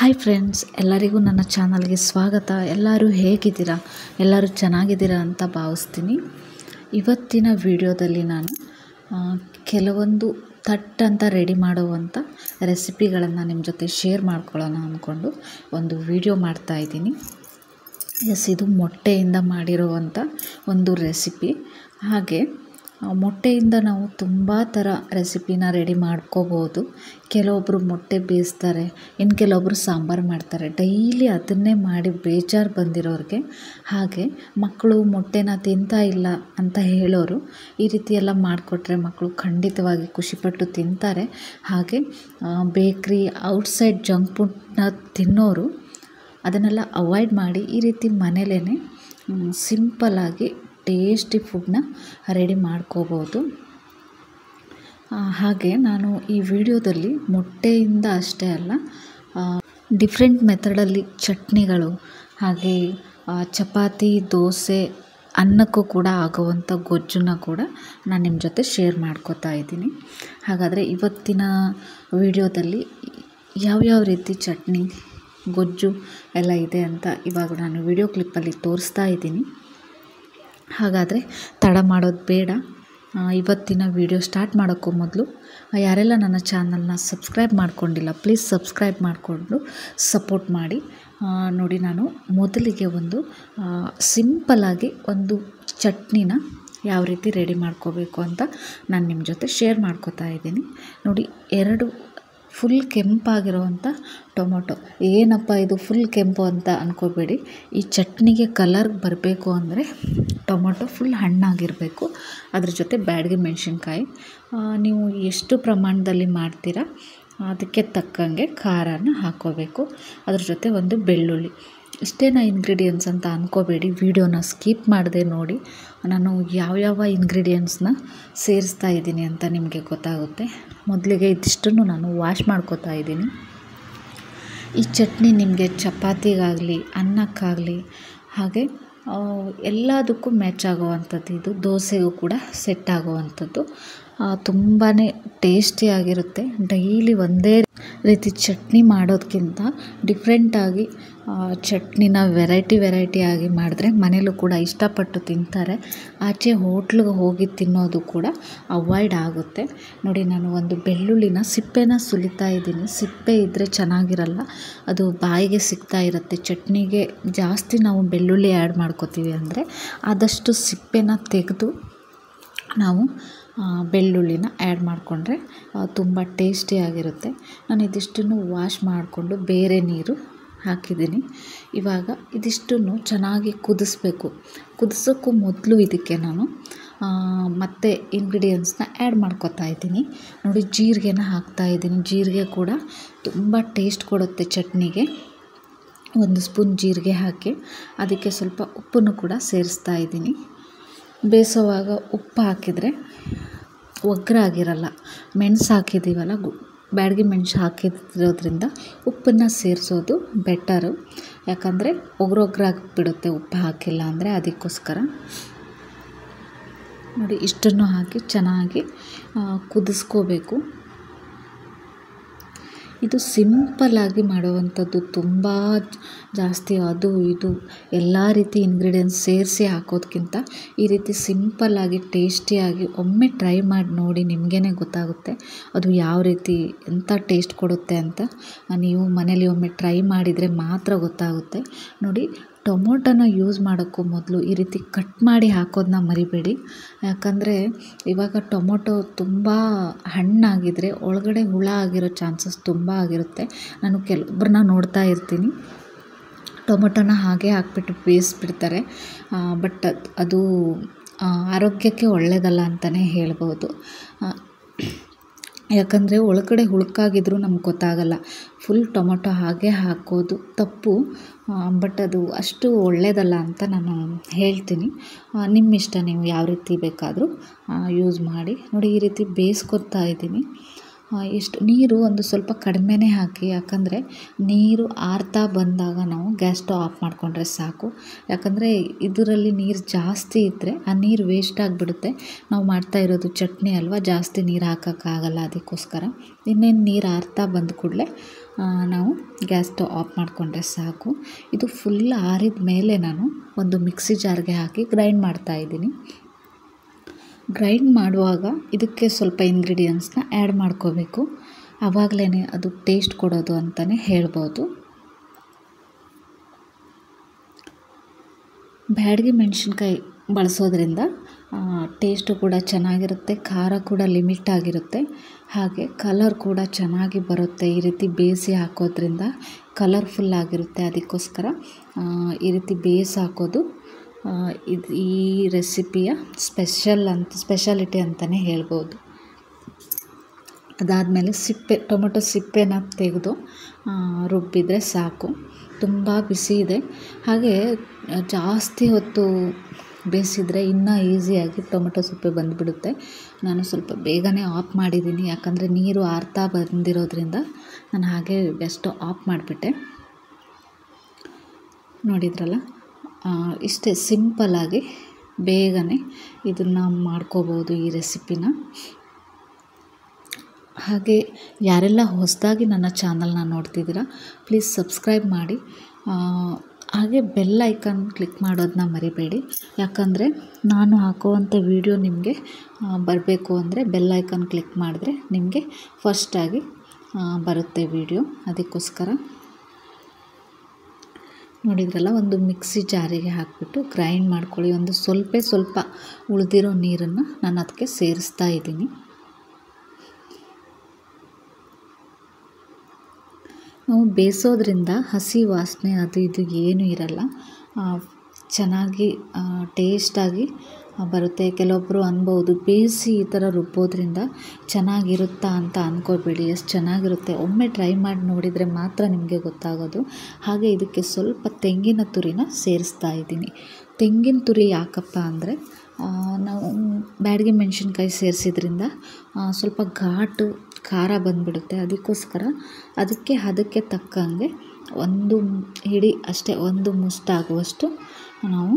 Hi friends, ಎಲ್ಲರಿಗೂ ನನ್ನ ಚಾನಲ್ಗೆ ಸ್ವಾಗತ. ಎಲ್ಲರೂ ಹೇಗಿದ್ದೀರಾ? ಎಲ್ಲರೂ ಚೆನ್ನಾಗಿದ್ದೀರಾ ಅಂತ ಭಾವಿಸ್ತೀನಿ. ಇವತ್ತಿನ ವಿಡಿಯೋದಲ್ಲಿ ನಾನು ಕೆಲವೊಂದು ಥಟ್ ರೆಡಿ ಮಾಡುವಂಥ ರೆಸಿಪಿಗಳನ್ನು ನಿಮ್ಮ ಜೊತೆ ಶೇರ್ ಮಾಡ್ಕೊಳ್ಳೋಣ ಅಂದ್ಕೊಂಡು ಒಂದು ವಿಡಿಯೋ ಮಾಡ್ತಾಯಿದ್ದೀನಿ. ಇದು ಮೊಟ್ಟೆಯಿಂದ ಮಾಡಿರುವಂಥ ಒಂದು ರೆಸಿಪಿ. ಹಾಗೆ ಮೊಟ್ಟೆಯಿಂದ ನಾವು ತುಂಬ ಥರ ರೆಸಿಪಿನ ರೆಡಿ ಮಾಡ್ಕೋಬೋದು. ಕೆಲವೊಬ್ಬರು ಮೊಟ್ಟೆ ಬೇಯಿಸ್ತಾರೆ, ಇನ್ನು ಕೆಲವೊಬ್ಬರು ಸಾಂಬಾರು ಮಾಡ್ತಾರೆ. ಡೈಲಿ ಅದನ್ನೇ ಮಾಡಿ ಬೇಜಾರು ಬಂದಿರೋರಿಗೆ, ಹಾಗೆ ಮಕ್ಕಳು ಮೊಟ್ಟೆನ ತಿಂತಾ ಇಲ್ಲ ಅಂತ ಹೇಳೋರು ಈ ರೀತಿ ಎಲ್ಲ ಮಾಡಿಕೊಟ್ರೆ ಮಕ್ಕಳು ಖಂಡಿತವಾಗಿ ಖುಷಿಪಟ್ಟು ತಿಂತಾರೆ. ಹಾಗೆ ಬೇಕ್ರಿ, ಔಟ್ಸೈಡ್ ಜಂಕ್ ಫುಡ್ನ ತಿನ್ನೋರು ಅದನ್ನೆಲ್ಲ ಅವಾಯ್ಡ್ ಮಾಡಿ ಈ ರೀತಿ ಮನೇಲೇ ಸಿಂಪಲ್ಲಾಗಿ ಟೇಸ್ಟಿ ಫುಡ್ನ ರೆಡಿ ಮಾಡ್ಕೋಬೋದು. ಹಾಗೆ ನಾನು ಈ ವಿಡಿಯೋದಲ್ಲಿ ಮೊಟ್ಟೆಯಿಂದ ಅಷ್ಟೇ ಅಲ್ಲ, ಡಿಫ್ರೆಂಟ್ ಮೆಥಡಲ್ಲಿ ಚಟ್ನಿಗಳು, ಹಾಗೆ ಚಪಾತಿ, ದೋಸೆ, ಅನ್ನಕ್ಕೂ ಕೂಡ ಆಗುವಂಥ ಗೊಜ್ಜನ್ನ ಕೂಡ ನಾನು ನಿಮ್ಮ ಜೊತೆ ಶೇರ್ ಮಾಡ್ಕೋತಾ ಇದ್ದೀನಿ. ಹಾಗಾದರೆ ಇವತ್ತಿನ ವಿಡಿಯೋದಲ್ಲಿ ಯಾವ್ಯಾವ ರೀತಿ ಚಟ್ನಿ, ಗೊಜ್ಜು ಎಲ್ಲ ಇದೆ ಅಂತ ಇವಾಗ ನಾನು ವಿಡಿಯೋ ಕ್ಲಿಪ್ಪಲ್ಲಿ ತೋರಿಸ್ತಾ ಇದ್ದೀನಿ. ಹಾಗಾದರೆ ತಡ ಮಾಡೋದು ಬೇಡ. ಇವತ್ತಿನ ವಿಡಿಯೋ ಸ್ಟಾರ್ಟ್ ಮಾಡೋಕ್ಕೂ ಮೊದಲು ಯಾರೆಲ್ಲ ನನ್ನ ಚಾನಲ್ನ ಸಬ್ಸ್ಕ್ರೈಬ್ ಮಾಡ್ಕೊಂಡಿಲ್ಲ, ಪ್ಲೀಸ್ ಸಬ್ಸ್ಕ್ರೈಬ್ ಮಾಡಿಕೊಂಡು ಸಪೋರ್ಟ್ ಮಾಡಿ. ನೋಡಿ, ನಾನು ಮೊದಲಿಗೆ ಒಂದು ಸಿಂಪಲ್ಲಾಗಿ ಒಂದು ಚಟ್ನಿನ ಯಾವ ರೀತಿ ರೆಡಿ ಮಾಡ್ಕೋಬೇಕು ಅಂತ ನಾನು ನಿಮ್ಮ ಜೊತೆ ಶೇರ್ ಮಾಡ್ಕೋತಾ ಇದ್ದೀನಿ. ನೋಡಿ, 2 ಫುಲ್ ಕೆಂಪಾಗಿರೋವಂಥ ಟೊಮೊಟೊ. ಏನಪ್ಪ ಇದು ಫುಲ್ ಕೆಂಪು ಅಂತ ಅಂದ್ಕೋಬೇಡಿ. ಈ ಚಟ್ನಿಗೆ ಕಲರ್ ಬರಬೇಕು ಅಂದರೆ ಟೊಮೊಟೊ ಫುಲ್ ಹಣ್ಣಾಗಿರಬೇಕು. ಅದ್ರ ಜೊತೆ ಬ್ಯಾಡಗಿ ಮೆಣಸಿನ್ಕಾಯಿ, ನೀವು ಎಷ್ಟು ಪ್ರಮಾಣದಲ್ಲಿ ಮಾಡ್ತೀರಾ ಅದಕ್ಕೆ ತಕ್ಕಂಗೆ ಖಾರನ ಹಾಕ್ಕೋಬೇಕು. ಅದ್ರ ಜೊತೆ ಒಂದು ಬೆಳ್ಳುಳ್ಳಿ. ಇಷ್ಟೇನಾ ಇಂಗ್ರೀಡಿಯೆಂಟ್ಸ್ ಅಂತ ಅಂದ್ಕೋಬೇಡಿ. ವಿಡಿಯೋನ ಸ್ಕಿಪ್ ಮಾಡದೆ ನೋಡಿ. ನಾನು ಯಾವ್ಯಾವ ಇಂಗ್ರೀಡಿಯೆಂಟ್ಸ್ನ ಸೇರಿಸ್ತಾ ಇದ್ದೀನಿ ಅಂತ ನಿಮಗೆ ಗೊತ್ತಾಗುತ್ತೆ. ಮೊದಲಿಗೆ ಇದಿಷ್ಟನ್ನು ನಾನು ವಾಶ್ ಮಾಡ್ಕೋತಾ ಇದ್ದೀನಿ. ಈ ಚಟ್ನಿ ನಿಮಗೆ ಚಪಾತಿಗಾಗಲಿ, ಅನ್ನಕ್ಕಾಗಲಿ, ಹಾಗೆ ಎಲ್ಲದಕ್ಕೂ ಮ್ಯಾಚ್ ಆಗುವಂಥದ್ದು. ಇದು ದೋಸೆಗೂ ಕೂಡ ಸೆಟ್ ಆಗುವಂಥದ್ದು. ತುಂಬಾ ಟೇಸ್ಟಿಯಾಗಿರುತ್ತೆ. ಡೈಲಿ ಒಂದೇ ರೀತಿ ಚಟ್ನಿ ಮಾಡೋದಕ್ಕಿಂತ ಡಿಫ್ರೆಂಟಾಗಿ ಚಟ್ನಿನ ವೆರೈಟಿಯಾಗಿ ಮಾಡಿದ್ರೆ ಮನೇಲೂ ಕೂಡ ಇಷ್ಟಪಟ್ಟು ತಿಂತಾರೆ. ಆಚೆ ಹೋಟ್ಲಿಗೆ ಹೋಗಿ ತಿನ್ನೋದು ಕೂಡ ಅವಾಯ್ಡ್ ಆಗುತ್ತೆ. ನೋಡಿ, ನಾನು ಒಂದು ಬೆಳ್ಳುಳ್ಳಿನ ಸಿಪ್ಪೆನ ಸುಲಿತಾ ಇದ್ದೀನಿ. ಸಿಪ್ಪೆ ಇದ್ದರೆ ಚೆನ್ನಾಗಿರಲ್ಲ, ಅದು ಬಾಯಿಗೆ ಸಿಗ್ತಾ ಇರುತ್ತೆ. ಚಟ್ನಿಗೆ ಜಾಸ್ತಿ ನಾವು ಬೆಳ್ಳುಳ್ಳಿ ಆ್ಯಡ್ ಮಾಡ್ಕೋತೀವಿ ಅಂದರೆ ಆದಷ್ಟು ಸಿಪ್ಪೆನ ತೆಗೆದು ನಾವು ಬೆಳ್ಳುಳ್ಳಿನ ಆ್ಯಡ್ ಮಾಡಿಕೊಂಡ್ರೆ ತುಂಬ ಟೇಸ್ಟಿಯಾಗಿರುತ್ತೆ. ನಾನು ಇದಿಷ್ಟನ್ನು ವಾಶ್ ಮಾಡಿಕೊಂಡು ಬೇರೆ ನೀರು ಹಾಕಿದ್ದೀನಿ. ಇವಾಗ ಇದಿಷ್ಟನ್ನು ಚೆನ್ನಾಗಿ ಕುದಿಸ್ಬೇಕು. ಕುದಿಸೋಕ್ಕೂ ಮೊದಲು ಇದಕ್ಕೆ ನಾನು ಮತ್ತೆ ಇಂಗ್ರೀಡಿಯೆಂಟ್ಸ್ನ ಆ್ಯಡ್ ಮಾಡ್ಕೋತಾ ಇದ್ದೀನಿ. ನೋಡಿ, ಜೀರಿಗೆನ ಹಾಕ್ತಾಯಿದ್ದೀನಿ. ಜೀರಿಗೆ ಕೂಡ ತುಂಬ ಟೇಸ್ಟ್ ಕೊಡುತ್ತೆ ಚಟ್ನಿಗೆ. 1 ಸ್ಪೂನ್ ಜೀರಿಗೆ ಹಾಕಿ ಅದಕ್ಕೆ ಸ್ವಲ್ಪ ಉಪ್ಪನ್ನು ಕೂಡ ಸೇರಿಸ್ತಾ ಇದ್ದೀನಿ. ಬೇಯಿಸೋವಾಗ ಉಪ್ಪು ಹಾಕಿದರೆ ಒಗ್ಗರಾಗಿರಲ್ಲ. ಮೆಣಸು ಹಾಕಿದ್ದೀವಲ್ಲ, ಬ್ಯಾಡಗಿ ಮೆಣಸು ಹಾಕಿರೋದ್ರಿಂದ ಉಪ್ಪನ್ನು ಸೇರಿಸೋದು ಬೆಟರು. ಯಾಕಂದರೆ ಒಗ್ರಾಗಿಬಿಡುತ್ತೆ ಉಪ್ಪು ಹಾಕಿಲ್ಲ ಅಂದರೆ. ಅದಕ್ಕೋಸ್ಕರ ನೋಡಿ, ಇಷ್ಟನ್ನು ಹಾಕಿ ಚೆನ್ನಾಗಿ ಕುದಿಸ್ಕೋಬೇಕು. ಇದು ಸಿಂಪಲ್ಲಾಗಿ ಮಾಡುವಂಥದ್ದು. ತುಂಬ ಜಾಸ್ತಿ ಅದು ಇದು ಎಲ್ಲ ರೀತಿ ಇಂಗ್ರೀಡಿಯೆಂಟ್ಸ್ ಸೇರಿಸಿ ಹಾಕೋದಕ್ಕಿಂತ ಈ ರೀತಿ ಸಿಂಪಲ್ಲಾಗಿ ಟೇಸ್ಟಿಯಾಗಿ ಒಮ್ಮೆ ಟ್ರೈ ಮಾಡಿ ನೋಡಿ. ನಿಮಗೇ ಗೊತ್ತಾಗುತ್ತೆ ಅದು ಯಾವ ರೀತಿ ಎಂಥ ಟೇಸ್ಟ್ ಕೊಡುತ್ತೆ ಅಂತ. ನೀವು ಮನೇಲಿ ಒಮ್ಮೆ ಟ್ರೈ ಮಾಡಿದರೆ ಮಾತ್ರ ಗೊತ್ತಾಗುತ್ತೆ. ನೋಡಿ, ಟೊಮೊಟೊನ ಯೂಸ್ ಮಾಡೋಕ್ಕೂ ಮೊದಲು ಈ ರೀತಿ ಕಟ್ ಮಾಡಿ ಹಾಕೋದನ್ನ ಮರಿಬೇಡಿ. ಯಾಕಂದರೆ ಇವಾಗ ಟೊಮೊಟೊ ತುಂಬ ಹಣ್ಣಾಗಿದ್ದರೆ ಒಳಗಡೆ ಹುಳ ಆಗಿರೋ ಚಾನ್ಸಸ್ ತುಂಬ ಆಗಿರುತ್ತೆ. ನಾನು ಕೆಲವೊಬ್ಬರನ್ನ ನೋಡ್ತಾ ಇರ್ತೀನಿ, ಟೊಮೊಟೊನ ಹಾಗೆ ಹಾಕ್ಬಿಟ್ಟು ಬೇಯಿಸ್ಬಿಡ್ತಾರೆ. ಬಟ್ ಅದು ಆರೋಗ್ಯಕ್ಕೆ ಒಳ್ಳೆಯದಲ್ಲ ಅಂತಲೇ ಹೇಳ್ಬೋದು. ಯಾಕಂದರೆ ಒಳಗಡೆ ಹುಳುಕಾಗಿದ್ರೂ ನಮ್ಗೆ ಗೊತ್ತಾಗಲ್ಲ. ಫುಲ್ ಟೊಮೊಟೊ ಹಾಗೆ ಹಾಕೋದು ತಪ್ಪು. ಬಟ್ ಅದು ಅಷ್ಟು ಒಳ್ಳೆಯದಲ್ಲ ಅಂತ ನಾನು ಹೇಳ್ತೀನಿ. ನಿಮ್ಮ ಇಷ್ಟ, ನೀವು ಯಾವ ರೀತಿ ಬೇಕಾದರೂ ಯೂಸ್ ಮಾಡಿ. ನೋಡಿ, ಈ ರೀತಿ ಬೇಯಿಸ್ಕೊತಾ ಇದ್ದೀನಿ. ಎಷ್ಟು ನೀರು ಒಂದು ಸ್ವಲ್ಪ ಕಡಿಮೆನೇ ಹಾಕಿ. ಯಾಕಂದರೆ ನೀರು ಆರ್ತಾ ಬಂದಾಗ ನಾವು ಗ್ಯಾಸ್ ಸ್ಟವ್ ಆಫ್ ಮಾಡಿಕೊಂಡ್ರೆ ಸಾಕು. ಯಾಕಂದರೆ ಇದರಲ್ಲಿ ನೀರು ಜಾಸ್ತಿ ಇದ್ದರೆ ಆ ನೀರು ವೇಸ್ಟ್ ಆಗಿಬಿಡುತ್ತೆ. ನಾವು ಮಾಡ್ತಾ ಇರೋದು ಚಟ್ನಿ ಅಲ್ವಾ, ಜಾಸ್ತಿ ನೀರು ಹಾಕೋಕ್ಕಾಗಲ್ಲ. ಅದಕ್ಕೋಸ್ಕರ ಇನ್ನೇನು ನೀರು ಆರ್ತಾ ಬಂದ ಕೂಡಲೇ ನಾವು ಗ್ಯಾಸ್ ಸ್ಟವ್ ಆಫ್ ಮಾಡಿಕೊಂಡ್ರೆ ಸಾಕು. ಇದು ಫುಲ್ ಆರಿದ ಮೇಲೆ ನಾನು ಒಂದು ಮಿಕ್ಸಿ ಜಾರ್ಗೆ ಹಾಕಿ ಗ್ರೈಂಡ್ ಮಾಡ್ತಾಯಿದ್ದೀನಿ. ಗ್ರೈಂಡ್ ಮಾಡುವಾಗ ಇದಕ್ಕೆ ಸ್ವಲ್ಪ ಇಂಗ್ರೀಡಿಯೆಂಟ್ಸ್ನ ಆ್ಯಡ್ ಮಾಡ್ಕೋಬೇಕು, ಆವಾಗಲೇ ಅದು ಟೇಸ್ಟ್ ಕೊಡೋದು ಅಂತಲೇ ಹೇಳ್ಬೋದು. ಬ್ಯಾಡಗಿ ಮೆಣಸಿನ್ಕಾಯಿ ಬಳಸೋದ್ರಿಂದ ಟೇಸ್ಟು ಕೂಡ ಚೆನ್ನಾಗಿರುತ್ತೆ, ಖಾರ ಕೂಡ ಲಿಮಿಟ್ ಆಗಿರುತ್ತೆ, ಹಾಗೆ ಕಲರ್ ಕೂಡ ಚೆನ್ನಾಗಿ ಬರುತ್ತೆ. ಈ ರೀತಿ ಬೇಯಿಸಿ ಹಾಕೋದ್ರಿಂದ ಕಲರ್ಫುಲ್ ಆಗಿರುತ್ತೆ. ಅದಕ್ಕೋಸ್ಕರ ಈ ರೀತಿ ಬೇಯಿಸಿ ಹಾಕೋದು ಈ ರೆಸಿಪಿಯ ಸ್ಪೆಷಾಲಿಟಿ ಅಂತಲೇ ಹೇಳ್ಬೋದು. ಅದಾದಮೇಲೆ ಟೊಮೆಟೊ ಸಿಪ್ಪೆನ ತೆಗೆದು ರುಬ್ಬಿದರೆ ಸಾಕು. ತುಂಬ ಬಿಸಿ ಇದೆ, ಹಾಗೆ ಜಾಸ್ತಿ ಹೊತ್ತು ಬೇಯಿಸಿದರೆ ಇನ್ನೂ ಈಸಿಯಾಗಿ ಟೊಮೆಟೊ ಸಿಪ್ಪೆ ಬಂದುಬಿಡುತ್ತೆ. ನಾನು ಸ್ವಲ್ಪ ಬೇಗನೆ ಆಫ್ ಮಾಡಿದ್ದೀನಿ, ಯಾಕಂದರೆ ನೀರು ಆರ್ತಾ ಬಂದಿರೋದ್ರಿಂದ ನಾನು ಹಾಗೆ ಬೆಸ್ಟ್ ಆಫ್ ಮಾಡಿಬಿಟ್ಟೆ. ನೋಡಿದ್ರಲ್ಲ, ಇಷ್ಟೇ ಸಿಂಪಲ್ಲಾಗಿ ಬೇಗನೆ ಇದನ್ನು ಮಾಡ್ಕೋಬೋದು ಈ ರೆಸಿಪಿನ. ಹಾಗೆ ಯಾರೆಲ್ಲ ಹೊಸದಾಗಿ ನನ್ನ ಚಾನಲ್ನ ನೋಡ್ತಿದ್ದೀರಾ ಪ್ಲೀಸ್ ಸಬ್ಸ್ಕ್ರೈಬ್ ಮಾಡಿ, ಹಾಗೆ ಬೆಲ್ ಐಕಾನ್ ಕ್ಲಿಕ್ ಮಾಡೋದನ್ನ ಮರಿಬೇಡಿ. ಯಾಕಂದರೆ ನಾನು ಹಾಕುವಂಥ ವಿಡಿಯೋ ನಿಮಗೆ ಬರಬೇಕು ಅಂದರೆ ಬೆಲ್ ಐಕಾನ್ ಕ್ಲಿಕ್ ಮಾಡಿದ್ರೆ ನಿಮಗೆ ಫಸ್ಟಾಗಿ ಬರುತ್ತೆ ವಿಡಿಯೋ. ಅದಕ್ಕೋಸ್ಕರ ನೋಡಿದ್ರಲ್ಲ, ಒಂದು ಮಿಕ್ಸಿ ಜಾರಿಗೆ ಹಾಕಿಬಿಟ್ಟು ಗ್ರೈಂಡ್ ಮಾಡ್ಕೊಳ್ಳಿ. ಒಂದು ಸ್ವಲ್ಪ ಉಳಿದಿರೋ ನೀರನ್ನು ನಾನು ಅದಕ್ಕೆ ಸೇರಿಸ್ತಾ ಇದ್ದೀನಿ. ನಾವು ಬೇಯಿಸೋದ್ರಿಂದ ಹಸಿ ವಾಸನೆ ಅದು ಇದು ಏನೂ ಇರಲ್ಲ, ಚೆನ್ನಾಗಿ ಟೇಸ್ಟಾಗಿ ಬರುತ್ತೆ. ಕೆಲವೊಬ್ಬರು ಅನ್ಬೋದು ಬೇಯಿಸಿ ಈ ಥರ ರುಬ್ಬೋದ್ರಿಂದ ಚೆನ್ನಾಗಿರುತ್ತಾ ಅಂತ ಅಂದ್ಕೋಬೇಡಿ, ಎಷ್ಟು ಚೆನ್ನಾಗಿರುತ್ತೆ. ಒಮ್ಮೆ ಟ್ರೈ ಮಾಡಿ ನೋಡಿದರೆ ಮಾತ್ರ ನಿಮಗೆ ಗೊತ್ತಾಗೋದು. ಹಾಗೆ ಇದಕ್ಕೆ ಸ್ವಲ್ಪ ತೆಂಗಿನ ತುರಿನ ಸೇರಿಸ್ತಾ ಇದ್ದೀನಿ. ತೆಂಗಿನ ತುರಿ ಯಾಕಪ್ಪ ಅಂದರೆ ನಾವು ಬ್ಯಾಡಗಿ ಮೆಣಸಿನ್ಕಾಯಿ ಸೇರಿಸಿದ್ರಿಂದ ಸ್ವಲ್ಪ ಘಾಟು ಖಾರ ಬಂದುಬಿಡುತ್ತೆ. ಅದಕ್ಕೋಸ್ಕರ ಅದಕ್ಕೆ ತಕ್ಕಂಗೆ ಒಂದು ಹಿಡಿ ಅಷ್ಟೇ, ಒಂದು ಮುಷ್ಟಾಗುವಷ್ಟು ನಾವು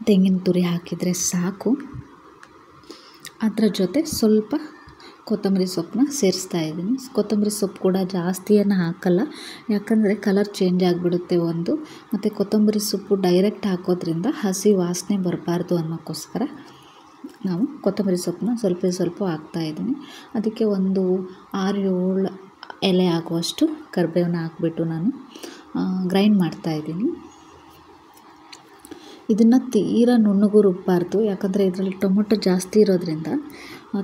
ತೆಂಗಿನ ತುರಿ ಹಾಕಿದರೆ ಸಾಕು. ಅದರ ಜೊತೆ ಸ್ವಲ್ಪ ಕೊತ್ತಂಬರಿ ಸೊಪ್ಪನ್ನ ಸೇರಿಸ್ತಾ ಇದ್ದೀನಿ. ಕೊತ್ತಂಬರಿ ಸೊಪ್ಪು ಕೂಡ ಜಾಸ್ತಿಯನ್ನು ಹಾಕಲ್ಲ, ಯಾಕಂದರೆ ಕಲರ್ ಚೇಂಜ್ ಆಗಿಬಿಡುತ್ತೆ ಒಂದು, ಮತ್ತು ಕೊತ್ತಂಬರಿ ಸೊಪ್ಪು ಡೈರೆಕ್ಟ್ ಹಾಕೋದ್ರಿಂದ ಹಸಿ ವಾಸನೆ ಬರಬಾರ್ದು ಅನ್ನೋಕ್ಕೋಸ್ಕರ ನಾವು ಕೊತ್ತಂಬರಿ ಸೊಪ್ಪನ್ನ ಸ್ವಲ್ಪ ಹಾಕ್ತಾಯಿದ್ದೀನಿ. ಅದಕ್ಕೆ ಒಂದು 6-7 ಎಲೆ ಆಗುವಷ್ಟು ಕರಿಬೇವನ್ನ ಹಾಕ್ಬಿಟ್ಟು ನಾನು ಗ್ರೈಂಡ್ ಮಾಡ್ತಾಯಿದ್ದೀನಿ. ಇದನ್ನು ತೀರಾ ನುಣ್ಣಗೂ ರುಬ್ಬಾರ್ದು, ಯಾಕಂದರೆ ಇದರಲ್ಲಿ ಟೊಮೊಟೊ ಜಾಸ್ತಿ ಇರೋದ್ರಿಂದ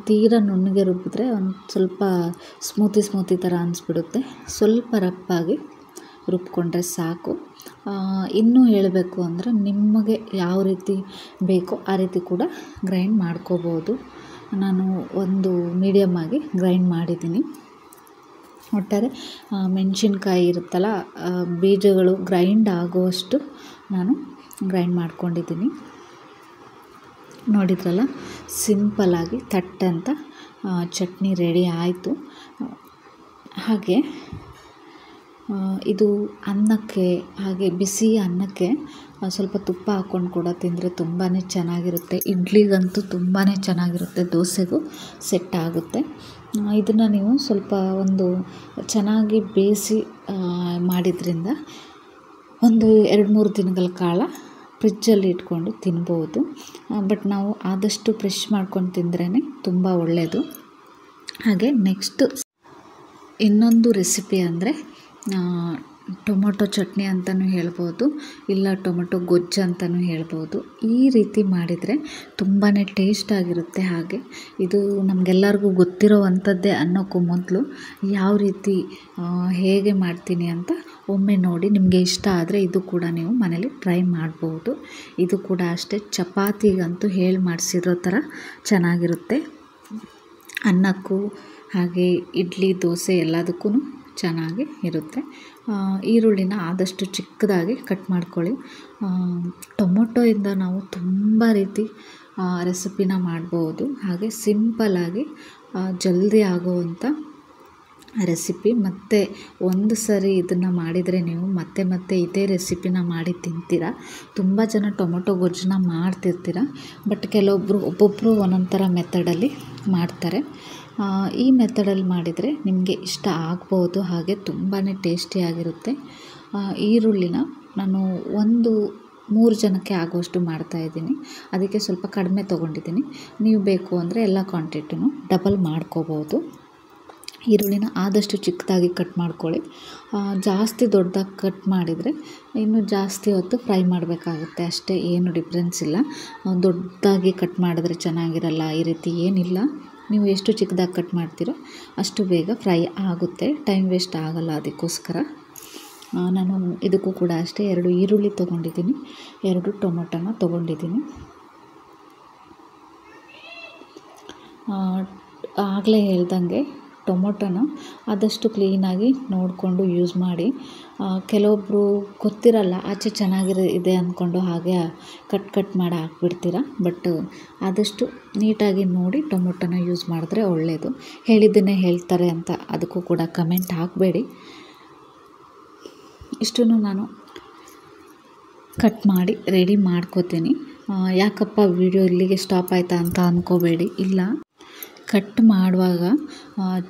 ತೀರಾ ನುಣ್ಣಗೆ ರುಬ್ಬಿದ್ರೆ ಒಂದು ಸ್ವಲ್ಪ ಸ್ಮೂತಿ ಥರ ಅನಿಸ್ಬಿಡುತ್ತೆ. ಸ್ವಲ್ಪ ರಪ್ಪಾಗಿ ರುಬ್ಕೊಂಡ್ರೆ ಸಾಕು. ಇನ್ನೂ ಹೇಳಬೇಕು ಅಂದರೆ ನಿಮಗೆ ಯಾವ ರೀತಿ ಬೇಕೋ ಆ ರೀತಿ ಕೂಡ ಗ್ರೈಂಡ್ ಮಾಡ್ಕೋಬೋದು. ನಾನು ಒಂದು ಮೀಡಿಯಮ್ ಆಗಿ ಗ್ರೈಂಡ್ ಮಾಡಿದ್ದೀನಿ. ಒಟ್ಟಾರೆ ಮೆಣಸಿನ್ಕಾಯಿ ಇರುತ್ತಲ್ಲ, ಬೀಜಗಳು ಗ್ರೈಂಡ್ ಆಗುವಷ್ಟು ನಾನು ಗ್ರೈಂಡ್ ಮಾಡ್ಕೊಂಡಿದ್ದೀನಿ. ನೋಡಿದ್ರಲ್ಲ, ಸಿಂಪಲ್ಲಾಗಿ ಥಟ್ಟಂತ ಚಟ್ನಿ ರೆಡಿ ಆಯಿತು. ಹಾಗೆ ಇದು ಅನ್ನಕ್ಕೆ, ಹಾಗೆ ಬಿಸಿ ಅನ್ನಕ್ಕೆ ಸ್ವಲ್ಪ ತುಪ್ಪ ಹಾಕ್ಕೊಂಡು ಕೂಡ ತಿಂದರೆ ತುಂಬಾ ಚೆನ್ನಾಗಿರುತ್ತೆ. ಇಡ್ಲಿಗಂತೂ ತುಂಬಾ ಚೆನ್ನಾಗಿರುತ್ತೆ, ದೋಸೆಗೂ ಸೆಟ್ ಆಗುತ್ತೆ. ಇದನ್ನು ನೀವು ಸ್ವಲ್ಪ ಒಂದು ಚೆನ್ನಾಗಿ ಬೇಯಿಸಿ ಮಾಡಿದ್ರಿಂದ ಒಂದು 2-3 ದಿನಗಳ ಕಾಲ ಫ್ರಿಜ್ಜಲ್ಲಿ ಇಟ್ಕೊಂಡು ತಿನ್ಬೋದು. ಬಟ್ ನಾವು ಆದಷ್ಟು ಫ್ರೆಶ್ ಮಾಡ್ಕೊಂಡು ತಿಂದ್ರೇ ತುಂಬ ಒಳ್ಳೆಯದು. ಹಾಗೆ ನೆಕ್ಸ್ಟ್ ಇನ್ನೊಂದು ರೆಸಿಪಿ ಅಂದರೆ ಟೊಮೊಟೊ ಚಟ್ನಿ ಅಂತಲೂ ಹೇಳ್ಬೋದು, ಇಲ್ಲ ಟೊಮೊಟೊ ಗೊಜ್ಜು ಅಂತಲೂ ಹೇಳ್ಬೋದು. ಈ ರೀತಿ ಮಾಡಿದರೆ ತುಂಬಾ ಟೇಸ್ಟಾಗಿರುತ್ತೆ. ಹಾಗೆ ಇದು ನಮಗೆಲ್ಲರಿಗೂ ಗೊತ್ತಿರೋವಂಥದ್ದೇ ಅನ್ನೋಕ್ಕೂ ಮೊದಲು ಯಾವ ರೀತಿ ಹೇಗೆ ಮಾಡ್ತೀನಿ ಅಂತ ಒಮ್ಮೆ ನೋಡಿ. ನಿಮಗೆ ಇಷ್ಟ ಆದರೆ ಇದು ಕೂಡ ನೀವು ಮನೇಲಿ ಟ್ರೈ ಮಾಡ್ಬೋದು. ಇದು ಕೂಡ ಅಷ್ಟೇ, ಚಪಾತಿಗಂತೂ ಹೇಳಿ ಮಾಡಿಸಿರೋ ಥರ ಚೆನ್ನಾಗಿರುತ್ತೆ. ಅನ್ನಕ್ಕೂ ಹಾಗೆ ಇಡ್ಲಿ ದೋಸೆ ಎಲ್ಲದಕ್ಕೂ ಚೆನ್ನಾಗಿ ಇರುತ್ತೆ. ಈರುಳ್ಳಿನ ಆದಷ್ಟು ಚಿಕ್ಕದಾಗಿ ಕಟ್ ಮಾಡ್ಕೊಳ್ಳಿ. ಟೊಮೊಟೊಯಿಂದ ನಾವು ತುಂಬ ರೀತಿ ರೆಸಿಪಿನ ಮಾಡ್ಬೋದು. ಹಾಗೆ ಸಿಂಪಲ್ಲಾಗಿ ಜಲ್ದಿ ಆಗೋವಂಥ ರೆಸಿಪಿ. ಮತ್ತು ಒಂದು ಸರಿ ಇದನ್ನು ಮಾಡಿದರೆ ನೀವು ಮತ್ತೆ ಇದೇ ರೆಸಿಪಿನ ಮಾಡಿ ತಿಂತೀರ. ತುಂಬ ಜನ ಟೊಮೊಟೊ ಗೊಜ್ಜನ್ನ ಮಾಡ್ತಿರ್ತೀರ, ಬಟ್ ಒಬ್ಬೊಬ್ಬರು ಒಂದೊಂದು ಥರ ಮೆಥಡಲ್ಲಿ ಮಾಡ್ತಾರೆ. ಈ ಮೆಥಡಲ್ಲಿ ಮಾಡಿದರೆ ನಿಮಗೆ ಇಷ್ಟ ಆಗ್ಬೋದು, ಹಾಗೆ ತುಂಬಾ ಟೇಸ್ಟಿಯಾಗಿರುತ್ತೆ. ಈರುಳ್ಳಿನ ನಾನು 3 ಜನಕ್ಕೆ ಆಗುವಷ್ಟು ಮಾಡ್ತಾಯಿದ್ದೀನಿ. ಅದಕ್ಕೆ ಸ್ವಲ್ಪ ಕಡಿಮೆ ತೊಗೊಂಡಿದ್ದೀನಿ. ನೀವು ಬೇಕು ಅಂದರೆ ಎಲ್ಲ ಕ್ವಾಂಟಿಟಿನೂ ಡಬಲ್ ಮಾಡ್ಕೋಬೋದು. ಈರುಳ್ಳಿನ ಆದಷ್ಟು ಚಿಕ್ಕದಾಗಿ ಕಟ್ ಮಾಡ್ಕೊಳ್ಳಿ. ಜಾಸ್ತಿ ದೊಡ್ಡದಾಗಿ ಕಟ್ ಮಾಡಿದರೆ ಇನ್ನೂ ಜಾಸ್ತಿ ಹೊತ್ತು ಫ್ರೈ ಮಾಡಬೇಕಾಗುತ್ತೆ ಅಷ್ಟೇ, ಏನು ಡಿಫ್ರೆನ್ಸ್ ಇಲ್ಲ. ದೊಡ್ಡದಾಗಿ ಕಟ್ ಮಾಡಿದ್ರೆ ಚೆನ್ನಾಗಿರಲ್ಲ, ಈ ರೀತಿ ಏನಿಲ್ಲ. ನೀವು ಎಷ್ಟು ಚಿಕ್ಕದಾಗಿ ಕಟ್ ಮಾಡ್ತೀರೋ ಅಷ್ಟು ಬೇಗ ಫ್ರೈ ಆಗುತ್ತೆ, ಟೈಮ್ ವೇಸ್ಟ್ ಆಗಲ್ಲ. ಅದಕ್ಕೋಸ್ಕರ ನಾನು ಇದಕ್ಕೂ ಕೂಡ ಅಷ್ಟೇ 2 ಈರುಳ್ಳಿ ತೊಗೊಂಡಿದ್ದೀನಿ, 2 ಟೊಮೊಟೊನ ತೊಗೊಂಡಿದ್ದೀನಿ. ಆಗಲೇ ಹೇಳ್ದಂಗೆ ಟೊಮೊಟೊನ ಆದಷ್ಟು ಕ್ಲೀನಾಗಿ ನೋಡಿಕೊಂಡು ಯೂಸ್ ಮಾಡಿ. ಕೆಲವೊಬ್ಬರು ಗೊತ್ತಿರಲ್ಲ, ಆಚೆ ಚೆನ್ನಾಗಿದೆ ಅಂದ್ಕೊಂಡು ಹಾಗೆ ಕಟ್ ಮಾಡಿ ಹಾಕ್ಬಿಡ್ತೀರ. ಬಟ್ ಆದಷ್ಟು ನೀಟಾಗಿ ನೋಡಿ ಟೊಮೊಟೊನ ಯೂಸ್ ಮಾಡಿದ್ರೆ ಒಳ್ಳೆಯದು. ಹೇಳಿದ್ದನ್ನೇ ಹೇಳ್ತಾರೆ ಅಂತ ಅದಕ್ಕೂ ಕೂಡ ಕಮೆಂಟ್ ಹಾಕಬೇಡಿ. ಇಷ್ಟನ್ನು ನಾನು ಕಟ್ ಮಾಡಿ ರೆಡಿ ಮಾಡ್ಕೋತೀನಿ. ಯಾಕಪ್ಪ ವಿಡಿಯೋ ಇಲ್ಲಿಗೆ ಸ್ಟಾಪ್ ಆಯಿತಾ ಅಂತ ಅಂದ್ಕೋಬೇಡಿ, ಇಲ್ಲ, ಕಟ್ ಮಾಡುವಾಗ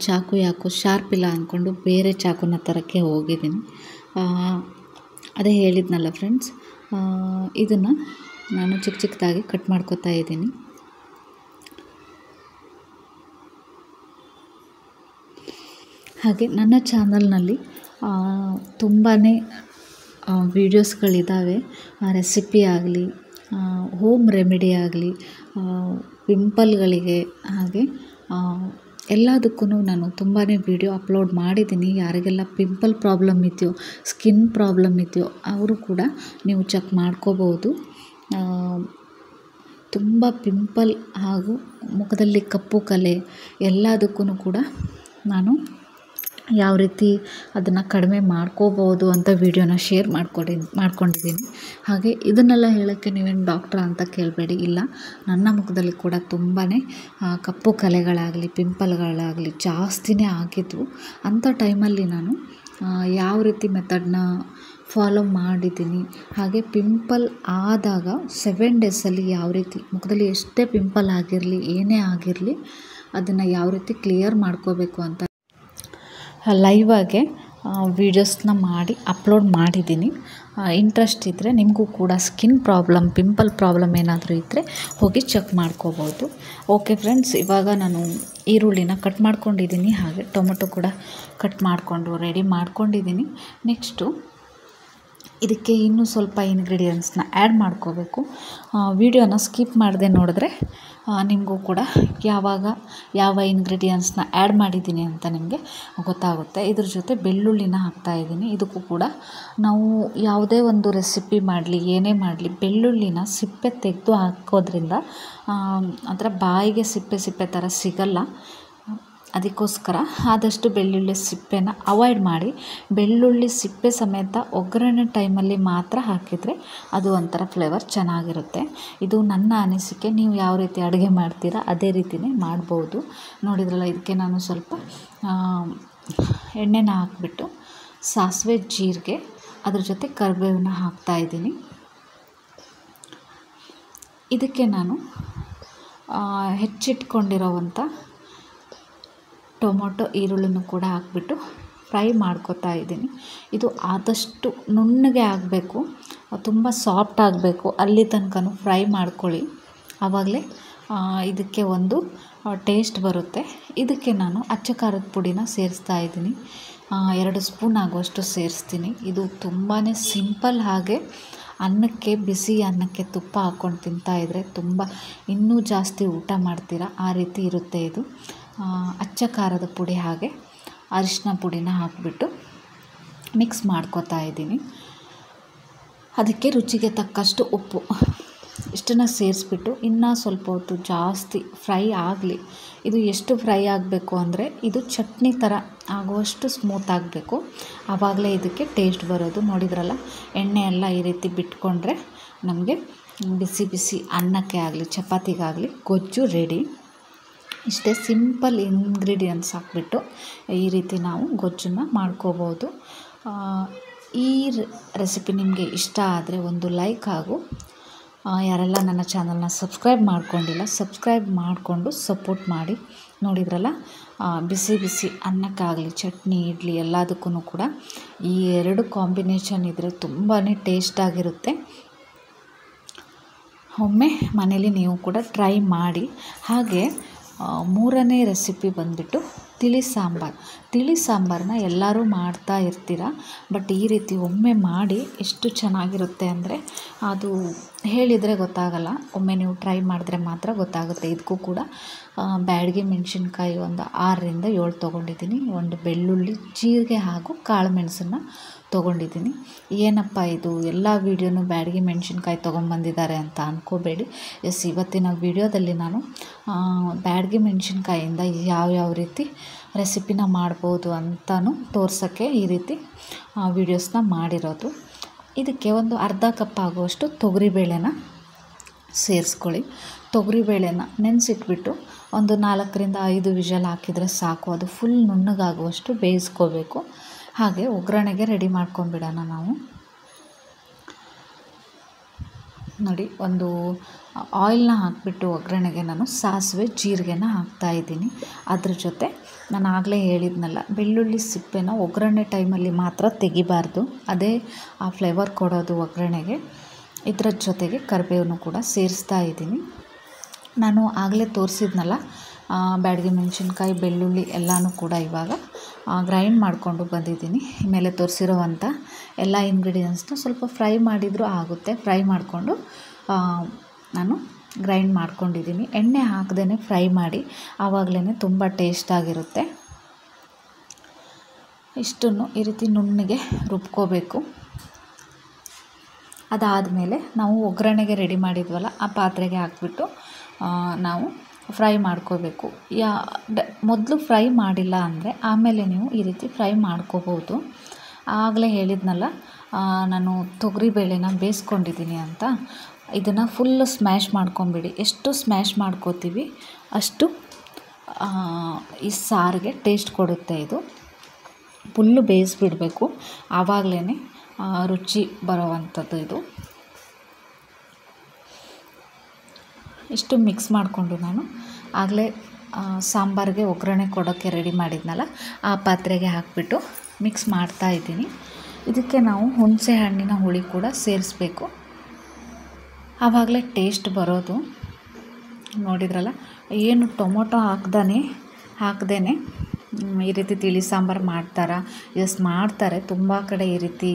ಚಾಕು ಯಾಕೋ ಶಾರ್ಪ್ ಇಲ್ಲ ಅಂದ್ಕೊಂಡು ಬೇರೆ ಚಾಕುನ ತರೋಕ್ಕೆ ಹೋಗಿದ್ದೀನಿ. ಅದೇ ಹೇಳಿದ್ನಲ್ಲ ಫ್ರೆಂಡ್ಸ್, ಇದನ್ನು ನಾನು ಚಿಕ್ಕದಾಗಿ ಕಟ್ ಮಾಡ್ಕೋತಾ ಇದ್ದೀನಿ. ಹಾಗೆ ನನ್ನ ಚಾನಲ್ನಲ್ಲಿ ತುಂಬಾ ವೀಡಿಯೋಸ್ಗಳಿದ್ದಾವೆ. ರೆಸಿಪಿ ಆಗಲಿ, ಹೋಮ್ ರೆಮಿಡಿ ಆಗಲಿ, ಪಿಂಪಲ್ಗಳಿಗೆ, ಹಾಗೆ ಎಲ್ಲದಕ್ಕೂ ನಾನು ತುಂಬಾ ವೀಡಿಯೋ ಅಪ್ಲೋಡ್ ಮಾಡಿದ್ದೀನಿ. ಯಾರಿಗೆಲ್ಲ ಪಿಂಪಲ್ ಪ್ರಾಬ್ಲಮ್ ಇದೆಯೋ, ಸ್ಕಿನ್ ಪ್ರಾಬ್ಲಮ್ ಇದೆಯೋ ಅವರು ಕೂಡ ನೀವು ಚೆಕ್ ಮಾಡ್ಕೋಬೋದು. ತುಂಬ ಪಿಂಪಲ್ ಹಾಗೂ ಮುಖದಲ್ಲಿ ಕಪ್ಪು ಕಲೆ ಎಲ್ಲದಕ್ಕೂ ಕೂಡ ನಾನು ಯಾವ ರೀತಿ ಅದನ್ನು ಕಡಿಮೆ ಮಾಡ್ಕೋಬೋದು ಅಂತ ವೀಡಿಯೋನ ಶೇರ್ ಮಾಡ್ಕೊಂಡಿದ್ದೀನಿ. ಹಾಗೆ ಇದನ್ನೆಲ್ಲ ಹೇಳೋಕ್ಕೆ ನೀವೇನು ಡಾಕ್ಟ್ರಾ ಅಂತ ಕೇಳಬೇಡಿ, ಇಲ್ಲ, ನನ್ನ ಮುಖದಲ್ಲಿ ಕೂಡ ತುಂಬಾ ಕಪ್ಪು ಕಲೆಗಳಾಗಲಿ ಪಿಂಪಲ್ಗಳಾಗಲಿ ಜಾಸ್ತಿನೇ ಆಗಿದ್ವು. ಅಂಥ ಟೈಮಲ್ಲಿ ನಾನು ಯಾವ ರೀತಿ ಮೆಥಡ್ನ ಫಾಲೋ ಮಾಡಿದ್ದೀನಿ, ಹಾಗೆ ಪಿಂಪಲ್ ಆದಾಗ 7 ಡೇಸಲ್ಲಿ ಯಾವ ರೀತಿ ಮುಖದಲ್ಲಿ ಎಷ್ಟೇ ಪಿಂಪಲ್ ಆಗಿರಲಿ ಏನೇ ಆಗಿರಲಿ ಅದನ್ನು ಯಾವ ರೀತಿ ಕ್ಲಿಯರ್ ಮಾಡ್ಕೋಬೇಕು ಅಂತ ಲೈವಾಗೆ ವೀಡಿಯೋಸ್ನ ಮಾಡಿ ಅಪ್ಲೋಡ್ ಮಾಡಿದ್ದೀನಿ. ಇಂಟ್ರೆಸ್ಟ್ ಇದ್ದರೆ ನಿಮಗೂ ಕೂಡ ಸ್ಕಿನ್ ಪ್ರಾಬ್ಲಮ್, ಪಿಂಪಲ್ ಪ್ರಾಬ್ಲಮ್ ಏನಾದರೂ ಇದ್ದರೆ ಹೋಗಿ ಚೆಕ್ ಮಾಡ್ಕೋಬೋದು. ಓಕೆ ಫ್ರೆಂಡ್ಸ್, ಇವಾಗ ನಾನು ಈರುಳ್ಳಿನ ಕಟ್ ಮಾಡ್ಕೊಂಡಿದ್ದೀನಿ, ಹಾಗೆ ಟೊಮೊಟೊ ಕೂಡ ಕಟ್ ಮಾಡಿಕೊಂಡು ರೆಡಿ ಮಾಡ್ಕೊಂಡಿದ್ದೀನಿ. ನೆಕ್ಸ್ಟು ಇದಕ್ಕೆ ಇನ್ನೂ ಸ್ವಲ್ಪ ಇಂಗ್ರೀಡಿಯೆಂಟ್ಸ್ನ ಆ್ಯಡ್ ಮಾಡ್ಕೋಬೇಕು. ವಿಡಿಯೋನ ಸ್ಕಿಪ್ ಮಾಡದೆ ನೋಡಿದ್ರೆ ನಿಮಗೂ ಕೂಡ ಯಾವ ಇಂಗ್ರೀಡಿಯೆಂಟ್ಸ್ನ ಆ್ಯಡ್ ಮಾಡಿದ್ದೀನಿ ಅಂತ ನಿಮಗೆ ಗೊತ್ತಾಗುತ್ತೆ. ಇದ್ರ ಜೊತೆ ಬೆಳ್ಳುಳ್ಳಿನ ಹಾಕ್ತಾಯಿದ್ದೀನಿ. ಇದಕ್ಕೂ ಕೂಡ ನಾವು ಯಾವುದೇ ಒಂದು ರೆಸಿಪಿ ಮಾಡಲಿ ಏನೇ ಮಾಡಲಿ ಬೆಳ್ಳುಳ್ಳಿನ ಸಿಪ್ಪೆ ತೆಗೆದು ಹಾಕೋದ್ರಿಂದ ಅದರ ಬಾಯಿಗೆ ಸಿಪ್ಪೆ ಥರ ಸಿಗಲ್ಲ. ಅದಕ್ಕೋಸ್ಕರ ಆದಷ್ಟು ಬೆಳ್ಳುಳ್ಳಿ ಸಿಪ್ಪೆನ ಅವಾಯ್ಡ್ ಮಾಡಿ, ಬೆಳ್ಳುಳ್ಳಿ ಸಿಪ್ಪೆ ಸಮೇತ ಒಗ್ಗರಣೆ ಟೈಮಲ್ಲಿ ಮಾತ್ರ ಹಾಕಿದರೆ ಅದು ಒಂಥರ ಫ್ಲೇವರ್ ಚೆನ್ನಾಗಿರುತ್ತೆ. ಇದು ನನ್ನ ಅನಿಸಿಕೆ. ನೀವು ಯಾವ ರೀತಿ ಅಡುಗೆ ಮಾಡ್ತೀರಾ ಅದೇ ರೀತಿಯೇ ಮಾಡ್ಬೋದು. ನೋಡಿದ್ರಲ್ಲ, ಇದಕ್ಕೆ ನಾನು ಸ್ವಲ್ಪ ಎಣ್ಣೆನ ಹಾಕಿಬಿಟ್ಟು ಸಾಸಿವೆ, ಜೀರಿಗೆ, ಅದ್ರ ಜೊತೆ ಕರಿಬೇವನ್ನ ಹಾಕ್ತಾಯಿದ್ದೀನಿ. ಇದಕ್ಕೆ ನಾನು ಹೆಚ್ಚಿಟ್ಕೊಂಡಿರೋವಂಥ ಟೊಮೊಟೊ, ಈರುಳ್ಳಿನೂ ಕೂಡ ಹಾಕಿಬಿಟ್ಟು ಫ್ರೈ ಮಾಡ್ಕೊತಾ ಇದ್ದೀನಿ. ಇದು ಆದಷ್ಟು ನುಣ್ಣಗೆ ಆಗಬೇಕು, ತುಂಬ ಸಾಫ್ಟ್ ಆಗಬೇಕು, ಅಲ್ಲಿ ತನಕ ಫ್ರೈ ಮಾಡ್ಕೊಳ್ಳಿ. ಆವಾಗಲೇ ಇದಕ್ಕೆ ಒಂದು ಟೇಸ್ಟ್ ಬರುತ್ತೆ. ಇದಕ್ಕೆ ನಾನು ಅಚ್ಚ ಖಾರದ ಪುಡಿನ ಸೇರಿಸ್ತಾ ಇದ್ದೀನಿ. 2 ಸ್ಪೂನ್ ಆಗುವಷ್ಟು ಸೇರಿಸ್ತೀನಿ. ಇದು ತುಂಬಾ ಸಿಂಪಲ್. ಹಾಗೆ ಅನ್ನಕ್ಕೆ, ಬಿಸಿ ಅನ್ನಕ್ಕೆ ತುಪ್ಪ ಹಾಕ್ಕೊಂಡು ತಿಂತಾಯಿದ್ರೆ ಇನ್ನೂ ಜಾಸ್ತಿ ಊಟ ಮಾಡ್ತೀರಾ, ಆ ರೀತಿ ಇರುತ್ತೆ ಇದು. ಅಚ್ಚ ಖಾರದ ಪುಡಿ ಹಾಗೆ ಅರಿಶಿನ ಪುಡಿನ ಹಾಕಿಬಿಟ್ಟು ಮಿಕ್ಸ್ ಮಾಡ್ಕೊತಾ ಇದ್ದೀನಿ. ಅದಕ್ಕೆ ರುಚಿಗೆ ತಕ್ಕಷ್ಟು ಉಪ್ಪು, ಇಷ್ಟನ್ನು ಸೇರಿಸ್ಬಿಟ್ಟು ಇನ್ನೂ ಸ್ವಲ್ಪ ಹೊತ್ತು ಜಾಸ್ತಿ ಫ್ರೈ ಆಗಲಿ. ಇದು ಎಷ್ಟು ಫ್ರೈ ಆಗಬೇಕು ಅಂದರೆ ಇದು ಚಟ್ನಿ ಥರ ಆಗುವಷ್ಟು ಸ್ಮೂತ್ ಆಗಬೇಕು. ಆವಾಗಲೇ ಇದಕ್ಕೆ ಟೇಸ್ಟ್ ಬರೋದು. ನೋಡಿದ್ರಲ್ಲ, ಎಣ್ಣೆ ಎಲ್ಲ ಈ ರೀತಿ ಬಿಟ್ಕೊಂಡ್ರೆ ನಮಗೆ ಬಿಸಿ ಬಿಸಿ ಅನ್ನಕ್ಕೆ ಆಗಲಿ ಚಪಾತಿಗಾಗಲಿ ಗೊಜ್ಜು ರೆಡಿ. ಇಷ್ಟೇ ಸಿಂಪಲ್ ಇಂಗ್ರೀಡಿಯೆಂಟ್ಸ್ ಹಾಕ್ಬಿಟ್ಟು ಈ ರೀತಿ ನಾವು ಗೊಜ್ಜನ್ನು ಮಾಡ್ಕೋಬೋದು. ಈ ರೆಸಿಪಿ ನಿಮಗೆ ಇಷ್ಟ ಆದರೆ ಒಂದು ಲೈಕ್ ಹಾಗೂ ಯಾರೆಲ್ಲ ನನ್ನ ಚಾನಲ್ನ ಸಬ್ಸ್ಕ್ರೈಬ್ ಮಾಡ್ಕೊಂಡಿಲ್ಲ ಸಬ್ಸ್ಕ್ರೈಬ್ ಮಾಡಿಕೊಂಡು ಸಪೋರ್ಟ್ ಮಾಡಿ. ನೋಡಿದ್ರಲ್ಲ, ಬಿಸಿ ಬಿಸಿ ಅನ್ನಕ್ಕಾಗಲಿ ಚಟ್ನಿ ಇಡ್ಲಿ ಎಲ್ಲದಕ್ಕೂ ಕೂಡ ಈ ಎರಡು ಕಾಂಬಿನೇಷನ್ ಇದ್ದರೆ ತುಂಬಾ ಟೇಸ್ಟಾಗಿರುತ್ತೆ. ಒಮ್ಮೆ ಮನೇಲಿ ನೀವು ಕೂಡ ಟ್ರೈ ಮಾಡಿ. ಹಾಗೆ ಮೂರನೇ ರೆಸಿಪಿ ಬಂದುಬಿಟ್ಟು ತಿಳಿ ಸಾಂಬಾರು. ತಿಳಿ ಸಾಂಬಾರನ್ನ ಎಲ್ಲರೂ ಮಾಡ್ತಾ ಇರ್ತೀರ, ಬಟ್ ಈ ರೀತಿ ಒಮ್ಮೆ ಮಾಡಿ ಎಷ್ಟು ಚೆನ್ನಾಗಿರುತ್ತೆ ಅಂದರೆ ಅದು ಹೇಳಿದರೆ ಗೊತ್ತಾಗಲ್ಲ. ಒಮ್ಮೆ ನೀವು ಟ್ರೈ ಮಾಡಿದ್ರೆ ಮಾತ್ರ ಗೊತ್ತಾಗುತ್ತೆ. ಇದಕ್ಕೂ ಕೂಡ ಬ್ಯಾಡಗಿ ಮೆಣಸಿನ್ಕಾಯಿ ಒಂದು 6ರಿಂದ 7 ತೊಗೊಂಡಿದ್ದೀನಿ. ಒಂದು ಬೆಳ್ಳುಳ್ಳಿ, ಜೀರಿಗೆ ಹಾಗೂ ಕಾಳು ಮೆಣಸನ್ನು ತೊಗೊಂಡಿದ್ದೀನಿ. ಏನಪ್ಪ ಇದು ಎಲ್ಲ ವೀಡಿಯೋನು ಬ್ಯಾಡಗಿ ಮೆಣಸಿನ್ಕಾಯಿ ತೊಗೊಂಬಂದಿದ್ದಾರೆ ಅಂತ ಅಂದ್ಕೋಬೇಡಿ. ಇವತ್ತಿನ ವೀಡಿಯೋದಲ್ಲಿ ನಾನು ಬ್ಯಾಡಗಿ ಮೆಣಸಿನ್ಕಾಯಿಂದ ಯಾವ್ಯಾವ ರೀತಿ ರೆಸಿಪಿನ ಮಾಡ್ಬೋದು ಅಂತಲೂ ತೋರ್ಸೋಕ್ಕೆ ಈ ರೀತಿ ವೀಡಿಯೋಸ್ನ ಮಾಡಿರೋದು. ಇದಕ್ಕೆ ಒಂದು ಅರ್ಧ ಕಪ್ ಆಗುವಷ್ಟು ತೊಗರಿಬೇಳೆನ ಸೇರಿಸ್ಕೊಳ್ಳಿ. ತೊಗರಿಬೇಳೆನ ನೆನೆಸಿಟ್ಬಿಟ್ಟು ಒಂದು 4ರಿಂದ 5 ವಿಷಲ್ ಹಾಕಿದರೆ ಸಾಕು. ಅದು ಫುಲ್ ನುಣ್ಣಗಾಗುವಷ್ಟು ಬೇಯಿಸ್ಕೋಬೇಕು. ಹಾಗೆ ಒಗ್ಗರಣೆಗೆ ರೆಡಿ ಮಾಡ್ಕೊಂಡ್ಬಿಡೋಣ ನಾವು. ನೋಡಿ, ಒಂದು ಆಯಿಲ್ನ ಹಾಕಿಬಿಟ್ಟು ಒಗ್ಗರಣೆಗೆ ನಾನು ಸಾಸಿವೆ ಜೀರಿಗೆನ ಹಾಕ್ತಾಯಿದ್ದೀನಿ. ಅದ್ರ ಜೊತೆ ನಾನು ಆಗಲೇ ಹೇಳಿದ್ನಲ್ಲ, ಬೆಳ್ಳುಳ್ಳಿ ಸಿಪ್ಪೆನ ಒಗ್ಗರಣೆ ಟೈಮಲ್ಲಿ ಮಾತ್ರ ತೆಗಿಬಾರ್ದು, ಅದೇ ಆ ಫ್ಲೇವರ್ ಕೊಡೋದು ಒಗ್ಗರಣೆಗೆ. ಇದರ ಜೊತೆಗೆ ಕರಿಬೇವನ್ನು ಕೂಡ ಸೇರಿಸ್ತಾ ಇದ್ದೀನಿ. ನಾನು ಆಗಲೇ ತೋರಿಸಿದ್ನಲ್ಲ, ಬ್ಯಾಡಗಿ ಮೆಣಸಿನ್ಕಾಯಿ ಬೆಳ್ಳುಳ್ಳಿ ಎಲ್ಲನೂ ಕೂಡ ಇವಾಗ ಗ್ರೈಂಡ್ ಮಾಡಿಕೊಂಡು ಬಂದಿದ್ದೀನಿ. ಮೇಲೆ ತೋರಿಸಿರೋವಂಥ ಎಲ್ಲ ಇಂಗ್ರೀಡಿಯೆಂಟ್ಸ್ನ ಸ್ವಲ್ಪ ಫ್ರೈ ಮಾಡಿದರೂ ಆಗುತ್ತೆ. ಫ್ರೈ ಮಾಡಿಕೊಂಡು ನಾನು ಗ್ರೈಂಡ್ ಮಾಡ್ಕೊಂಡಿದ್ದೀನಿ. ಎಣ್ಣೆ ಹಾಕದೇ ಫ್ರೈ ಮಾಡಿ, ಆವಾಗಲೇ ತುಂಬ ಟೇಸ್ಟಾಗಿರುತ್ತೆ. ಇಷ್ಟನ್ನು ಈ ರೀತಿ ನುಣ್ಣಗೆ ರುಬ್ಕೋಬೇಕು. ಅದಾದಮೇಲೆ ನಾವು ಒಗ್ಗರಣೆಗೆ ರೆಡಿ ಮಾಡಿದ್ವಲ್ಲ, ಆ ಪಾತ್ರೆಗೆ ಹಾಕ್ಬಿಟ್ಟು ನಾವು ಫ್ರೈ ಮಾಡ್ಕೋಬೇಕು. ಮೊದಲು ಫ್ರೈ ಮಾಡಿಲ್ಲ ಅಂದರೆ ಆಮೇಲೆ ನೀವು ಈ ರೀತಿ ಫ್ರೈ ಮಾಡ್ಕೋಬೋದು. ಆಗಲೇ ಹೇಳಿದ್ನಲ್ಲ, ನಾನು ತೊಗರಿಬೇಳೆನ ಬೇಯಿಸ್ಕೊಂಡಿದ್ದೀನಿ ಅಂತ. ಇದನ್ನು ಫುಲ್ಲು ಸ್ಮ್ಯಾಶ್ ಮಾಡ್ಕೊಂಬಿಡಿ. ಎಷ್ಟು ಸ್ಮ್ಯಾಶ್ ಮಾಡ್ಕೋತೀವಿ ಅಷ್ಟು ಈ ಸಾರಿಗೆ ಟೇಸ್ಟ್ ಕೊಡುತ್ತೆ. ಇದು ಫುಲ್ಲು ಬೇಯಿಸ್ಬಿಡಬೇಕು, ಆವಾಗಲೇ ರುಚಿ ಬರೋವಂಥದ್ದು ಇದು. ಇಷ್ಟು ಮಿಕ್ಸ್ ಮಾಡಿಕೊಂಡು ನಾನು ಆಗಲೇ ಸಾಂಬಾರಿಗೆ ಒಗ್ಗರಣೆ ಕೊಡೋಕ್ಕೆ ರೆಡಿ ಮಾಡಿದ್ನಲ್ಲ, ಆ ಪಾತ್ರೆಗೆ ಹಾಕಿಬಿಟ್ಟು ಮಿಕ್ಸ್ ಮಾಡ್ತಾಯಿದ್ದೀನಿ. ಇದಕ್ಕೆ ನಾವು ಹುಣಸೆ ಹಣ್ಣಿನ ಹುಳಿ ಕೂಡ ಸೇರಿಸ್ಬೇಕು, ಆವಾಗಲೇ ಟೇಸ್ಟ್ ಬರೋದು. ನೋಡಿದ್ರಲ್ಲ, ಏನು ಟೊಮೊಟೊ ಹಾಕ್ದೇ ಈ ರೀತಿ ತಿಳಿ ಸಾಂಬಾರು ಮಾಡ್ತಾರೆ. ಮಾಡ್ತಾರೆ, ತುಂಬ ಕಡೆ ಈ ರೀತಿ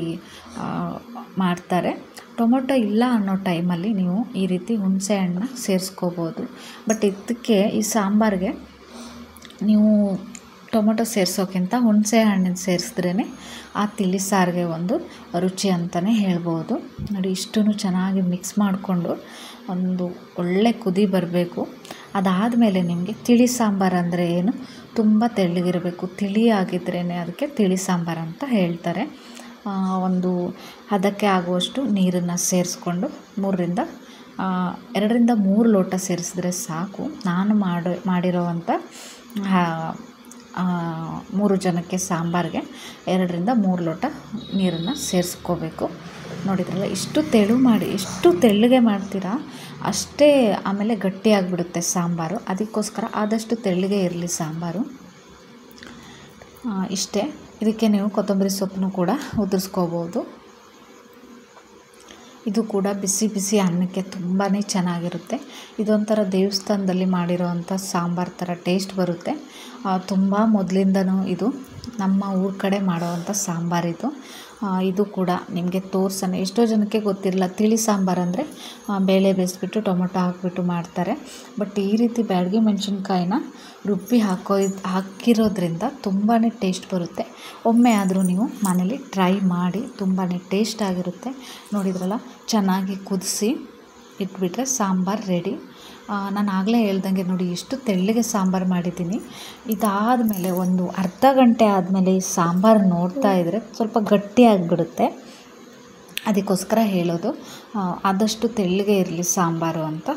ಮಾಡ್ತಾರೆ. ಟೊಮೊಟೊ ಇಲ್ಲ ಅನ್ನೋ ಟೈಮಲ್ಲಿ ನೀವು ಈ ರೀತಿ ಹುಣಸೆ ಹಣ್ಣನ್ನ ಸೇರಿಸ್ಕೋಬೋದು. ಬಟ್ ಇದಕ್ಕೆ ಈ ಸಾಂಬಾರಿಗೆ ನೀವು ಟೊಮೊಟೊ ಸೇರಿಸೋಕ್ಕಿಂತ ಹುಣಸೆ ಹಣ್ಣನ್ನು ಸೇರಿಸಿದ್ರೇ ಆ ತಿಳಿ ಸಾರಿಗೆ ಒಂದು ರುಚಿ ಅಂತಲೇ ಹೇಳ್ಬೋದು. ನೋಡಿ, ಇಷ್ಟನ್ನು ಚೆನ್ನಾಗಿ ಮಿಕ್ಸ್ ಮಾಡಿಕೊಂಡು ಒಂದು ಒಳ್ಳೆ ಕುದಿ ಬರಬೇಕು. ಅದಾದಮೇಲೆ ನಿಮಗೆ ತಿಳಿ ಸಾಂಬಾರು ಅಂದರೆ ಏನು, ತುಂಬ ತೆಳ್ಳಗಿರಬೇಕು. ತಿಳಿಯಾಗಿದ್ರೇ ಅದಕ್ಕೆ ತಿಳಿ ಸಾಂಬಾರು ಅಂತ ಹೇಳ್ತಾರೆ. ಒಂದು ಹದಕ್ಕೆ ಆಗುವಷ್ಟು ನೀರನ್ನು ಸೇರಿಸ್ಕೊಂಡು 2ರಿಂದ 3 ಲೋಟ ಸೇರಿಸಿದ್ರೆ ಸಾಕು. ನಾನು ಮಾಡಿರೋವಂಥ 3 ಜನಕ್ಕೆ ಸಾಂಬಾರಿಗೆ 2ರಿಂದ 3 ಲೋಟ ನೀರನ್ನು ಸೇರಿಸ್ಕೋಬೇಕು. ನೋಡಿದ್ರಲ್ಲ, ಇಷ್ಟು ತೆಳು ಮಾಡಿ, ಎಷ್ಟು ತೆಳ್ಳಗೆ ಮಾಡ್ತೀರಾ ಅಷ್ಟೇ ಆಮೇಲೆ ಗಟ್ಟಿಯಾಗಿಬಿಡುತ್ತೆ ಸಾಂಬಾರು. ಅದಕ್ಕೋಸ್ಕರ ಆದಷ್ಟು ತೆಳ್ಳಗೆ ಇರಲಿ ಸಾಂಬಾರು. ಇಷ್ಟೇ. ಇದಕ್ಕೆ ನೀವು ಕೊತ್ತಂಬರಿ ಸೊಪ್ಪನ್ನು ಕೂಡ ಉದುರಿಸ್ಕೋಬೋದು. ಇದು ಕೂಡ ಬಿಸಿ ಬಿಸಿ ಅನ್ನಕ್ಕೆ ತುಂಬಾ ಚೆನ್ನಾಗಿರುತ್ತೆ. ಇದೊಂಥರ ದೇವಸ್ಥಾನದಲ್ಲಿ ಮಾಡಿರೋವಂಥ ಸಾಂಬಾರು ಥರ ಟೇಸ್ಟ್ ಬರುತ್ತೆ. ತುಂಬ ಮೊದಲಿಂದನೂ ಇದು ನಮ್ಮ ಊರ ಕಡೆ ಮಾಡೋವಂಥ ಸಾಂಬಾರಿದು. ಇದು ಕೂಡ ನಿಮಗೆ ತೋರ್ಸೋಣ. ಎಷ್ಟೋ ಜನಕ್ಕೆ ಗೊತ್ತಿರಲ್ಲ, ತಿಳಿ ಸಾಂಬಾರು ಅಂದರೆ ಬೇಳೆ ಬೇಯಿಸ್ಬಿಟ್ಟು ಟೊಮೊಟೊ ಹಾಕಿಬಿಟ್ಟು ಮಾಡ್ತಾರೆ. ಬಟ್ ಈ ರೀತಿ ಬ್ಯಾಡಗಿ ಮೆಣಸಿನ್ಕಾಯಿನ ರುಬ್ಬಿ ಹಾಕಿರೋದ್ರಿಂದ ತುಂಬಾ ಟೇಸ್ಟ್ ಬರುತ್ತೆ. ಒಮ್ಮೆ ಆದರೂ ನೀವು ಮನೇಲಿ ಟ್ರೈ ಮಾಡಿ, ತುಂಬಾ ಟೇಸ್ಟಾಗಿರುತ್ತೆ. ನೋಡಿದ್ರಲ್ಲ, ಚೆನ್ನಾಗಿ ಕುದಿಸಿ ಇಟ್ಬಿಟ್ರೆ ಸಾಂಬಾರು ರೆಡಿ. ನಾನು ಆಗಲೇ ಹೇಳ್ದಂಗೆ ನೋಡಿ, ಎಷ್ಟು ತೆಳ್ಳಗೆ ಸಾಂಬಾರು ಮಾಡಿದ್ದೀನಿ. ಇದಾದಮೇಲೆ ಒಂದು ಅರ್ಧ ಗಂಟೆ ಆದಮೇಲೆ ಈ ಸಾಂಬಾರು ನೋಡ್ತಾ ಇದ್ದರೆ ಸ್ವಲ್ಪ ಗಟ್ಟಿಯಾಗಿಬಿಡುತ್ತೆ. ಅದಕ್ಕೋಸ್ಕರ ಹೇಳೋದು, ಆದಷ್ಟು ತೆಳ್ಳಗೆ ಇರಲಿ ಸಾಂಬಾರು ಅಂತ.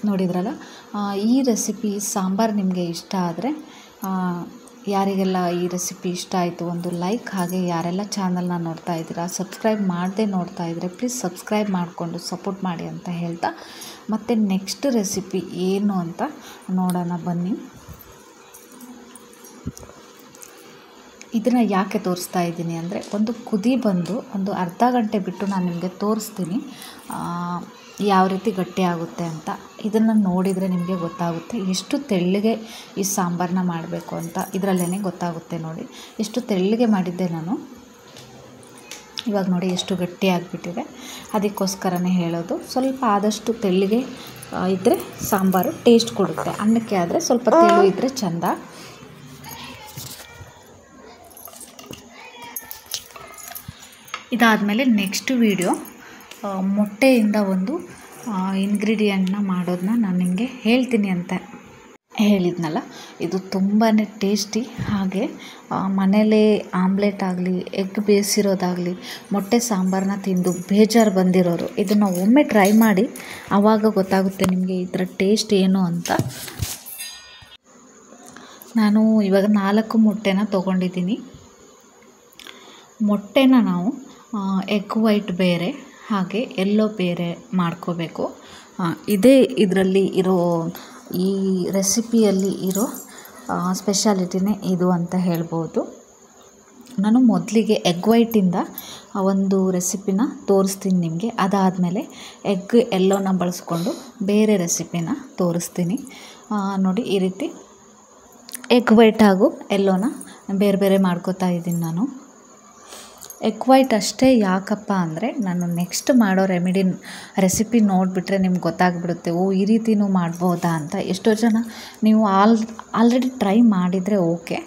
ನೋಡಿದ್ರಲ್ಲ, ಈ ರೆಸಿಪಿ ಸಾಂಬಾರು ನಿಮಗೆ ಇಷ್ಟ ಆದರೆ ಯಾರಿಗೆಲ್ಲ ಈ ರೆಸಿಪಿ ಇಷ್ಟ ಆಯಿತು ಒಂದು ಲೈಕ್, ಹಾಗೆ ಯಾರೆಲ್ಲ ಚಾನಲ್ನ ನೋಡ್ತಾ ಇದ್ದೀರಾ ಸಬ್ಸ್ಕ್ರೈಬ್ ಮಾಡದೆ ನೋಡ್ತಾ ಇದ್ದರೆ ಪ್ಲೀಸ್ ಸಬ್ಸ್ಕ್ರೈಬ್ ಮಾಡಿಕೊಂಡು ಸಪೋರ್ಟ್ ಮಾಡಿ ಅಂತ ಹೇಳ್ತಾ, ಮತ್ತು ನೆಕ್ಸ್ಟ್ ರೆಸಿಪಿ ಏನು ಅಂತ ನೋಡೋಣ ಬನ್ನಿ. ಇದನ್ನು ಯಾಕೆ ತೋರಿಸ್ತಾ ಇದ್ದೀನಿ ಅಂದರೆ, ಒಂದು ಕುದಿ ಬಂದು ಒಂದು ಅರ್ಧ ಗಂಟೆ ಬಿಟ್ಟು ನಾನು ನಿಮಗೆ ತೋರಿಸ್ತೀನಿ ಯಾವ ರೀತಿ ಗಟ್ಟಿ ಆಗುತ್ತೆ ಅಂತ. ಇದನ್ನು ನೋಡಿದರೆ ನಿಮಗೆ ಗೊತ್ತಾಗುತ್ತೆ ಎಷ್ಟು ತೆಳ್ಳಗೆ ಈ ಸಾಂಬಾರನ್ನ ಮಾಡಬೇಕು ಅಂತ. ಇದರಲ್ಲೇ ಗೊತ್ತಾಗುತ್ತೆ ನೋಡಿ ಎಷ್ಟು ತೆಳ್ಳಗೆ ಮಾಡಿದ್ದೆ ನಾನು. ಇವಾಗ ನೋಡಿ ಎಷ್ಟು ಗಟ್ಟಿ ಆಗಿಬಿಟ್ಟಿದೆ. ಅದಕ್ಕೋಸ್ಕರನೇ ಹೇಳೋದು, ಸ್ವಲ್ಪ ಆದಷ್ಟು ತೆಳ್ಳಗೆ ಇದ್ದರೆ ಸಾಂಬಾರು ಟೇಸ್ಟ್ ಕೊಡುತ್ತೆ. ಅನ್ನಕ್ಕೆ ಆದರೆ ಸ್ವಲ್ಪ ತೆಳು ಇದ್ದರೆ ಚೆಂದ. ಇದಾದಮೇಲೆ ನೆಕ್ಸ್ಟ್ ವಿಡಿಯೋ ಮೊಟ್ಟೆಯಿಂದ ಒಂದು ಇಂಗ್ರೀಡಿಯೆಂಟ್ನ ಮಾಡೋದನ್ನ ನಾನು ನಿಮಗೆ ಹೇಳ್ತೀನಿ ಅಂತ ಹೇಳಿದ್ನಲ್ಲ. ಇದು ತುಂಬಾ ಟೇಸ್ಟಿ. ಹಾಗೆ ಮನೇಲೇ ಆಮ್ಲೆಟ್ ಆಗಲಿ, ಎಗ್ ಬೇಯಿಸಿರೋದಾಗಲಿ, ಮೊಟ್ಟೆ ಸಾಂಬಾರನ್ನ ತಿಂದು ಬೇಜಾರು ಬಂದಿರೋರು ಇದನ್ನು ಒಮ್ಮೆ ಟ್ರೈ ಮಾಡಿ, ಆವಾಗ ಗೊತ್ತಾಗುತ್ತೆ ನಿಮಗೆ ಇದರ ಟೇಸ್ಟ್ ಏನು ಅಂತ. ನಾನು ಇವಾಗ 4 ಮೊಟ್ಟೆನ ತೊಗೊಂಡಿದ್ದೀನಿ. ಮೊಟ್ಟೆನ ನಾವು ಎಗ್ ವೈಟ್ ಬೇರೆ ಹಾಗೆ ಎಲ್ಲೋ ಬೇರೆ ಮಾಡ್ಕೋಬೇಕು. ಇದೇ ಇದರಲ್ಲಿ ಇರೋ, ಈ ರೆಸಿಪಿಯಲ್ಲಿ ಇರೋ ಸ್ಪೆಷಾಲಿಟಿನೇ ಇದು ಅಂತ ಹೇಳ್ಬೋದು. ನಾನು ಮೊದಲಿಗೆ ಎಗ್ ವೈಟಿಂದ ಒಂದು ರೆಸಿಪಿನ ತೋರಿಸ್ತೀನಿ ನಿಮಗೆ. ಅದಾದಮೇಲೆ ಎಗ್ ಎಲ್ಲೋನ ಬಳಸ್ಕೊಂಡು ಬೇರೆ ರೆಸಿಪಿನ ತೋರಿಸ್ತೀನಿ. ನೋಡಿ ಈ ರೀತಿ ಎಗ್ ವೈಟ್ ಹಾಗೂ ಎಲ್ಲೋನ ಬೇರೆ ಬೇರೆ ಮಾಡ್ಕೋತಾ ಇದ್ದೀನಿ ನಾನು. ಎಗ್ ವೈಟ್ ಅಷ್ಟೇ ಯಾಕಪ್ಪ ಅಂದರೆ, ನಾನು ನೆಕ್ಸ್ಟ್ ಮಾಡೋ ರೆಸಿಪಿ ನೋಡಿಬಿಟ್ರೆ ನಿಮ್ಗೆ ಗೊತ್ತಾಗ್ಬಿಡುತ್ತೆ, ಓ ಈ ರೀತಿಯೂ ಮಾಡ್ಬೋದಾ ಅಂತ. ಎಷ್ಟೋ ಜನ ನೀವು ಆಲ್ರೆಡಿ ಟ್ರೈ ಮಾಡಿದರೆ ಓಕೆ,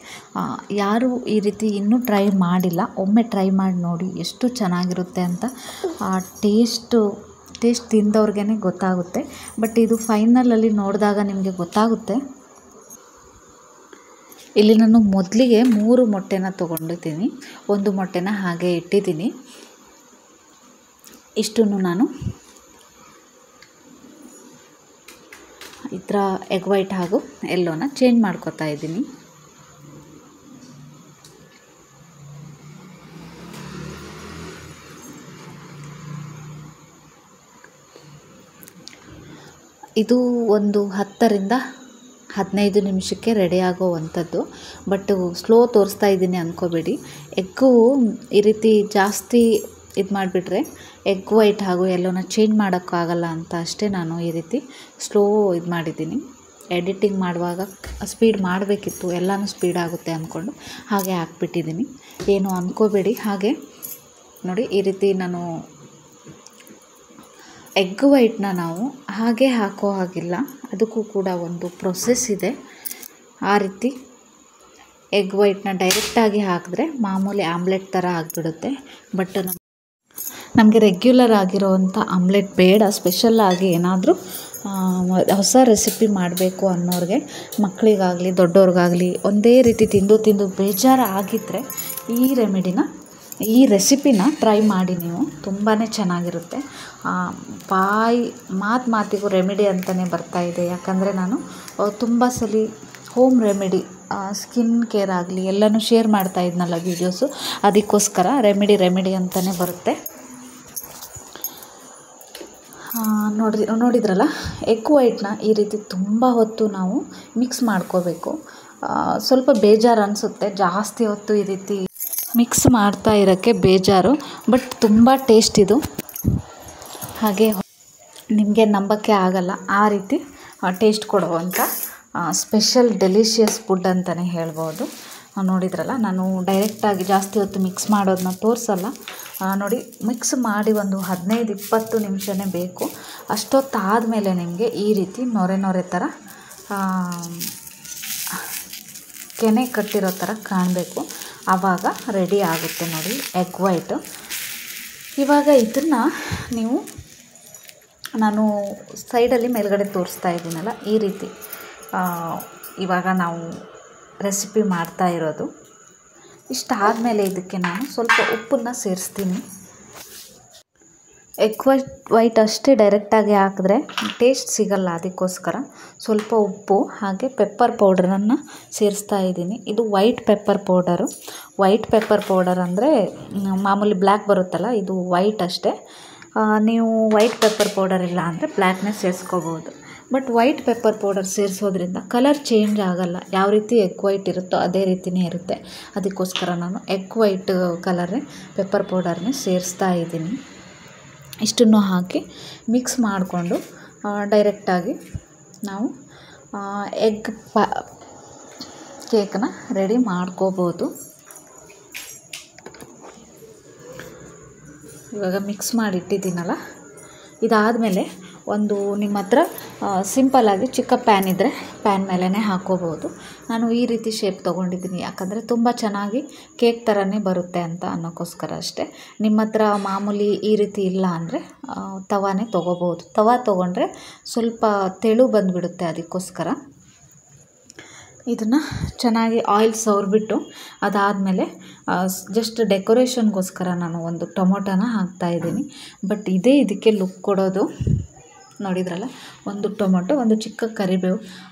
ಯಾರು ಈ ರೀತಿ ಇನ್ನೂ ಟ್ರೈ ಮಾಡಿಲ್ಲ, ಒಮ್ಮೆ ಟ್ರೈ ಮಾಡಿ ನೋಡಿ ಎಷ್ಟು ಚೆನ್ನಾಗಿರುತ್ತೆ ಅಂತ. ಟೇಸ್ಟ್ ತಿಂದವ್ರಿಗೇ ಗೊತ್ತಾಗುತ್ತೆ. ಬಟ್ ಇದು ಫೈನಲಲ್ಲಿ ನೋಡಿದಾಗ ನಿಮಗೆ ಗೊತ್ತಾಗುತ್ತೆ. ಇಲ್ಲಿ ನಾನು ಮೊದಲಿಗೆ 3 ಮೊಟ್ಟೆನ ತೊಗೊಂಡಿದ್ದೀನಿ. 1 ಮೊಟ್ಟೆನ ಹಾಗೆ ಇಟ್ಟಿದ್ದೀನಿ. ಇಷ್ಟನ್ನು ನಾನು ಇದರ ಎಗ್ ವೈಟ್ ಹಾಗೂ ಎಲ್ಲೋನ ಚೇಂಜ್ ಮಾಡ್ಕೋತಾ ಇದ್ದೀನಿ. ಇದು ಒಂದು 10ರಿಂದ 15 ನಿಮಿಷಕ್ಕೆ ರೆಡಿ ಆಗೋವಂಥದ್ದು. ಬಟ್ ಸ್ಲೋ ತೋರಿಸ್ತಾ ಇದ್ದೀನಿ ಅಂದ್ಕೋಬೇಡಿ. ಎಗ್ಗು ಈ ರೀತಿ ಜಾಸ್ತಿ ಇದು ಮಾಡಿಬಿಟ್ರೆ ಎಗ್ ವೈಟ್ ಹಾಗೂ ಎಲ್ಲೋನ ಚೇಂಜ್ ಮಾಡೋಕ್ಕಾಗಲ್ಲ ಅಂತ ಅಷ್ಟೇ ನಾನು ಈ ರೀತಿ ಸ್ಲೋ ಇದು ಮಾಡಿದ್ದೀನಿ. ಎಡಿಟಿಂಗ್ ಮಾಡುವಾಗ ಸ್ಪೀಡ್ ಮಾಡಬೇಕಿತ್ತು, ಎಲ್ಲನೂ ಸ್ಪೀಡ್ ಆಗುತ್ತೆ ಅಂದ್ಕೊಂಡು ಹಾಗೆ ಹಾಕ್ಬಿಟ್ಟಿದ್ದೀನಿ. ಏನು ಅಂದ್ಕೋಬೇಡಿ. ಹಾಗೆ ನೋಡಿ ಈ ರೀತಿ ನಾನು ಎಗ್ ವೈಟ್ನ ನಾವು ಹಾಗೆ ಹಾಕೋ ಹಾಗಿಲ್ಲ, ಅದಕ್ಕೂ ಕೂಡ ಒಂದು ಪ್ರೊಸೆಸ್ ಇದೆ. ಆ ರೀತಿ ಎಗ್ ವೈಟ್ನ ಡೈರೆಕ್ಟಾಗಿ ಹಾಕಿದ್ರೆ ಮಾಮೂಲಿ ಆಮ್ಲೆಟ್ ಥರ ಆಗಿಬಿಡುತ್ತೆ. ಬಟ್ ನಮಗೆ ರೆಗ್ಯುಲರ್ ಆಗಿರೋವಂಥ ಆಮ್ಲೆಟ್ ಬೇಡ, ಸ್ಪೆಷಲ್ಲಾಗಿ ಏನಾದರೂ ಹೊಸ ರೆಸಿಪಿ ಮಾಡಬೇಕು ಅನ್ನೋರಿಗೆ, ಮಕ್ಕಳಿಗಾಗಲಿ ದೊಡ್ಡವ್ರಿಗಾಗಲಿ ಒಂದೇ ರೀತಿ ತಿಂದು ಬೇಜಾರು ಆಗಿದ್ದರೆ ಈ ರೆಸಿಪಿನ ಟ್ರೈ ಮಾಡಿ ನೀವು. ತುಂಬಾ ಚೆನ್ನಾಗಿರುತ್ತೆ. ಮಾತಿಗೂ ರೆಮಿಡಿ ಅಂತಲೇ ಬರ್ತಾಯಿದೆ. ಯಾಕಂದರೆ ನಾನು ತುಂಬ ಸಲ ಹೋಮ್ ರೆಮಿಡಿ, ಸ್ಕಿನ್ ಕೇರ್ ಆಗಲಿ ಎಲ್ಲನೂ ಶೇರ್ ಮಾಡ್ತಾ ಇದ್ನಲ್ಲ ವೀಡಿಯೋಸು, ಅದಕ್ಕೋಸ್ಕರ ರೆಮಿಡಿ ಅಂತಲೇ ಬರುತ್ತೆ. ನೋಡಿದ್ರಲ್ಲ, ಎಗ್ ವೈಟ್ನ ಈ ರೀತಿ ತುಂಬ ಹೊತ್ತು ನಾವು ಮಿಕ್ಸ್ ಮಾಡ್ಕೋಬೇಕು. ಸ್ವಲ್ಪ ಬೇಜಾರು ಅನಿಸುತ್ತೆ ಜಾಸ್ತಿ ಹೊತ್ತು ಈ ರೀತಿ ಮಿಕ್ಸ್ ಮಾಡ್ತಾ ಇರೋಕ್ಕೆ ಬೇಜಾರು. ಬಟ್ ತುಂಬ ಟೇಸ್ಟ್ ಇದು. ಹಾಗೆ ನಿಮಗೆ ನಂಬಕ್ಕೆ ಆಗಲ್ಲ, ಆ ರೀತಿ ಟೇಸ್ಟ್ ಕೊಡುವಂಥ ಸ್ಪೆಷಲ್ ಡೆಲಿಷಿಯಸ್ ಫುಡ್ ಅಂತಲೇ ಹೇಳ್ಬೋದು. ನೋಡಿದ್ರಲ್ಲ, ನಾನು ಡೈರೆಕ್ಟಾಗಿ ಜಾಸ್ತಿ ಹೊತ್ತು ಮಿಕ್ಸ್ ಮಾಡೋದನ್ನ ತೋರಿಸಲ್ಲ. ನೋಡಿ ಮಿಕ್ಸ್ ಮಾಡಿ ಒಂದು 15-20 ನಿಮಿಷನೇ ಬೇಕು. ಅಷ್ಟೊತ್ತಾದಮೇಲೆ ನಿಮಗೆ ಈ ರೀತಿ ನೊರೆ ಥರ ಕೆನೆ ಕಟ್ಟಿರೋ ಥರ ಕಾಣಬೇಕು. ಆವಾಗ ರೆಡಿ ಆಗುತ್ತೆ ನೋಡಿ ಎಗ್ ವೈಟು. ಇವಾಗ ಇದನ್ನು ನೀವು, ನಾನು ಸೈಡಲ್ಲಿ ಮೇಲ್ಗಡೆ ತೋರಿಸ್ತಾ ಇದ್ದೀನಲ್ಲ ಈ ರೀತಿ ಇವಾಗ ನಾವು ರೆಸಿಪಿ ಮಾಡ್ತಾ ಇರೋದು. ಇಷ್ಟಾದಮೇಲೆ ಇದಕ್ಕೆ ನಾನು ಸ್ವಲ್ಪ ಉಪ್ಪನ್ನು ಸೇರಿಸ್ತೀನಿ. ಎಗ್ ವೈಟ್ ಅಷ್ಟೇ ಡೈರೆಕ್ಟಾಗಿ ಹಾಕಿದ್ರೆ ಟೇಸ್ಟ್ ಸಿಗಲ್ಲ. ಅದಕ್ಕೋಸ್ಕರ ಸ್ವಲ್ಪ ಉಪ್ಪು ಹಾಗೆ ಪೆಪ್ಪರ್ ಪೌಡರನ್ನು ಸೇರಿಸ್ತಾ ಇದ್ದೀನಿ. ಇದು white pepper powder. White pepper powder ಅಂದರೆ ಮಾಮೂಲಿ ಬ್ಲ್ಯಾಕ್ ಬರುತ್ತಲ್ಲ, ಇದು ವೈಟ್ ಅಷ್ಟೇ. ನೀವು ವೈಟ್ ಪೆಪ್ಪರ್ ಪೌಡರ್ ಇಲ್ಲ ಅಂದರೆ ಬ್ಲ್ಯಾಕ್ನೇ ಸೇರಿಸ್ಕೋಬೋದು. ಬಟ್ ವೈಟ್ ಪೆಪ್ಪರ್ ಪೌಡರ್ ಸೇರಿಸೋದ್ರಿಂದ ಕಲರ್ ಚೇಂಜ್ ಆಗೋಲ್ಲ. ಯಾವ ರೀತಿ ಎಗ್ ವೈಟ್ ಇರುತ್ತೋ ಅದೇ ರೀತಿಯೇ ಇರುತ್ತೆ. ಅದಕ್ಕೋಸ್ಕರ ನಾನು ಎಗ್ ವೈಟ್ ಕಲರೇ ಪೆಪ್ಪರ್ ಪೌಡರ್ನೇ ಸೇರಿಸ್ತಾ ಇದ್ದೀನಿ. ಇಷ್ಟನ್ನು ಹಾಕಿ ಮಿಕ್ಸ್ ಮಾಡಿಕೊಂಡು ಡೈರೆಕ್ಟಾಗಿ ನಾವು ಎಗ್ ಕೇಕನ್ನ ರೆಡಿ ಮಾಡ್ಕೋಬೋದು. ಇವಾಗ ಮಿಕ್ಸ್ ಮಾಡಿ ಇಟ್ಟಿದ್ದೀನಲ್ಲ, ಇದಾದಮೇಲೆ ಒಂದು ನಿಮ್ಮ ಹತ್ರ ಸಿಂಪಲ್ಲಾಗಿ ಚಿಕ್ಕ ಪ್ಯಾನ್ ಇದ್ದರೆ ಪ್ಯಾನ್ ಮೇಲೇ ಹಾಕ್ಕೋಬೋದು. ನಾನು ಈ ರೀತಿ ಶೇಪ್ ತೊಗೊಂಡಿದ್ದೀನಿ, ಯಾಕಂದರೆ ತುಂಬ ಚೆನ್ನಾಗಿ ಕೇಕ್ ಥರನೇ ಬರುತ್ತೆ ಅಂತ ಅನ್ನೋಕ್ಕೋಸ್ಕರ ಅಷ್ಟೇ. ನಿಮ್ಮ ಹತ್ರ ಮಾಮೂಲಿ ಈ ರೀತಿ ಇಲ್ಲ ಅಂದರೆ ತವಾನೇ ತೊಗೋಬೋದು. ತವಾ ತೊಗೊಂಡ್ರೆ ಸ್ವಲ್ಪ ತೆಳು ಬಂದುಬಿಡುತ್ತೆ. ಅದಕ್ಕೋಸ್ಕರ ಇದನ್ನು ಚೆನ್ನಾಗಿ ಆಯಿಲ್ ಸವರ್ಬಿಟ್ಟು ಅದಾದಮೇಲೆ ಜಸ್ಟ್ ಡೆಕೋರೇಷನ್ಗೋಸ್ಕರ ನಾನು ಒಂದು ಟೊಮೊಟೊನ ಹಾಕ್ತಾಯಿದ್ದೀನಿ. ಬಟ್ ಇದೇ ಇದಕ್ಕೆ ಲುಕ್ ಕೊಡೋದು. ನೋಡಿದ್ರಲ್ಲ, ಒಂದು ಟೊಮೊಟೊ, ಒಂದು ಚಿಕ್ಕ ಕರಿಬೇವು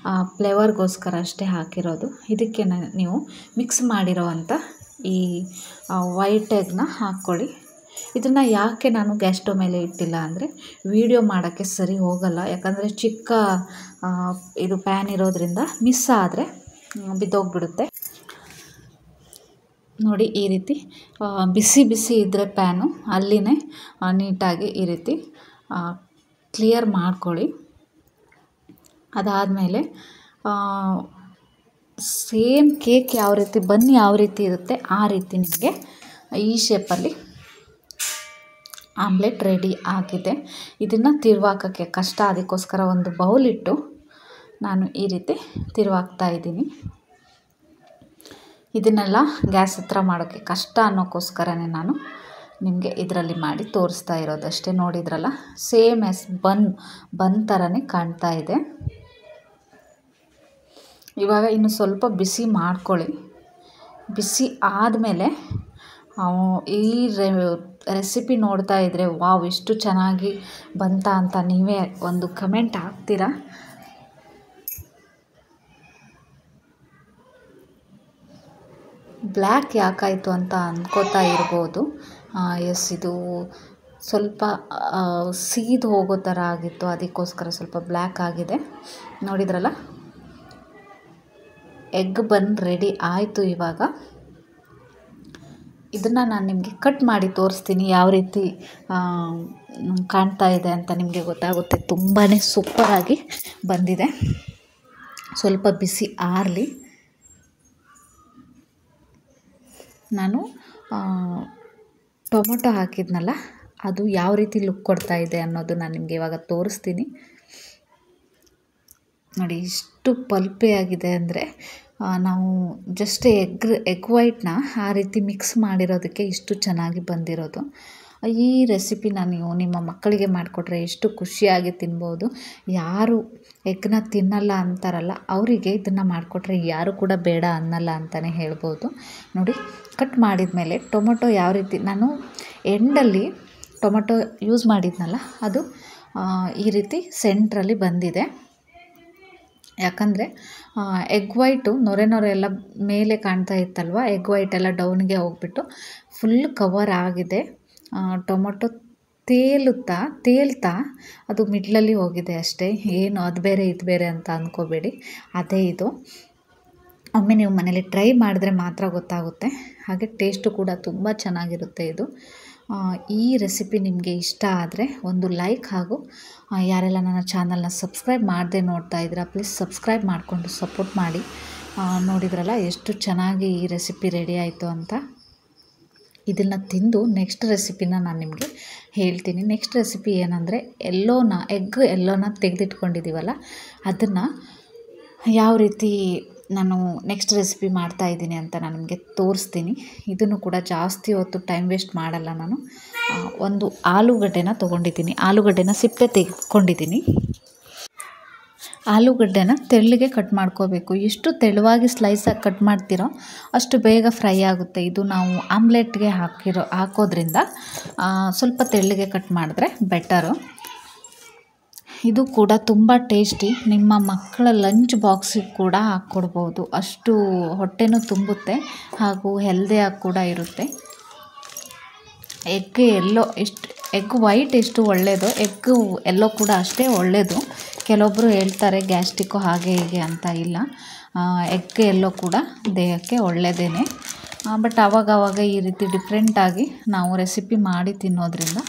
ಫ್ಲೇವರ್ಗೋಸ್ಕರ ಅಷ್ಟೇ ಹಾಕಿರೋದು. ಇದಕ್ಕೆ ನೀವು ಮಿಕ್ಸ್ ಮಾಡಿರೋ ಅಂಥ ಈ ವೈಟ್ ಎಗ್ನ ಹಾಕ್ಕೊಳ್ಳಿ. ಇದನ್ನು ಯಾಕೆ ನಾನು ಗ್ಯಾಸ್ ಸ್ಟವ್ ಮೇಲೆ ಇಟ್ಟಿಲ್ಲ ಅಂದರೆ ವಿಡಿಯೋ ಮಾಡೋಕ್ಕೆ ಸರಿ ಹೋಗಲ್ಲ. ಯಾಕಂದರೆ ಚಿಕ್ಕ ಇದು ಪ್ಯಾನ್ ಇರೋದ್ರಿಂದ ಮಿಸ್ ಆದರೆ ಬಿದ್ದೋಗ್ಬಿಡುತ್ತೆ. ನೋಡಿ, ಈ ರೀತಿ ಬಿಸಿ ಬಿಸಿ ಇದ್ದರೆ ಪ್ಯಾನು ಅಲ್ಲಿನೇ ನೀಟಾಗಿ ಈ ರೀತಿ ಕ್ಲಿಯರ್ ಮಾಡ್ಕೊಳ್ಳಿ. ಅದಾದಮೇಲೆ ಸೇಮ್ ಕೇಕ್ ಯಾವ ರೀತಿ ಬನ್ ಯಾವ ರೀತಿ ಇರುತ್ತೆ ಆ ರೀತಿ ನಿಮಗೆ ಈ ಶೇಪಲ್ಲಿ ಆಮ್ಲೆಟ್ ರೆಡಿ ಆಗಿದೆ. ಇದನ್ನು ತಿರುವಾಕೋಕ್ಕೆ ಕಷ್ಟ. ಅದಕ್ಕೋಸ್ಕರ ಒಂದು ಬೌಲಿಟ್ಟು ನಾನು ಈ ರೀತಿ ತಿರುವಾಗ್ತಾ ಇದ್ದೀನಿ. ಇದನ್ನೆಲ್ಲ ಗ್ಯಾಸ್ ಹತ್ರ ಮಾಡೋಕ್ಕೆ ಕಷ್ಟ ಅನ್ನೋಕ್ಕೋಸ್ಕರನೇ ನಾನು ನಿಮಗೆ ಇದರಲ್ಲಿ ಮಾಡಿ ತೋರಿಸ್ತಾ ಇರೋದಷ್ಟೇ. ನೋಡಿದ್ರಲ್ಲ, ಸೇಮ್ ಆ್ಯಸ್ ಬನ್ ಥರನೇ ಕಾಣ್ತಾ ಇದೆ. ಇವಾಗ ಇನ್ನು ಸ್ವಲ್ಪ ಬಿಸಿ ಮಾಡ್ಕೊಳ್ಳಿ. ಬಿಸಿ ಆದಮೇಲೆ ಈ ರೆಸಿಪಿ ನೋಡ್ತಾ ಇದ್ದರೆ ವಾವ್ ಎಷ್ಟು ಚೆನ್ನಾಗಿ ಬಂತ ಅಂತ ನೀವೇ ಒಂದು ಕಮೆಂಟ್ ಹಾಕ್ತೀರಾ. ಬ್ಲ್ಯಾಕ್ ಯಾಕಾಯಿತು ಅಂತ ಅಂದ್ಕೋತಾ ಇರ್ಬೋದು. ಎಸ್, ಇದು ಸ್ವಲ್ಪ ಸೀದು ಹೋಗೋ ಥರ ಆಗಿತ್ತು, ಅದಕ್ಕೋಸ್ಕರ ಸ್ವಲ್ಪ ಬ್ಲ್ಯಾಕ್ ಆಗಿದೆ. ನೋಡಿದ್ರಲ್ಲ, ಎಗ್ ಬನ್ ರೆಡಿ ಆಯಿತು. ಇವಾಗ ಇದನ್ನು ನಾನು ನಿಮಗೆ ಕಟ್ ಮಾಡಿ ತೋರಿಸ್ತೀನಿ ಯಾವ ರೀತಿ ಕಾಣ್ತಾ ಇದೆ ಅಂತ ನಿಮಗೆ ಗೊತ್ತಾಗುತ್ತೆ. ತುಂಬಾ ಸೂಪರಾಗಿ ಬಂದಿದೆ. ಸ್ವಲ್ಪ ಬಿಸಿ ಆರಲಿ. ನಾನು ಟೊಮೊಟೊ ಹಾಕಿದ್ನಲ್ಲ, ಅದು ಯಾವ ರೀತಿ ಲುಕ್ ಕೊಡ್ತಾ ಇದೆ ಅನ್ನೋದು ನಾನು ನಿಮಗೆ ಇವಾಗ ತೋರಿಸ್ತೀನಿ. ನೋಡಿ, ಇಷ್ಟು ಪಲ್ಪೆ ಆಗಿದೆ ಅಂದರೆ ನಾವು ಜಸ್ಟ್ ಎಗ್ ವೈಟ್ನ ಆ ರೀತಿ ಮಿಕ್ಸ್ ಮಾಡಿರೋದಕ್ಕೆ ಇಷ್ಟು ಚೆನ್ನಾಗಿ ಬಂದಿರೋದು. ಈ ರೆಸಿಪಿನ ನೀವು ನಿಮ್ಮ ಮಕ್ಕಳಿಗೆ ಮಾಡಿಕೊಟ್ರೆ ಎಷ್ಟು ಖುಷಿಯಾಗಿ ತಿನ್ಬೋದು. ಯಾರು ಎಗ್ನ ತಿನ್ನಲ್ಲ ಅಂತಾರಲ್ಲ, ಅವರಿಗೆ ಇದನ್ನು ಮಾಡಿಕೊಟ್ರೆ ಯಾರು ಕೂಡ ಬೇಡ ಅನ್ನಲ್ಲ ಅಂತಲೇ ಹೇಳ್ಬೋದು. ನೋಡಿ, ಕಟ್ ಮಾಡಿದ ಮೇಲೆ ಟೊಮೊಟೊ ಯಾವ ರೀತಿ ನಾನು ಎಂಡಲ್ಲಿ ಟೊಮೊಟೊ ಯೂಸ್ ಮಾಡಿದ್ನಲ್ಲ, ಅದು ಈ ರೀತಿ ಸೆಂಟ್ರಲ್ಲಿ ಬಂದಿದೆ. ಯಾಕಂದರೆ ಎಗ್ ವೈಟು ನೊರೆ ಎಲ್ಲ ಮೇಲೆ ಕಾಣ್ತಾ ಇತ್ತಲ್ವ, ಎಗ್ ವೈಟ್ ಎಲ್ಲ ಡೌನ್ಗೆ ಹೋಗ್ಬಿಟ್ಟು ಫುಲ್ ಕವರ್ ಆಗಿದೆ. ಟೊಮೊಟೊ ತೇಲ್ತಾ ಅದು ಮಿಡ್ಲಲ್ಲಿ ಹೋಗಿದೆ ಅಷ್ಟೇ. ಏನು ಅದು ಬೇರೆ ಇದು ಬೇರೆ ಅಂತ ಅಂದ್ಕೋಬೇಡಿ, ಅದೇ ಇದು. ಒಮ್ಮೆ ನೀವು ಮನೇಲಿ ಟ್ರೈ ಮಾಡಿದ್ರೆ ಮಾತ್ರ ಗೊತ್ತಾಗುತ್ತೆ. ಹಾಗೆ ಟೇಸ್ಟು ಕೂಡ ತುಂಬ ಚೆನ್ನಾಗಿರುತ್ತೆ ಇದು. ಈ ರೆಸಿಪಿ ನಿಮಗೆ ಇಷ್ಟ ಆದರೆ ಒಂದು ಲೈಕ್, ಹಾಗೂ ಯಾರೆಲ್ಲ ನನ್ನ ಚಾನಲ್ನ ಸಬ್ಸ್ಕ್ರೈಬ್ ಮಾಡದೆ ನೋಡ್ತಾ ಇದ್ದೀರಾ ಪ್ಲೀಸ್ ಸಬ್ಸ್ಕ್ರೈಬ್ ಮಾಡಿಕೊಂಡು ಸಪೋರ್ಟ್ ಮಾಡಿ. ನೋಡಿದ್ರಲ್ಲ ಎಷ್ಟು ಚೆನ್ನಾಗಿ ಈ ರೆಸಿಪಿ ರೆಡಿ ಆಯಿತು ಅಂತ. ಇದನ್ನು ತಿಂದು ನೆಕ್ಸ್ಟ್ ರೆಸಿಪಿನ ನಾನು ನಿಮಗೆ ಹೇಳ್ತೀನಿ. ನೆಕ್ಸ್ಟ್ ರೆಸಿಪಿ ಏನಂದರೆ ಎಗ್ ಎಲ್ಲೋನ ತೆಗೆದಿಟ್ಕೊಂಡಿದ್ದೀವಲ್ಲ, ಅದನ್ನು ಯಾವ ರೀತಿ ನಾನು ನೆಕ್ಸ್ಟ್ ರೆಸಿಪಿ ಮಾಡ್ತಾಯಿದ್ದೀನಿ ಅಂತ ನಾನು ನಿಮಗೆ ತೋರಿಸ್ತೀನಿ. ಇದನ್ನು ಕೂಡ ಜಾಸ್ತಿ ಹೊತ್ತು ಟೈಮ್ ವೇಸ್ಟ್ ಮಾಡಲ್ಲ. ನಾನು ಒಂದು ಆಲೂಗಡ್ಡೆನ ತೊಗೊಂಡಿದ್ದೀನಿ. ಆಲೂಗಡ್ಡೆನ ಸಿಪ್ಪೆ ತೆಗೆದುಕೊಂಡಿದ್ದೀನಿ. ಆಲೂಗಡ್ಡೆನ ತೆಳ್ಳಗೆ ಕಟ್ ಮಾಡ್ಕೋಬೇಕು. ಎಷ್ಟು ತೆಳುವಾಗಿ ಸ್ಲೈಸಾಗಿ ಕಟ್ ಮಾಡ್ತೀರೋ ಅಷ್ಟು ಬೇಗ ಫ್ರೈ ಆಗುತ್ತೆ. ಇದು ನಾವು ಆಮ್ಲೆಟ್ಗೆ ಹಾಕೋದ್ರಿಂದ ಸ್ವಲ್ಪ ತೆಳ್ಳಗೆ ಕಟ್ ಮಾಡಿದ್ರೆ ಬೆಟರು. ಇದು ಕೂಡ ತುಂಬ ಟೇಸ್ಟಿ. ನಿಮ್ಮ ಮಕ್ಕಳ ಲಂಚ್ ಬಾಕ್ಸಿಗೆ ಕೂಡ ಹಾಕ್ಕೊಡ್ಬೋದು. ಅಷ್ಟು ಹೊಟ್ಟೆನೂ ತುಂಬುತ್ತೆ ಹಾಗೂ ಹೆಲ್ದಿಯಾಗಿ ಕೂಡ ಇರುತ್ತೆ. ಎಗ್ ವೈಟ್ ಎಷ್ಟು ಒಳ್ಳೆಯದು, ಎಗ್ ಎಲ್ಲೋ ಕೂಡ ಅಷ್ಟೇ ಒಳ್ಳೆಯದು. ಕೆಲವೊಬ್ಬರು ಹೇಳ್ತಾರೆ ಗ್ಯಾಸ್ಟ್ರಿಕ್ಕು ಹಾಗೆ ಹೀಗೆ ಅಂತ. ಇಲ್ಲ, ಎಗ್ ಎಲ್ಲೋ ಕೂಡ ದೇಹಕ್ಕೆ ಒಳ್ಳೆಯದೇ. ಬಟ್ ಆವಾಗವಾಗ ಈ ರೀತಿ ಡಿಫ್ರೆಂಟಾಗಿ ನಾವು ರೆಸಿಪಿ ಮಾಡಿ ತಿನ್ನೋದ್ರಿಂದ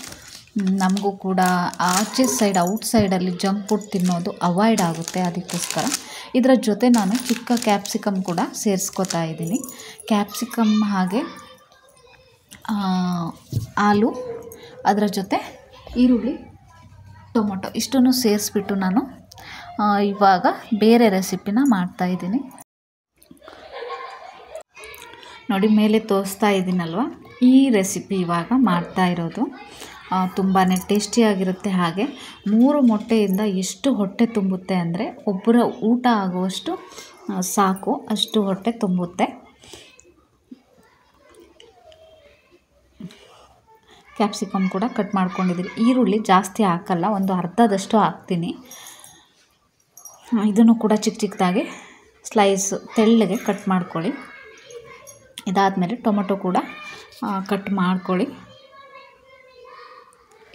ನಮಗೂ ಕೂಡ ಔಟ್ಸೈಡಲ್ಲಿ ಜಂಕ್ ಫುಡ್ ತಿನ್ನೋದು ಅವಾಯ್ಡ್ ಆಗುತ್ತೆ. ಅದಕ್ಕೋಸ್ಕರ ಇದರ ಜೊತೆ ನಾನು ಚಿಕ್ಕ ಕ್ಯಾಪ್ಸಿಕಮ್ ಕೂಡ ಸೇರಿಸ್ಕೊತಾ ಇದ್ದೀನಿ. ಕ್ಯಾಪ್ಸಿಕಮ್ ಹಾಗೆ ಆಲೂ, ಅದರ ಜೊತೆ ಈರುಳ್ಳಿ, ಟೊಮೊಟೊ ಇಷ್ಟನ್ನು ಸೇರಿಸ್ಬಿಟ್ಟು ನಾನು ಇವಾಗ ಬೇರೆ ರೆಸಿಪಿನ ಮಾಡ್ತಾಯಿದ್ದೀನಿ. ನೋಡಿ, ಮೇಲೆ ತೋರಿಸ್ತಾ ಇದ್ದೀನಲ್ವ, ಈ ರೆಸಿಪಿ ಇವಾಗ ಮಾಡ್ತಾ ಇರೋದು ತುಂಬಾ ಟೇಸ್ಟಿಯಾಗಿರುತ್ತೆ. ಹಾಗೆ 3 ಮೊಟ್ಟೆಯಿಂದ ಎಷ್ಟು ಹೊಟ್ಟೆ ತುಂಬುತ್ತೆ ಅಂದರೆ ಒಬ್ಬರ ಊಟ ಆಗುವಷ್ಟು ಸಾಕು, ಅಷ್ಟು ಹೊಟ್ಟೆ ತುಂಬುತ್ತೆ. ಕ್ಯಾಪ್ಸಿಕಮ್ ಕೂಡ ಕಟ್ ಮಾಡ್ಕೊಂಡಿದ್ದೀನಿ. ಈರುಳ್ಳಿ ಜಾಸ್ತಿ ಹಾಕಲ್ಲ, ಒಂದು ಅರ್ಧದಷ್ಟು ಹಾಕ್ತೀನಿ. ಇದನ್ನು ಕೂಡ ಚಿಕ್ಕದಾಗಿ ಸ್ಲೈಸ್ ತೆಳ್ಳಗೆ ಕಟ್ ಮಾಡ್ಕೊಳ್ಳಿ. ಇದಾದಮೇಲೆ ಟೊಮೊಟೊ ಕೂಡ ಕಟ್ ಮಾಡ್ಕೊಳ್ಳಿ.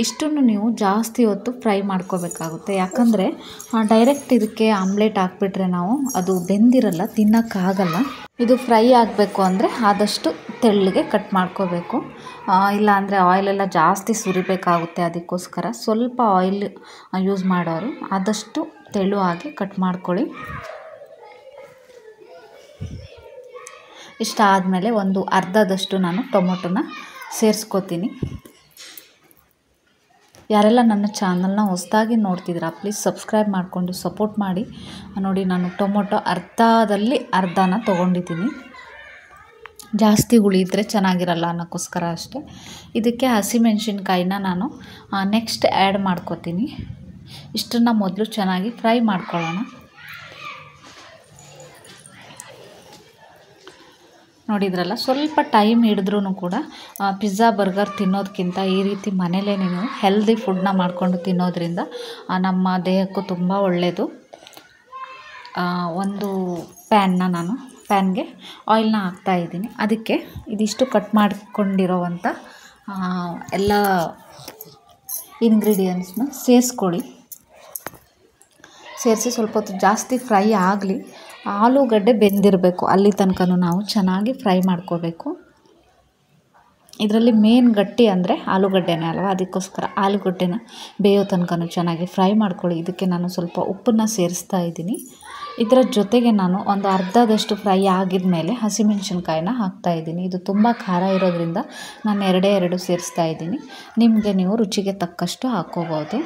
ಇಷ್ಟನ್ನು ನೀವು ಜಾಸ್ತಿ ಹೊತ್ತು ಫ್ರೈ ಮಾಡ್ಕೋಬೇಕಾಗುತ್ತೆ. ಯಾಕಂದರೆ ಡೈರೆಕ್ಟ್ ಇದಕ್ಕೆ ಆಮ್ಲೆಟ್ ಹಾಕ್ಬಿಟ್ರೆ ನಾವು ಅದು ಬೆಂದಿರಲ್ಲ, ತಿನ್ನೋಕ್ಕಾಗಲ್ಲ. ಇದು ಫ್ರೈ ಆಗಬೇಕು ಅಂದರೆ ಆದಷ್ಟು ತೆಳ್ಳಗೆ ಕಟ್ ಮಾಡ್ಕೋಬೇಕು. ಇಲ್ಲಾಂದರೆ ಆಯಿಲೆಲ್ಲ ಜಾಸ್ತಿ ಸುರಿಬೇಕಾಗುತ್ತೆ. ಅದಕ್ಕೋಸ್ಕರ ಸ್ವಲ್ಪ ಆಯಿಲ್ ಯೂಸ್ ಮಾಡೋರು ಆದಷ್ಟು ತೆಳುವಾಗಿ ಕಟ್ ಮಾಡ್ಕೊಳ್ಳಿ. ಇಷ್ಟ ಆದಮೇಲೆ ಒಂದು ಅರ್ಧದಷ್ಟು ನಾನು ಟೊಮೊಟೊನ ಸೇರಿಸ್ಕೋತೀನಿ. ಯಾರೆಲ್ಲ ನನ್ನ ಚಾನಲ್ನ ಹೊಸದಾಗಿ ನೋಡ್ತಿದ್ದೀರಾ ಪ್ಲೀಸ್ ಸಬ್ಸ್ಕ್ರೈಬ್ ಮಾಡಿಕೊಂಡು ಸಪೋರ್ಟ್ ಮಾಡಿ. ನೋಡಿ, ನಾನು ಟೊಮೊಟೊ ಅರ್ಧದಲ್ಲಿ ಅರ್ಧನ ತೊಗೊಂಡಿದ್ದೀನಿ. ಜಾಸ್ತಿ ಹುಳಿ ಇದ್ದರೆ ಚೆನ್ನಾಗಿರಲ್ಲ ಅನ್ನೋಕ್ಕೋಸ್ಕರ ಅಷ್ಟೇ. ಇದಕ್ಕೆ ಹಸಿಮೆಣಸಿನ್ಕಾಯಿನ ನಾನು ನೆಕ್ಸ್ಟ್ ಆ್ಯಡ್ ಮಾಡ್ಕೋತೀನಿ. ಇಷ್ಟನ್ನು ಮೊದಲು ಚೆನ್ನಾಗಿ ಫ್ರೈ ಮಾಡ್ಕೊಳ್ಳೋಣ. ನೋಡಿದ್ರಲ್ಲ, ಸ್ವಲ್ಪ ಟೈಮ್ ಹಿಡಿದ್ರೂ ಕೂಡ ಪಿಜ್ಜಾ ಬರ್ಗರ್ ತಿನ್ನೋದಕ್ಕಿಂತ ಈ ರೀತಿ ಮನೇಲೇ ನೀವು ಹೆಲ್ದಿ ಫುಡ್ನ ಮಾಡಿಕೊಂಡು ತಿನ್ನೋದ್ರಿಂದ ನಮ್ಮ ದೇಹಕ್ಕೂ ತುಂಬ ಒಳ್ಳೆಯದು. ಒಂದು ಪ್ಯಾನ್ಗೆ ಆಯಿಲ್ನ ಹಾಕ್ತಾಯಿದ್ದೀನಿ. ಅದಕ್ಕೆ ಇದಿಷ್ಟು ಕಟ್ ಮಾಡ್ಕೊಂಡಿರೋವಂಥ ಎಲ್ಲ ಇಂಗ್ರೀಡಿಯೆಂಟ್ಸ್ನ ಸೇರಿಸ್ಕೊಳ್ಳಿ. ಸೇರಿಸಿ ಸ್ವಲ್ಪ ಹೊತ್ತು ಜಾಸ್ತಿ ಫ್ರೈ ಆಗಲಿ. ಆಲೂಗಡ್ಡೆ ಬೆಂದಿರಬೇಕು, ಅಲ್ಲಿ ತನಕನೂ ನಾವು ಚೆನ್ನಾಗಿ ಫ್ರೈ ಮಾಡ್ಕೋಬೇಕು. ಇದರಲ್ಲಿ ಮೇನ್ ಗಟ್ಟಿ ಅಂದರೆ ಆಲೂಗಡ್ಡೆನೇ ಅಲ್ವಾ, ಅದಕ್ಕೋಸ್ಕರ ಆಲೂಗಡ್ಡೆನ ಬೇಯೋ ತನಕನೂ ಚೆನ್ನಾಗಿ ಫ್ರೈ ಮಾಡ್ಕೊಳ್ಳಿ. ಇದಕ್ಕೆ ನಾನು ಸ್ವಲ್ಪ ಉಪ್ಪನ್ನು ಸೇರಿಸ್ತಾ ಇದ್ದೀನಿ. ಇದರ ಜೊತೆಗೆ ನಾನು ಒಂದು ಅರ್ಧದಷ್ಟು ಫ್ರೈ ಆಗಿದ ಮೇಲೆ ಹಸಿಮೆಣಸಿನ್ಕಾಯಿನ ಹಾಕ್ತಾಯಿದ್ದೀನಿ. ಇದು ತುಂಬ ಖಾರ ಇರೋದ್ರಿಂದ ನಾನು 2 ಸೇರಿಸ್ತಾ ಇದ್ದೀನಿ. ನಿಮಗೆ ನೀವು ರುಚಿಗೆ ತಕ್ಕಷ್ಟು ಹಾಕ್ಕೋಬೋದು.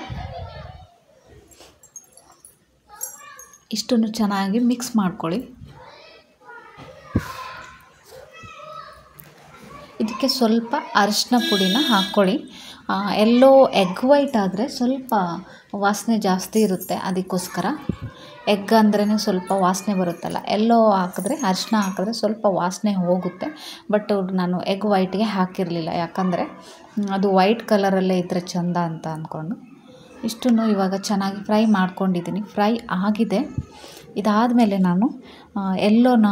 ಇಷ್ಟನ್ನು ಚೆನ್ನಾಗಿ ಮಿಕ್ಸ್ ಮಾಡ್ಕೊಳ್ಳಿ. ಇದಕ್ಕೆ ಸ್ವಲ್ಪ ಅರಿಶಿನ ಪುಡಿನ ಹಾಕ್ಕೊಳ್ಳಿ. ಎಲ್ಲೋ ಎಗ್ ವೈಟ್ ಆದರೆ ಸ್ವಲ್ಪ ವಾಸನೆ ಜಾಸ್ತಿ ಇರುತ್ತೆ. ಅದಕ್ಕೋಸ್ಕರ ಎಗ್ ಅಂದ್ರೇ ಸ್ವಲ್ಪ ವಾಸನೆ ಬರುತ್ತಲ್ಲ, ಎಲ್ಲೋ ಹಾಕಿದ್ರೆ ಅರಿಶಿನ ಹಾಕಿದ್ರೆ ಸ್ವಲ್ಪ ವಾಸನೆ ಹೋಗುತ್ತೆ. ಬಟ್ ನಾನು ಎಗ್ ವೈಟ್ಗೆ ಹಾಕಿರಲಿಲ್ಲ, ಯಾಕಂದರೆ ಅದು ವೈಟ್ ಕಲರಲ್ಲೇ ಇದ್ದರೆ ಚೆಂದ ಅಂತ ಅಂದ್ಕೊಂಡು. ಇಷ್ಟನ್ನು ಇವಾಗ ಚೆನ್ನಾಗಿ ಫ್ರೈ ಮಾಡ್ಕೊಂಡಿದ್ದೀನಿ. ಫ್ರೈ ಆಗಿದೆ. ಇದಾದಮೇಲೆ ನಾನು ಎಲ್ಲೋನ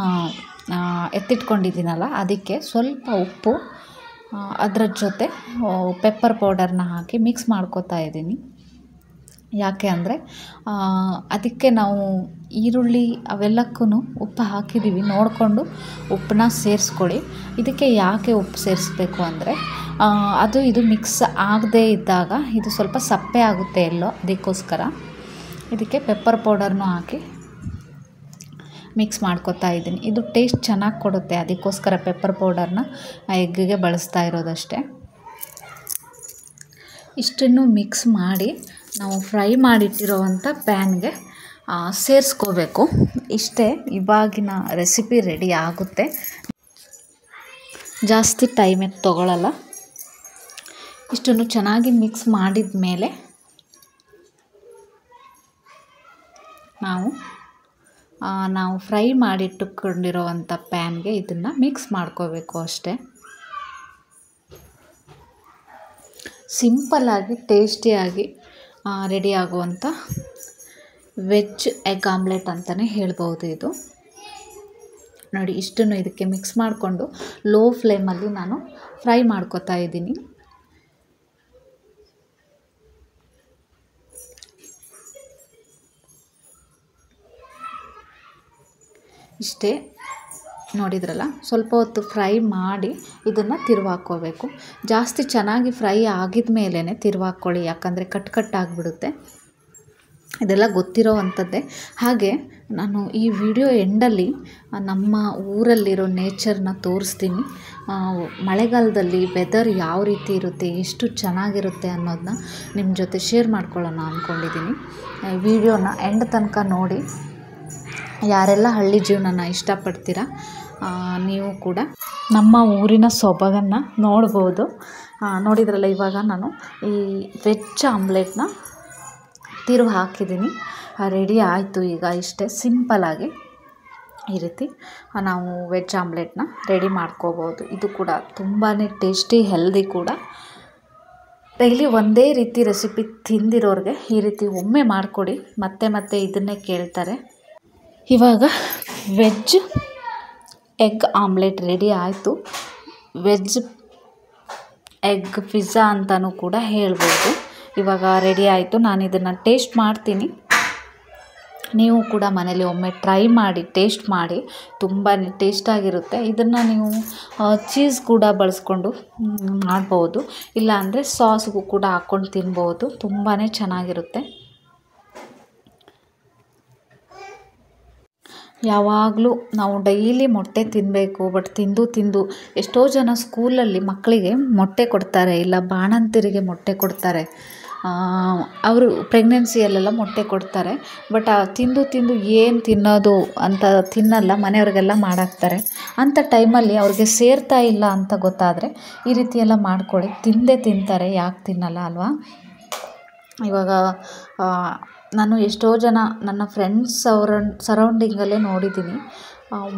ಎತ್ತಿಟ್ಕೊಂಡಿದ್ದೀನಲ್ಲ, ಅದಕ್ಕೆ ಸ್ವಲ್ಪ ಉಪ್ಪು, ಅದರ ಜೊತೆ ಪೆಪ್ಪರ್ ಪೌಡರ್ನ ಹಾಕಿ ಮಿಕ್ಸ್ ಮಾಡ್ಕೋತಾ ಇದ್ದೀನಿ. ಯಾಕೆ ಅಂದರೆ ಅದಕ್ಕೆ ನಾವು ಈರುಳ್ಳಿ ಅವೆಲ್ಲಕ್ಕೂ ಉಪ್ಪು ಹಾಕಿದ್ದೀವಿ, ನೋಡಿಕೊಂಡು ಉಪ್ಪನ್ನ ಸೇರಿಸ್ಕೊಳ್ಳಿ. ಇದಕ್ಕೆ ಯಾಕೆ ಉಪ್ಪು ಸೇರಿಸ್ಬೇಕು ಅಂದರೆ ಇದು ಮಿಕ್ಸ್ ಆಗದೇ ಇದ್ದಾಗ ಇದು ಸ್ವಲ್ಪ ಸಪ್ಪೆ ಆಗುತ್ತೆ ಎಲ್ಲೋ, ಅದಕ್ಕೋಸ್ಕರ ಇದಕ್ಕೆ ಪೆಪ್ಪರ್ ಪೌಡರ್ನೂ ಹಾಕಿ ಮಿಕ್ಸ್ ಮಾಡ್ಕೊತಾ ಇದ್ದೀನಿ. ಇದು ಟೇಸ್ಟ್ ಚೆನ್ನಾಗಿ ಕೊಡುತ್ತೆ, ಅದಕ್ಕೋಸ್ಕರ ಪೆಪ್ಪರ್ ಪೌಡರ್ನ ಎಗ್ಗಿಗೆ ಬಳಸ್ತಾ ಇರೋದಷ್ಟೇ. ಇಷ್ಟನ್ನು ಮಿಕ್ಸ್ ಮಾಡಿ ನಾವು ಫ್ರೈ ಮಾಡಿಟ್ಟಿರೋವಂಥ ಪ್ಯಾನ್ಗೆ ಸೇರಿಸ್ಕೋಬೇಕು. ಇಷ್ಟೇ, ಇವಾಗಿನ ರೆಸಿಪಿ ರೆಡಿ ಆಗುತ್ತೆ. ಜಾಸ್ತಿ ಟೈಮ್ ತೊಗೊಳ್ಳಲ್ಲ. ಇಷ್ಟನ್ನು ಚೆನ್ನಾಗಿ ಮಿಕ್ಸ್ ಮಾಡಿದ ಮೇಲೆ ನಾವು ಫ್ರೈ ಮಾಡಿಟ್ಟುಕೊಂಡಿರೋವಂಥ ಪ್ಯಾನ್ಗೆ ಇದನ್ನು ಮಿಕ್ಸ್ ಮಾಡ್ಕೋಬೇಕು ಅಷ್ಟೇ. ಸಿಂಪಲ್ಲಾಗಿ ಟೇಸ್ಟಿಯಾಗಿ ರೆಡಿ ಆಗುವಂಥ ವೆಜ್ ಎಗ್ ಆಮ್ಲೆಟ್ ಅಂತಲೇ ಹೇಳ್ಬೋದು ಇದು. ನೋಡಿ, ಇಷ್ಟನ್ನು ಇದಕ್ಕೆ ಮಿಕ್ಸ್ ಮಾಡಿಕೊಂಡು ಲೋ ಫ್ಲೇಮಲ್ಲಿ ನಾನು ಫ್ರೈ ಮಾಡ್ಕೊತಾ ಇದ್ದೀನಿ. ಇಷ್ಟೇ, ನೋಡಿದ್ರಲ್ಲ, ಸ್ವಲ್ಪ ಹೊತ್ತು ಫ್ರೈ ಮಾಡಿ ಇದನ್ನು ತಿರುವಾಕ್ಕೋಬೇಕು. ಜಾಸ್ತಿ ಚೆನ್ನಾಗಿ ಫ್ರೈ ಆಗಿದ ಮೇಲೇ ತಿರುವಾಕ್ಕೊಳ್ಳಿ, ಯಾಕಂದರೆ ಕಟ್ಟಾಗಿಬಿಡುತ್ತೆ. ಇದೆಲ್ಲ ಗೊತ್ತಿರೋ ಅಂಥದ್ದೇ. ಹಾಗೆ ನಾನು ಈ ವಿಡಿಯೋ ಎಂಡಲ್ಲಿ ನಮ್ಮ ಊರಲ್ಲಿರೋ ನೇಚರ್ನ ತೋರಿಸ್ತೀನಿ. ಮಳೆಗಾಲದಲ್ಲಿ ವೆದರ್ ಯಾವ ರೀತಿ ಇರುತ್ತೆ, ಎಷ್ಟು ಚೆನ್ನಾಗಿರುತ್ತೆ ಅನ್ನೋದನ್ನ ನಿಮ್ಮ ಜೊತೆ ಶೇರ್ ಮಾಡ್ಕೊಳ್ಳೋಣ ಅಂದ್ಕೊಂಡಿದ್ದೀನಿ. ವಿಡಿಯೋನ ಎಂಡ್ ತನಕ ನೋಡಿ. ಯಾರೆಲ್ಲ ಹಳ್ಳಿ ಜೀವನನ ಇಷ್ಟಪಡ್ತೀರಾ ನೀವು ಕೂಡ ನಮ್ಮ ಊರಿನ ಸೊಬಗನ್ನು ನೋಡ್ಬೋದು. ನೋಡಿದ್ರಲ್ಲ, ಇವಾಗ ನಾನು ಈ ವೆಜ್ ಆಮ್ಲೆಟ್ನ ತಿರುವು ಹಾಕಿದ್ದೀನಿ. ರೆಡಿ ಆಯಿತು. ಈಗ ಇಷ್ಟೇ ಸಿಂಪಲ್ಲಾಗಿ ಈ ರೀತಿ ನಾವು ವೆಜ್ ಆಮ್ಲೆಟ್ನ ರೆಡಿ ಮಾಡ್ಕೋಬೋದು. ಇದು ಕೂಡ ತುಂಬಾ ಟೇಸ್ಟಿ, ಹೆಲ್ದಿ ಕೂಡ. ಡೈಲಿ ಒಂದೇ ರೀತಿ ರೆಸಿಪಿ ತಿಂದಿರೋರಿಗೆ ಈ ರೀತಿ ಒಮ್ಮೆ ಮಾಡಿಕೊಡಿ, ಮತ್ತೆ ಮತ್ತೆ ಇದನ್ನೇ ಕೇಳ್ತಾರೆ. ಇವಾಗ ವೆಜ್ ಎಗ್ ಆಮ್ಲೆಟ್ ರೆಡಿ ಆಯಿತು. ವೆಜ್ ಎಗ್ ಪಿಜ್ಜಾ ಅಂತಲೂ ಕೂಡ ಹೇಳ್ಬೋದು. ಇವಾಗ ರೆಡಿ ಆಯಿತು. ನಾನು ಇದನ್ನು ಟೇಸ್ಟ್ ಮಾಡ್ತೀನಿ. ನೀವು ಕೂಡ ಮನೇಲಿ ಒಮ್ಮೆ ಟ್ರೈ ಮಾಡಿ, ಟೇಸ್ಟ್ ಮಾಡಿ. ತುಂಬಾ ಟೇಸ್ಟಾಗಿರುತ್ತೆ. ಇದನ್ನು ನೀವು ಚೀಸ್ ಕೂಡ ಬಳಸ್ಕೊಂಡು ಮಾಡ್ಬೋದು, ಇಲ್ಲಾಂದರೆ ಸಾಸ್ಗೂ ಕೂಡ ಹಾಕ್ಕೊಂಡು ತಿನ್ಬೋದು. ತುಂಬಾ ಚೆನ್ನಾಗಿರುತ್ತೆ. ಯಾವಾಗಲೂ ನಾವು ಡೈಲಿ ಮೊಟ್ಟೆ ತಿನ್ನಬೇಕು, ಬಟ್ ತಿಂದು ಎಷ್ಟೋ ಜನ ಸ್ಕೂಲಲ್ಲಿ ಮಕ್ಕಳಿಗೆ ಮೊಟ್ಟೆ ಕೊಡ್ತಾರೆ, ಇಲ್ಲ ಬಾಣಂತಿರಿಗೆ ಮೊಟ್ಟೆ ಕೊಡ್ತಾರೆ. ಅವರು ಪ್ರೆಗ್ನೆನ್ಸಿಯಲ್ಲೆಲ್ಲ ಮೊಟ್ಟೆ ಕೊಡ್ತಾರೆ. ಬಟ್ ತಿಂದು ಏನು ತಿನ್ನೋದು ಅಂತ ತಿನ್ನಲ್ಲ, ಮನೆಯವ್ರಿಗೆಲ್ಲ ಮಾಡಾಕ್ತಾರೆ. ಅಂಥ ಟೈಮಲ್ಲಿ ಅವ್ರಿಗೆ ಸೇರ್ತಾ ಇಲ್ಲ ಅಂತ ಗೊತ್ತಾದರೆ ಈ ರೀತಿ ಎಲ್ಲ ಮಾಡ್ಕೊಳ್ಳಿ. ತಿಂತಾರೆ, ಯಾಕೆ ತಿನ್ನಲ್ಲ ಅಲ್ವಾ? ಇವಾಗ ನಾನು ಎಷ್ಟೋ ಜನ ನನ್ನ ಫ್ರೆಂಡ್ಸ್ ಸರೌಂಡಿಂಗಲ್ಲೇ ನೋಡಿದ್ದೀನಿ.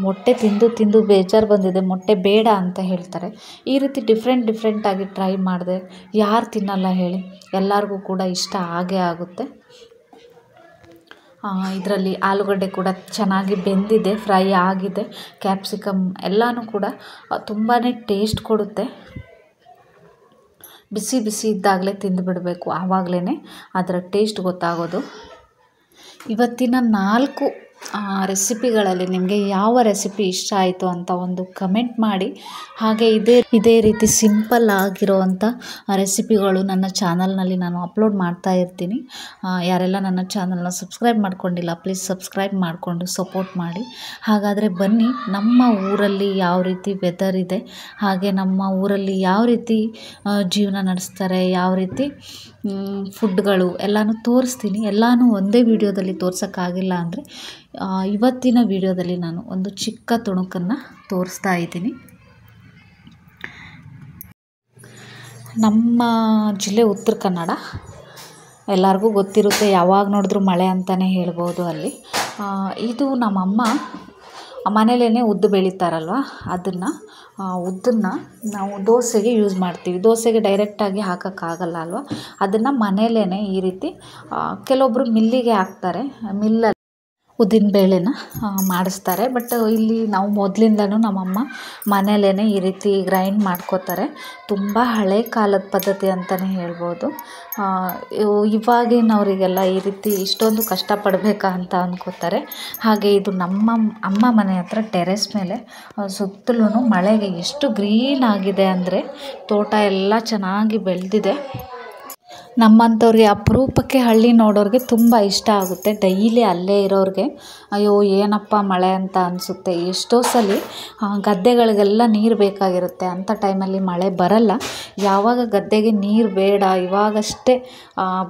ಮೊಟ್ಟೆ ತಿಂದು ಬೇಜಾರು ಬಂದಿದೆ, ಮೊಟ್ಟೆ ಬೇಡ ಅಂತ ಹೇಳ್ತಾರೆ. ಈ ರೀತಿ ಡಿಫ್ರೆಂಟಾಗಿ ಟ್ರೈ ಮಾಡಿದೆ. ಯಾರು ತಿನ್ನಲ್ಲ ಹೇಳಿ? ಎಲ್ಲರಿಗೂ ಕೂಡ ಇಷ್ಟ ಆಗೇ ಆಗುತ್ತೆ. ಇದರಲ್ಲಿ ಆಲೂಗಡ್ಡೆ ಕೂಡ ಚೆನ್ನಾಗಿ ಬೆಂದಿದೆ, ಫ್ರೈ ಆಗಿದೆ. ಕ್ಯಾಪ್ಸಿಕಮ್ ಎಲ್ಲನೂ ಕೂಡ ತುಂಬಾ ಟೇಸ್ಟ್ ಕೊಡುತ್ತೆ. ಬಿಸಿ ಇದ್ದಾಗಲೇ ತಿಂದುಬಿಡಬೇಕು, ಆವಾಗಲೇ ಅದರ ಟೇಸ್ಟ್ ಗೊತ್ತಾಗೋದು. ಇವತ್ತಿನ 4 ರೆಸಿಪಿಗಳಲ್ಲಿ ನಿಮಗೆ ಯಾವ ರೆಸಿಪಿ ಇಷ್ಟ ಆಯಿತು ಅಂತ ಒಂದು ಕಮೆಂಟ್ ಮಾಡಿ. ಹಾಗೆ ಇದೇ ರೀತಿ ಸಿಂಪಲ್ ಆಗಿರೋವಂಥ ರೆಸಿಪಿಗಳು ನನ್ನ ಚಾನಲ್ನಲ್ಲಿ ನಾನು ಅಪ್ಲೋಡ್ ಮಾಡ್ತಾ ಇರ್ತೀನಿ. ಯಾರೆಲ್ಲ ನನ್ನ ಚಾನಲ್ನ ಸಬ್ಸ್ಕ್ರೈಬ್ ಮಾಡ್ಕೊಂಡಿಲ್ಲ, ಪ್ಲೀಸ್ ಸಬ್ಸ್ಕ್ರೈಬ್ ಮಾಡಿಕೊಂಡು ಸಪೋರ್ಟ್ ಮಾಡಿ. ಹಾಗಾದರೆ ಬನ್ನಿ, ನಮ್ಮ ಊರಲ್ಲಿ ಯಾವ ರೀತಿ ವೆದರ್ ಇದೆ, ಹಾಗೆ ನಮ್ಮ ಊರಲ್ಲಿ ಯಾವ ರೀತಿ ಜೀವನ ನಡೆಸ್ತಾರೆ, ಯಾವ ರೀತಿ ಫುಡ್ಗಳು ಎಲ್ಲನೂ ತೋರಿಸ್ತೀನಿ. ಎಲ್ಲನೂ ಒಂದೇ ವಿಡಿಯೋದಲ್ಲಿ ತೋರ್ಸೋಕ್ಕಾಗಿಲ್ಲ ಅಂದರೆ ಇವತ್ತಿನ ವಿಡಿಯೋದಲ್ಲಿ ನಾನು ಒಂದು ಚಿಕ್ಕ ತುಣುಕನ್ನು ತೋರಿಸ್ತಾ ಇದ್ದೀನಿ. ನಮ್ಮ ಜಿಲ್ಲೆ ಉತ್ತರ ಕನ್ನಡ, ಎಲ್ಲರಿಗೂ ಗೊತ್ತಿರುತ್ತೆ. ಯಾವಾಗ ನೋಡಿದ್ರೂ ಮಳೆ ಅಂತಲೇ ಹೇಳ್ಬೋದು ಅಲ್ಲಿ. ಇದು ನಮ್ಮಮ್ಮ ಮನೇಲೇ ಉದ್ದು ಬೆಳೀತಾರಲ್ವ, ಉದ್ದನ್ನು ನಾವು ದೋಸೆಗೆ ಯೂಸ್ ಮಾಡ್ತೀವಿ. ದೋಸೆಗೆ ಡೈರೆಕ್ಟಾಗಿ ಹಾಕೋಕ್ಕಾಗಲ್ಲ ಅಲ್ವ, ಅದನ್ನು ಮನೇಲೇ ಈ ರೀತಿ ಕೆಲವೊಬ್ಬರು ಮಿಲ್ಲಿಗೆ ಹಾಕ್ತಾರೆ, ಮಿಲ್ಲಲ್ಲಿ ಉದ್ದಿನಬೇಳೆನ ಮಾಡಿಸ್ತಾರೆ. ಬಟ್ ಇಲ್ಲಿ ನಾವು ಮೊದಲಿಂದನೂ ನಮ್ಮಮ್ಮ ಮನೇಲೇ ಈ ರೀತಿ ಗ್ರೈಂಡ್ ಮಾಡ್ಕೋತಾರೆ. ತುಂಬ ಹಳೆ ಕಾಲದ ಪದ್ಧತಿ ಅಂತಲೇ ಹೇಳ್ಬೋದು. ಇವಾಗಿನವರಿಗೆಲ್ಲ ಈ ರೀತಿ ಇಷ್ಟೊಂದು ಕಷ್ಟಪಡಬೇಕಾ ಅಂತ ಅಂದ್ಕೋತಾರೆ. ಹಾಗೆ ಇದು ನಮ್ಮ ಅಮ್ಮ ಮನೆ ಹತ್ರ ಟೆರೆಸ್ ಮೇಲೆ ಸುತ್ತಲೂ ಮಳೆಗೆ ಎಷ್ಟು ಗ್ರೀನ್ ಆಗಿದೆ ಅಂದರೆ ತೋಟ ಎಲ್ಲ ಚೆನ್ನಾಗಿ ಬೆಳೆದಿದೆ. ನಮ್ಮಂಥವ್ರಿಗೆ ಅಪರೂಪಕ್ಕೆ ಹಳ್ಳಿ ನೋಡೋರಿಗೆ ತುಂಬ ಇಷ್ಟ ಆಗುತ್ತೆ. ಡೈಲಿ ಅಲ್ಲೇ ಇರೋರಿಗೆ ಅಯ್ಯೋ ಏನಪ್ಪ ಮಳೆ ಅಂತ ಅನಿಸುತ್ತೆ. ಎಷ್ಟೋ ಸಲ ಗದ್ದೆಗಳಿಗೆಲ್ಲ ನೀರು ಬೇಕಾಗಿರುತ್ತೆ. ಅಂಥ ಟೈಮಲ್ಲಿ ಮಳೆ ಬರಲ್ಲ. ಯಾವಾಗ ಗದ್ದೆಗೆ ನೀರು ಬೇಡ, ಇವಾಗಷ್ಟೇ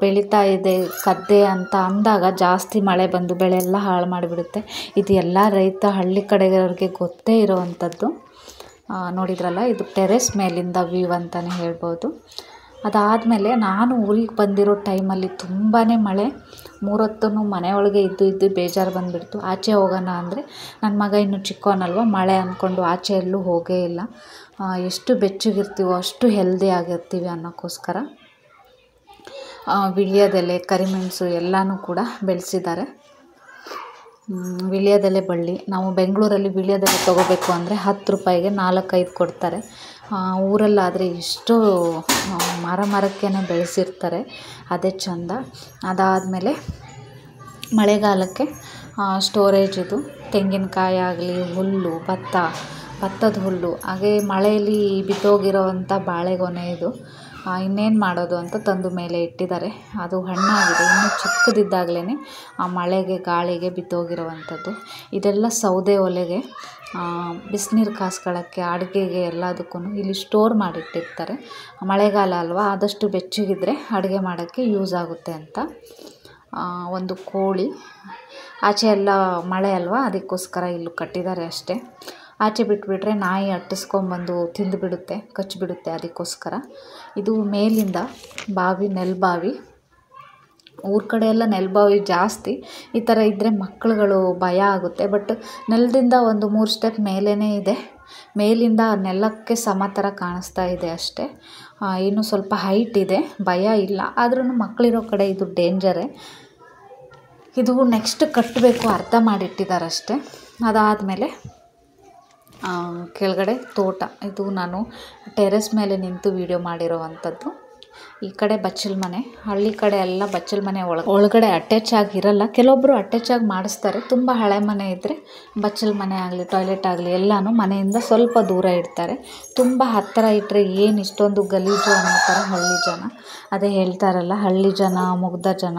ಬೆಳೀತಾ ಇದೆ ಗದ್ದೆ ಅಂತ ಅಂದಾಗ ಜಾಸ್ತಿ ಮಳೆ ಬಂದು ಬೆಳೆ ಎಲ್ಲ ಹಾಳು ಮಾಡಿಬಿಡುತ್ತೆ. ಇದು ಎಲ್ಲ ರೈತ ಹಳ್ಳಿ ಕಡೆಯವ್ರಿಗೆ ಗೊತ್ತೇ ಇರೋವಂಥದ್ದು. ನೋಡಿದ್ರಲ್ಲ, ಇದು ಟೆರೆಸ್ ಮೇಲಿಂದ ವ್ಯೂ ಅಂತಲೇ ಹೇಳ್ಬೋದು. ಅದಾದಮೇಲೆ ನಾನು ಊರಿಗೆ ಬಂದಿರೋ ಟೈಮಲ್ಲಿ ತುಂಬಾ ಮಳೆ, 3 ಹೊತ್ತೂ ಮನೆಯೊಳಗೆ ಇದ್ದು ಬೇಜಾರು ಬಂದುಬಿಡ್ತು. ಆಚೆ ಹೋಗೋಣ ಅಂದರೆ ನನ್ನ ಮಗ ಇನ್ನೂ ಚಿಕ್ಕವನಲ್ವ, ಮಳೆ ಅಂದ್ಕೊಂಡು ಆಚೆ ಎಲ್ಲೂ ಹೋಗೇ ಇಲ್ಲ. ಎಷ್ಟು ಬೆಚ್ಚಗಿರ್ತೀವೋ ಅಷ್ಟು ಹೆಲ್ದಿ ಆಗಿರ್ತೀವಿ ಅನ್ನೋಕ್ಕೋಸ್ಕರ ವೀಳ್ಯದೆಲೆ, ಕರಿಮೆಣಸು ಎಲ್ಲನೂ ಕೂಡ ಬೆಳೆಸಿದ್ದಾರೆ. ವೀಳ್ಯದೆಲೆ ಬಳ್ಳಿ, ನಾವು ಬೆಂಗಳೂರಲ್ಲಿ ವೀಳ್ಯದೆಲೆ ತೊಗೋಬೇಕು ಅಂದರೆ 10 ರೂಪಾಯಿಗೆ 4-5 ಕೊಡ್ತಾರೆ. ಊರಲ್ಲಾದರೆ ಇಷ್ಟು ಮರಕ್ಕೆ ಬೆಳೆಸಿರ್ತಾರೆ, ಅದೇ ಚಂದ. ಅದಾದಮೇಲೆ ಮಳೆಗಾಲಕ್ಕೆ ಸ್ಟೋರೇಜ್ ಇದು ತೆಂಗಿನಕಾಯಿ ಆಗಲಿ, ಹುಲ್ಲು, ಭತ್ತದ ಹುಲ್ಲು, ಹಾಗೆ ಮಳೆಯಲ್ಲಿ ಬಿದ್ದೋಗಿರೋವಂಥ ಬಾಳೆಗೊನೆ ಇದು. ಇನ್ನೇನು ಮಾಡೋದು ಅಂತ ತಂದು ಮೇಲೆ ಇಟ್ಟಿದ್ದಾರೆ. ಅದು ಹಣ್ಣಾಗಿದೆ, ಇನ್ನೂ ಚಿಕ್ಕದಿದ್ದಾಗಲೇ ಆ ಮಳೆಗೆ ಗಾಳಿಗೆ ಬಿದ್ದೋಗಿರೋವಂಥದ್ದು. ಇದೆಲ್ಲ ಸೌದೆ ಒಲೆಗೆ, ಬಿಸಿನೀರು ಕಾಸ್ಕೊಳ್ಳೋಕ್ಕೆ, ಅಡುಗೆಗೆ ಎಲ್ಲದಕ್ಕೂ ಇಲ್ಲಿ ಸ್ಟೋರ್ ಮಾಡಿಟ್ಟಿರ್ತಾರೆ. ಮಳೆಗಾಲ ಅಲ್ವಾ, ಆದಷ್ಟು ಬೆಚ್ಚಗಿದ್ರೆ ಅಡುಗೆ ಮಾಡೋಕ್ಕೆ ಯೂಸ್ ಆಗುತ್ತೆ ಅಂತ. ಒಂದು ಕೋಳಿ, ಆಚೆ ಎಲ್ಲ ಮಳೆ ಅಲ್ವಾ ಅದಕ್ಕೋಸ್ಕರ ಇಲ್ಲೂ ಕಟ್ಟಿದ್ದಾರೆ ಅಷ್ಟೇ. ಆಚೆ ಬಿಟ್ಬಿಟ್ರೆ ನಾಯಿ ಅಟ್ಟಿಸ್ಕೊಂಬಂದು ತಿಂದುಬಿಡುತ್ತೆ, ಕಚ್ಚಿಬಿಡುತ್ತೆ, ಅದಕ್ಕೋಸ್ಕರ. ಇದು ಮೇಲಿಂದ ಬಾವಿ, ನೆಲಬಾವಿ. ಊರ ಕಡೆ ಎಲ್ಲ ನೆಲಬಾವಿ ಜಾಸ್ತಿ. ಈ ಥರ ಇದ್ದರೆ ಮಕ್ಕಳುಗಳು ಭಯ ಆಗುತ್ತೆ. ಬಟ್ ನೆಲದಿಂದ ಒಂದು 3 ಸ್ಟೆಪ್ ಮೇಲೇ ಇದೆ. ಮೇಲಿಂದ ನೆಲಕ್ಕೆ ಸಮ ಥರ ಕಾಣಿಸ್ತಾ ಇದೆ ಅಷ್ಟೇ. ಇನ್ನೂ ಸ್ವಲ್ಪ ಹೈಟ್ ಇದೆ, ಭಯ ಇಲ್ಲ. ಆದ್ರೂ ಮಕ್ಕಳಿರೋ ಕಡೆ ಇದು ಡೇಂಜರೇ. ಇದು ನೆಕ್ಸ್ಟ್ ಕಟ್ಟಬೇಕು, ಅರ್ಥ ಮಾಡಿಟ್ಟಿದ್ದಾರಷ್ಟೇ. ಅದಾದಮೇಲೆ ಕೆಳಗಡೆ ತೋಟ. ಇದು ನಾನು ಟೆರೆಸ್ ಮೇಲೆ ನಿಂತು ವೀಡಿಯೋ ಮಾಡಿರೋವಂಥದ್ದು. ಈ ಕಡೆ ಬಚ್ಚಲ ಮನೆ, ಹಳ್ಳಿ ಕಡೆ ಎಲ್ಲ ಬಚ್ಚಲ ಮನೆ ಒಳಗಡೆ ಅಟ್ಯಾಚ್ ಆಗಿರಲ್ಲ. ಕೆಲವೊಬ್ಬರು ಅಟ್ಯಾಚ್ ಆಗಿ ಮಾಡಿಸ್ತಾರೆ. ತುಂಬ ಹಳೆ ಮನೆ ಇದ್ದರೆ ಬಚ್ಚಲ ಮನೆ ಆಗಲಿ, ಟಾಯ್ಲೆಟ್ ಆಗಲಿ ಎಲ್ಲನೂ ಮನೆಯಿಂದ ಸ್ವಲ್ಪ ದೂರ ಇಡ್ತಾರೆ. ತುಂಬ ಹತ್ತಿರ ಇಟ್ಟರೆ ಏನು ಇಷ್ಟೊಂದು ಗಲೀಜು ಅನ್ನೋ ಥರ ಹಳ್ಳಿ ಜನ. ಅದೇ ಹೇಳ್ತಾರಲ್ಲ, ಹಳ್ಳಿ ಜನ ಮುಗ್ಧ ಜನ.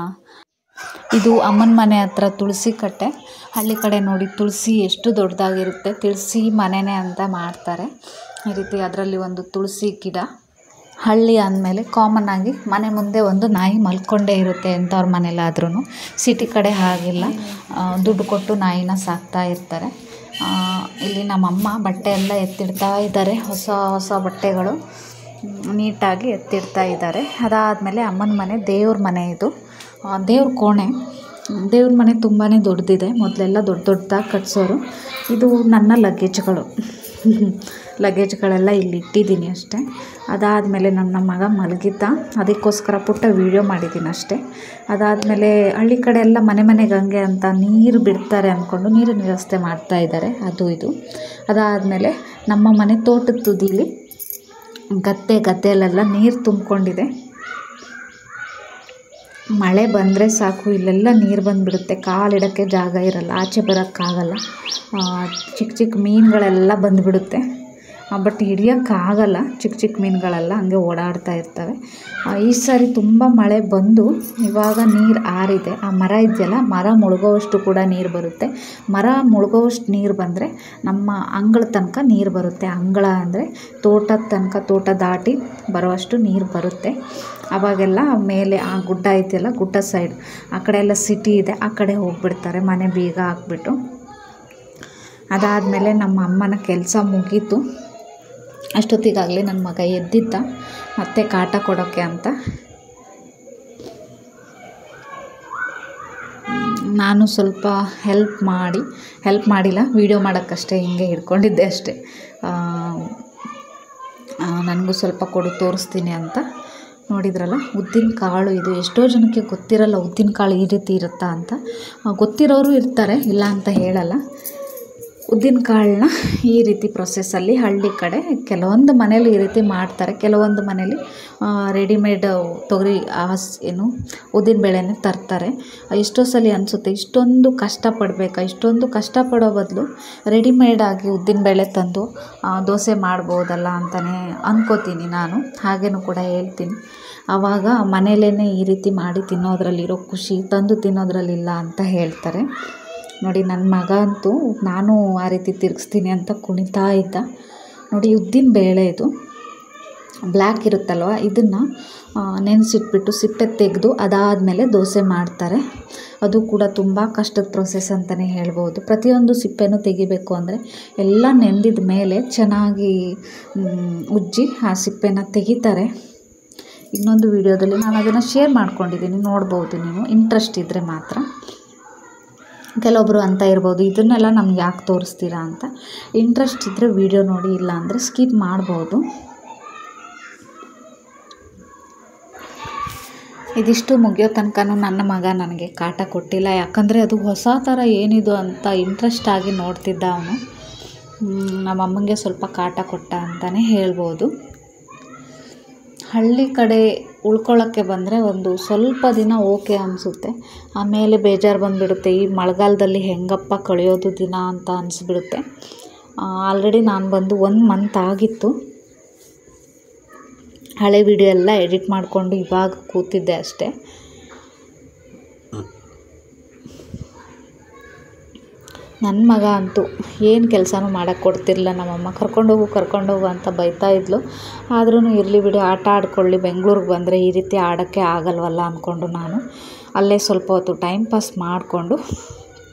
ಇದು ಅಮ್ಮನ ಮನೆ ಹತ್ರ ತುಳಸಿ ಕಟ್ಟೆ. ಹಳ್ಳಿ ಕಡೆ ನೋಡಿ ತುಳಸಿ ಎಷ್ಟು ದೊಡ್ಡದಾಗಿರುತ್ತೆ, ತುಳಸಿ ಮನೆಯೇ ಅಂತ ಮಾಡ್ತಾರೆ ಈ ರೀತಿ. ಅದರಲ್ಲಿ ಒಂದು ತುಳಸಿ ಗಿಡ. ಹಳ್ಳಿ ಅಂದಮೇಲೆ ಕಾಮನ್ ಆಗಿ ಮನೆ ಮುಂದೆ ಒಂದು ನಾಯಿ ಮಲ್ಕೊಂಡೇ ಇರುತ್ತೆ ಎಂಥವ್ರ ಮನೇಲಾದ್ರೂ. ಸಿಟಿ ಕಡೆ ಹಾಗಿಲ್ಲ, ದುಡ್ಡು ಕೊಟ್ಟು ನಾಯಿನ ಸಾಕ್ತಾ ಇರ್ತಾರೆ. ಇಲ್ಲಿ ನಮ್ಮಮ್ಮ ಬಟ್ಟೆ ಎಲ್ಲ ಎತ್ತಿಡ್ತಾ ಇದ್ದಾರೆ, ಹೊಸ ಬಟ್ಟೆಗಳು ನೀಟಾಗಿ ಎತ್ತಿಡ್ತಾ ಇದ್ದಾರೆ. ಅದಾದಮೇಲೆ ಅಮ್ಮನ ಮನೆ, ದೇವ್ರ ಮನೆ. ಇದು ದೇವ್ರ ಕೋಣೆ. ದೇವ್ರ ಮನೆ ತುಂಬಾ ದೊಡ್ಡದಿದೆ. ಮೊದಲೆಲ್ಲ ದೊಡ್ಡದಾಗಿ ಕಟ್ಸೋರು. ಇದು ನನ್ನ ಲಗೇಜ್ಗಳೆಲ್ಲ ಇಲ್ಲಿ ಇಟ್ಟಿದ್ದೀನಿ ಅಷ್ಟೇ. ಅದಾದಮೇಲೆ ನನ್ನ ಮಗ ಮಲಗಿದ್ದ, ಅದಕ್ಕೋಸ್ಕರ ಪುಟ್ಟ ವೀಡಿಯೋ ಮಾಡಿದ್ದೀನಿ ಅಷ್ಟೇ. ಅದಾದಮೇಲೆ ಹಳ್ಳಿ ಕಡೆ ಎಲ್ಲ ಮನೆಗೆ ಹಂಗೆ ಅಂತ ನೀರು ಬಿಡ್ತಾರೆ ಅಂದ್ಕೊಂಡು ನೀರಿನ ವ್ಯವಸ್ಥೆ ಮಾಡ್ತಾಯಿದ್ದಾರೆ, ಅದು ಇದು. ಅದಾದಮೇಲೆ ನಮ್ಮ ಮನೆ ತೋಟದ ತುದೀಲಿ ಗದ್ದೆಯಲ್ಲೆಲ್ಲ ನೀರು ತುಂಬಿಕೊಂಡಿದೆ. ಮಳೆ ಬಂದರೆ ಸಾಕು, ಇಲ್ಲೆಲ್ಲ ನೀರು ಬಂದುಬಿಡುತ್ತೆ. ಕಾಲಿಡೋಕ್ಕೆ ಜಾಗ ಇರಲ್ಲ, ಆಚೆ ಬರೋಕ್ಕಾಗಲ್ಲ. ಚಿಕ್ಕ ಮೀನುಗಳೆಲ್ಲ ಬಂದುಬಿಡುತ್ತೆ. ಬಟ್ ಹಿಡಿಯೋಕ್ಕಾಗಲ್ಲ, ಚಿಕ್ಕ ಮೀನುಗಳೆಲ್ಲ ಹಂಗೆ ಓಡಾಡ್ತಾ ಇರ್ತವೆ. ಈ ಸಾರಿ ತುಂಬ ಮಳೆ ಬಂದು ಇವಾಗ ನೀರು ಆರಿದೆ. ಆ ಮರ ಇದೆಯಲ್ಲ, ಮರ ಮುಳುಗೋವಷ್ಟು ಕೂಡ ನೀರು ಬರುತ್ತೆ. ಮರ ಮುಳುಗೋವಷ್ಟು ನೀರು ಬಂದರೆ ನಮ್ಮ ಅಂಗಳ ತನಕ ನೀರು ಬರುತ್ತೆ. ಅಂಗಳ ಅಂದರೆ ತೋಟದ ತನಕ, ತೋಟ ದಾಟಿ ಬರುವಷ್ಟು ನೀರು ಬರುತ್ತೆ. ಆವಾಗೆಲ್ಲ ಮೇಲೆ ಆ ಗುಡ್ಡ ಇದೆಯಲ್ಲ, ಗುಡ್ಡ ಸೈಡ್ ಆ ಕಡೆ ಎಲ್ಲ ಸಿಟಿ ಇದೆ, ಆ ಕಡೆ ಹೋಗಿಬಿಡ್ತಾರೆ ಮನೆ ಬೀಗ ಹಾಕ್ಬಿಟ್ಟು. ಅದಾದಮೇಲೆ ನಮ್ಮ ಅಮ್ಮನ ಕೆಲಸ ಮುಗೀತು. ಅಷ್ಟೊತ್ತಿಗಾಗಲೇ ನನ್ನ ಮಗ ಎದ್ದಿದ್ದ, ಮತ್ತೆ ಕಾಟ ಕೊಡೋಕ್ಕೆ ಅಂತ. ನಾನು ಸ್ವಲ್ಪ ಹೆಲ್ಪ್ ಮಾಡಿಲ್ಲ, ವೀಡಿಯೋ ಮಾಡೋಕ್ಕಷ್ಟೇ, ಹಿಂಗೆ ಹಿಡ್ಕೊಂಡಿದ್ದೆ ಅಷ್ಟೇ. ನನಗೂ ಸ್ವಲ್ಪ ಕೊಡು, ತೋರಿಸ್ತೀನಿ ಅಂತ. ನೋಡಿದ್ರಲ್ಲ, ಉದ್ದಿನ ಕಾಳು. ಇದು ಎಷ್ಟೋ ಜನಕ್ಕೆ ಗೊತ್ತಿರಲ್ಲ ಉದ್ದಿನ ಕಾಳು ಈ ರೀತಿ ಇರುತ್ತಾ ಅಂತ. ಗೊತ್ತಿರೋರು ಇರ್ತಾರೆ, ಇಲ್ಲ ಅಂತ ಹೇಳಲ್ಲ. ಉದ್ದಿನ ಕಾಳನ್ನ ಈ ರೀತಿ ಪ್ರೊಸೆಸ್ಸಲ್ಲಿ ಹಳ್ಳಿ ಕಡೆ ಕೆಲವೊಂದು ಮನೇಲಿ ಈ ರೀತಿ ಮಾಡ್ತಾರೆ. ಕೆಲವೊಂದು ಮನೇಲಿ ರೆಡಿಮೇಡ್ ತೊಗರಿ ಉದ್ದಿನ ಬೇಳೆನೇ ತರ್ತಾರೆ. ಎಷ್ಟೋ ಸಲ ಅನಿಸುತ್ತೆ, ಇಷ್ಟೊಂದು ಕಷ್ಟಪಡಬೇಕಾ? ಇಷ್ಟೊಂದು ಕಷ್ಟಪಡೋ ಬದಲು ರೆಡಿಮೇಡಾಗಿ ಉದ್ದಿನ ಬೇಳೆ ತಂದು ದೋಸೆ ಮಾಡ್ಬೋದಲ್ಲ ಅಂತಲೇ ಅಂದ್ಕೋತೀನಿ ನಾನು. ಹಾಗೇನೂ ಕೂಡ ಹೇಳ್ತೀನಿ. ಆವಾಗ ಮನೇಲೇ ಈ ರೀತಿ ಮಾಡಿ ತಿನ್ನೋದ್ರಲ್ಲಿರೋ ಖುಷಿ ತಂದು ತಿನ್ನೋದ್ರಲ್ಲಿಲ್ಲ ಅಂತ ಹೇಳ್ತಾರೆ. ನೋಡಿ, ನನ್ನ ಮಗ ಅಂತೂ ನಾನು ಆ ರೀತಿ ತಿರುಗಿಸ್ತೀನಿ ಅಂತ ಕುಣಿತಾ ಇದ್ದ. ನೋಡಿ, ಉದ್ದಿನ ಬೇಳೆ ಇದು ಬ್ಲ್ಯಾಕ್ ಇರುತ್ತಲ್ವ, ಇದನ್ನು ನೆನೆಸಿಟ್ಬಿಟ್ಟು ಸಿಪ್ಪೆ ತೆಗೆದು ಅದಾದಮೇಲೆ ದೋಸೆ ಮಾಡ್ತಾರೆ. ಅದು ಕೂಡ ತುಂಬ ಕಷ್ಟದ ಪ್ರೊಸೆಸ್ ಅಂತಲೇ ಹೇಳ್ಬೋದು. ಪ್ರತಿಯೊಂದು ಸಿಪ್ಪೆನೂ ತೆಗಿಬೇಕು ಅಂದರೆ ಎಲ್ಲ ನೆಂದಿದ ಮೇಲೆ ಚೆನ್ನಾಗಿ ಉಜ್ಜಿ ಆ ಸಿಪ್ಪೆನ ತೆಗಿತಾರೆ. ಇನ್ನೊಂದು ವಿಡಿಯೋದಲ್ಲಿ ನಾನು ಅದನ್ನು ಶೇರ್ ಮಾಡ್ಕೊಂಡಿದ್ದೀನಿ, ನೋಡ್ಬೋದು ನೀವು ಇಂಟ್ರೆಸ್ಟ್ ಇದ್ದರೆ ಮಾತ್ರ. ಕೆಲವೊಬ್ಬರು ಅಂತ ಇರ್ಬೋದು ಇದನ್ನೆಲ್ಲ ನಮ್ಗೆ ಯಾಕೆ ತೋರಿಸ್ತೀರಾ ಅಂತ. ಇಂಟ್ರೆಸ್ಟ್ ಇದ್ದರೆ ವಿಡಿಯೋ ನೋಡಿ, ಇಲ್ಲ ಅಂದರೆ ಸ್ಕಿಪ್ ಮಾಡ್ಬೋದು. ಇದಿಷ್ಟು ಮುಗಿಯೋ ತನಕನೂ ನನ್ನ ಮಗ ನನಗೆ ಕಾಟ ಕೊಟ್ಟಿಲ್ಲ, ಯಾಕಂದರೆ ಅದು ಹೊಸ ಥರ ಏನಿದು ಅಂತ ಇಂಟ್ರೆಸ್ಟ್ ಆಗಿ ನೋಡ್ತಿದ್ದ ಅವನು. ನಮ್ಮಮ್ಮಂಗೆ ಸ್ವಲ್ಪ ಕಾಟ ಕೊಟ್ಟ ಅಂತಲೇ ಹೇಳ್ಬೋದು. ಹಳ್ಳಿ ಕಡೆ ಉಳ್ಕೊಳ್ಳೋಕ್ಕೆ ಬಂದರೆ ಒಂದು ಸ್ವಲ್ಪ ದಿನ ಓಕೆ ಅನಿಸುತ್ತೆ, ಆಮೇಲೆ ಬೇಜಾರು ಬಂದುಬಿಡುತ್ತೆ. ಈ ಮಳೆಗಾಲದಲ್ಲಿ ಹೆಂಗಪ್ಪ ಕಳೆಯೋದು ದಿನ ಅಂತ ಅನಿಸ್ಬಿಡುತ್ತೆ. ಆಲ್ರೆಡಿ ನಾನು ಬಂದು 1 ಮಂತ್ ಆಗಿತ್ತು. ಹಳೆ ವಿಡಿಯೋ ಎಲ್ಲ ಎಡಿಟ್ ಮಾಡಿಕೊಂಡು ಇವಾಗ ಕೂತಿದ್ದೆ ಅಷ್ಟೇ. ನನ್ನ ಮಗ ಅಂತೂ ಏನು ಕೆಲಸನೂ ಮಾಡೋಕ್ಕೆ ಕೊಡ್ತಿರಲಿಲ್ಲ. ನಮ್ಮಮ್ಮ ಕರ್ಕೊಂಡೋಗು ಅಂತ ಬೈತಾಯಿದ್ಲು. ಆದ್ರೂ ಇರಲಿ ಬಿಡಿ, ಆಟ ಆಡ್ಕೊಳ್ಳಿ, ಬೆಂಗಳೂರಿಗೆ ಬಂದರೆ ಈ ರೀತಿ ಆಡೋಕ್ಕೆ ಆಗಲ್ವಲ್ಲ ಅಂದ್ಕೊಂಡು ನಾನು ಅಲ್ಲೇ ಸ್ವಲ್ಪ ಹೊತ್ತು ಟೈಮ್ ಪಾಸ್ ಮಾಡಿಕೊಂಡು